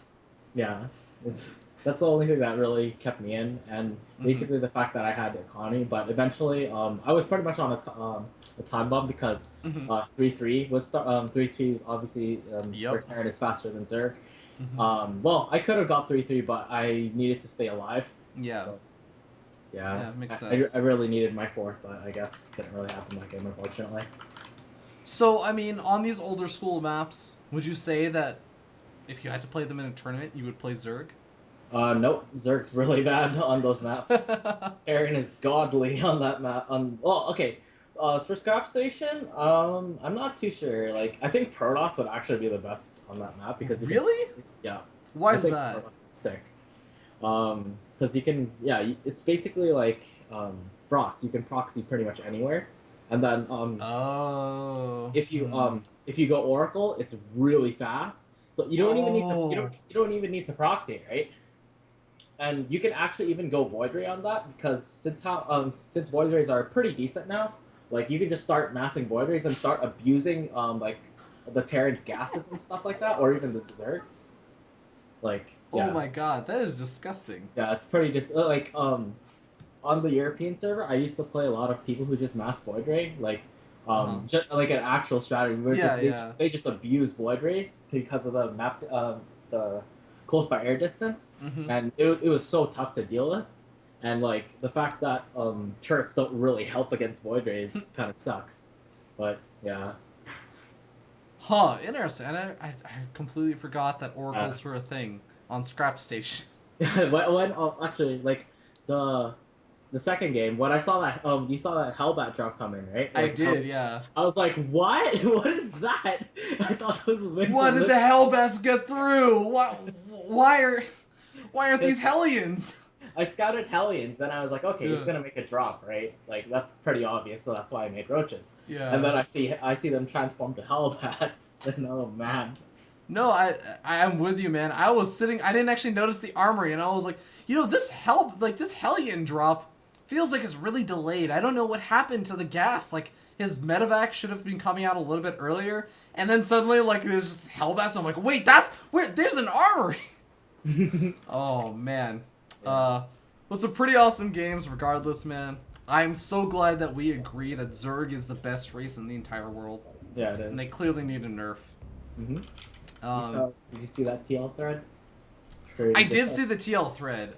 Yeah, that's the only thing that really kept me in, and basically the fact that I had Connie. But eventually, I was pretty much on a time bomb because 3-3 was 3-3 is obviously for Terran is faster than Zerg. Well, I could have got 3-3, but I needed to stay alive. Yeah. So, yeah, makes sense. I really needed my fourth, but I guess it didn't really happen that game, unfortunately. So, I mean, on these older school maps, would you say that if you had to play them in a tournament, you would play Zerg? Nope. Zerg's really bad on those maps. Terran is godly on that map. Well, okay. For Scrap Station, I'm not too sure. Like, I think Protoss would actually be the best on that map because yeah. Why is that? Protoss is sick. Because you can, it's basically like Frost. You can proxy pretty much anywhere, and then if you go Oracle, it's really fast. So you don't even need to you don't even need to proxy, right? And you can actually even go Void Ray on that because since Void Rays are pretty decent now, like you can just start massing Void Rays and start abusing like the Terran's gases and stuff like that, or even the Zerg. Like oh my god, that is disgusting. Yeah, it's pretty like on the European server, I used to play a lot of people who just mass Void Ray, like just like an actual strategy where they just abuse Void Rays because of the map the close by air distance, and it was so tough to deal with, and like the fact that turrets don't really help against Void Rays kind of sucks, but yeah. Huh, interesting. And I completely forgot that oracles were a thing on Scrap Station. when actually like the second game, when I saw that you saw that Hellbat drop coming, right? Like, I did, yeah. I was like, what? What is that? I thought this was what did the Hellbats get through? Why aren't these Hellions? I scouted Hellions, and I was like, okay, he's gonna make a drop, right? Like that's pretty obvious, so that's why I made Roaches. Yeah. And then I see them transform to Hellbats, and oh man. No, I am with you, man. I was sitting. I didn't actually notice the armory, and I was like, this Hellion drop feels like it's really delayed. I don't know what happened to the gas. Like his medevac should have been coming out a little bit earlier, and then suddenly like there's just Hellbats. I'm like, wait, that's where there's an armory. Oh man. Well, some pretty awesome games, regardless, man. I'm so glad that we agree that Zerg is the best race in the entire world. Yeah, it is. And they clearly need a nerf. Did you see that TL thread? I did see the TL thread.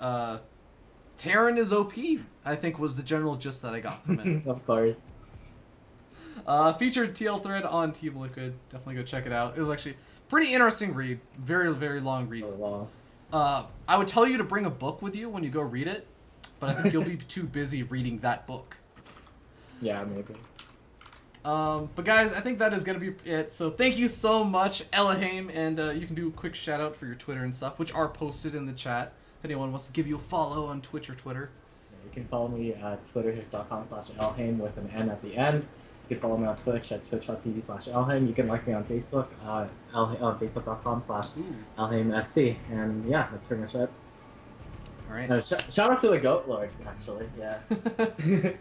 Terran is OP, I think was the general gist that I got from it. Of course. Featured TL thread on Team Liquid. Definitely go check it out. It was actually pretty interesting read. Very, very long read. Oh, wow. I would tell you to bring a book with you when you go read it, but I think you'll be too busy reading that book. Yeah, maybe. But guys, I think that is going to be it. So thank you so much, ElhayM, and you can do a quick shout out for your Twitter and stuff, which are posted in the chat. If anyone wants to give you a follow on Twitch or Twitter. You can follow me at twitter.com/ElhayM with an N at the end. You can follow me on Twitch at twitch.tv/ElhayM. You can like me on Facebook, on facebook.com/ElhayMSC. And yeah, that's pretty much it. All right. Shout out to the Goat Lords, actually. Yeah.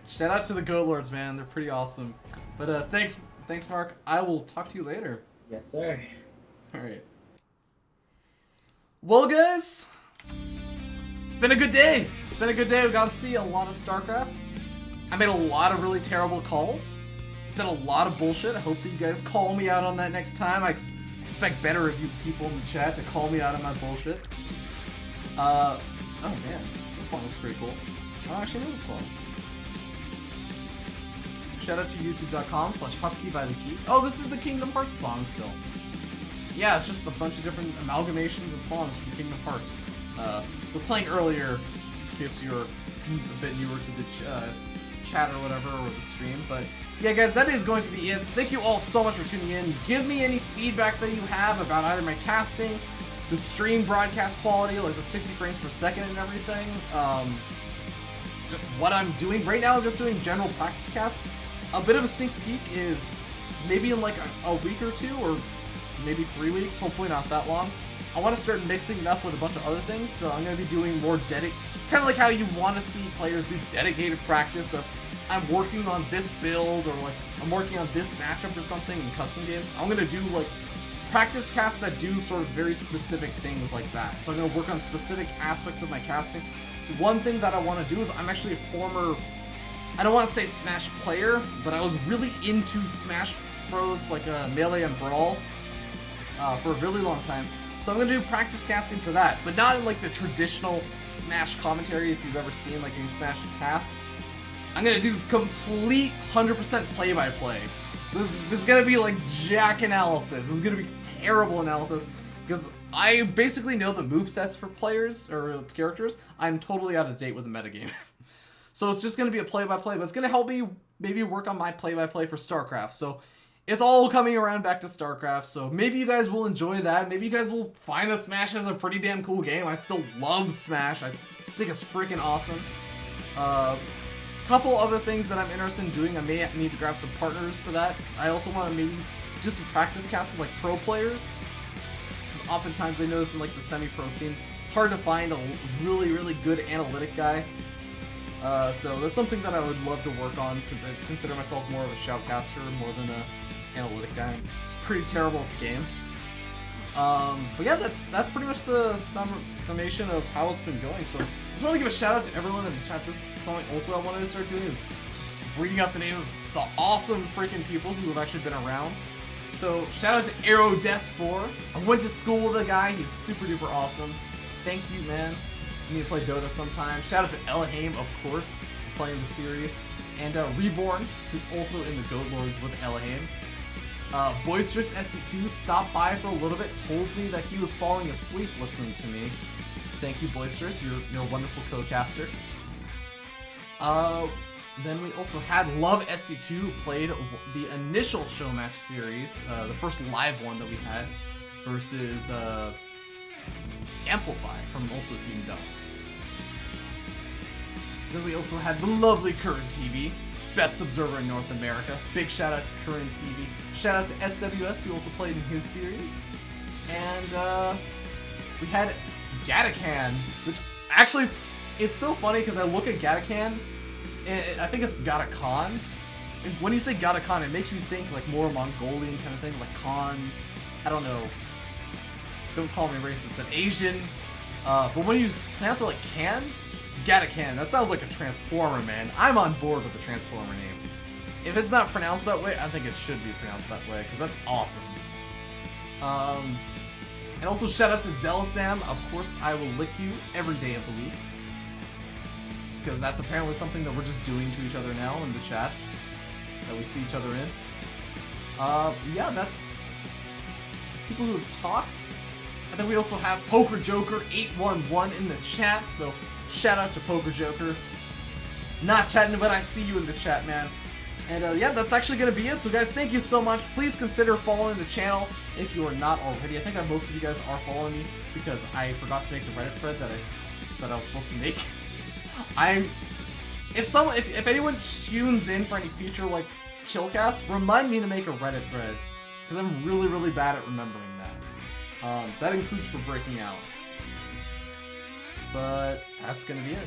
Shout out to the Goat Lords, man. They're pretty awesome. But thanks, Mark. I will talk to you later. Yes, sir. All right. Well, guys, it's been a good day. It's been a good day. We got to see a lot of StarCraft. I made a lot of really terrible calls. Said a lot of bullshit. I hope that you guys call me out on that next time. I expect better of you people in the chat to call me out on my bullshit. Oh man, this song is pretty cool. I don't actually know this song. Shout out to youtube.com/Husky by the Key. Oh, this is the Kingdom Hearts song still. Yeah, it's just a bunch of different amalgamations of songs from Kingdom Hearts. Was playing earlier, in case you're a bit newer to the chat or whatever, or the stream. But yeah, guys, that is going to be it. So thank you all so much for tuning in. Give me any feedback that you have about either my casting, the stream broadcast quality, like the 60 frames per second and everything. Just what I'm doing. Right now, I'm just doing general practice cast. A bit of a sneak peek is maybe in like a week or two, or maybe 3 weeks, hopefully not that long. I want to start mixing it up with a bunch of other things, so I'm going to be doing more kind of like how you want to see players do dedicated practice of, I'm working on this build, or like, I'm working on this matchup or something in custom games. I'm going to do like practice casts that do sort of very specific things like that. So I'm going to work on specific aspects of my casting. One thing that I want to do is I'm actually a former, I don't want to say Smash player, but I was really into Smash Bros, like Melee and Brawl, for a really long time. So I'm going to do practice casting for that, but not in like the traditional Smash commentary if you've ever seen like any Smash casts. I'm going to do complete 100% play-by-play. This is going to be like jack analysis. This is going to be terrible analysis, because I basically know the movesets for players, or characters. I'm totally out of date with the metagame. So it's just going to be a play-by-play, but it's going to help me maybe work on my play-by-play for StarCraft. So it's all coming around back to StarCraft, so maybe you guys will enjoy that. Maybe you guys will find that Smash is a pretty damn cool game. I still love Smash. I think it's freaking awesome. Couple other things that I'm interested in doing. I may need to grab some partners for that. I also want to maybe do some practice casts with like pro players, because oftentimes I notice in like the semi-pro scene, it's hard to find a really, really good analytic guy. So that's something that I would love to work on, because I consider myself more of a shoutcaster more than an analytic guy. I'm pretty terrible at the game. But yeah, that's pretty much the summation of how it's been going. So I just want to give a shout out to everyone in the chat. This is something also I wanted to start doing, is just reading out the name of the awesome freaking people who have actually been around. So shout out to AeroDeath4. I went to school with a guy. He's super duper awesome. Thank you, man. We need to play Dota sometime. Shout out to ElhayM, of course, playing the series. And Reborn, who's also in the Goat Lords with ElhayM. Boisterous SC2 stopped by for a little bit, told me that he was falling asleep listening to me. Thank you, Boisterous. You're a wonderful co-caster. Then we also had Love SC2, who played the initial show match series, the first live one that we had, versus Amplify from also Team Dust. Then we also had the lovely Current TV, best observer in North America. Big shout out to Current TV. Shout out to SWS, who also played in his series. And we had Gatacan, which actually it's so funny because I look at Gatacan, and I think it's Gatakan. And when you say Gatakan, it makes me think like more Mongolian kind of thing, like Khan. I don't know. Don't call me racist, but Asian. But when you pronounce it like Can, Gatacan, that sounds like a Transformer, man. I'm on board with the Transformer name. If it's not pronounced that way, I think it should be pronounced that way, because that's awesome. And also shout out to Zelasam. Of course, I will lick you every day of the week. Because that's apparently something that we're just doing to each other now in the chats that we see each other in. Yeah, that's people who have talked. And then we also have Poker Joker 811 in the chat, so shout out to Poker Joker. Not chatting, but I see you in the chat, man. And yeah, that's actually gonna be it. So guys, thank you so much. Please consider following the channel if you are not already. I think that most of you guys are following me because I forgot to make the Reddit thread that I was supposed to make. If anyone tunes in for any future like chillcasts, remind me to make a Reddit thread because I'm really bad at remembering that. That includes for breaking out. But that's gonna be it.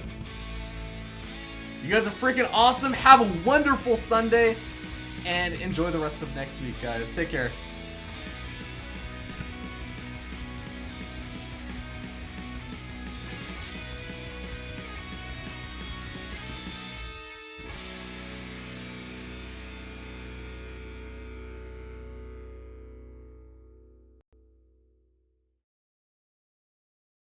You guys are freaking awesome. Have a wonderful Sunday and enjoy the rest of next week, guys. Take care.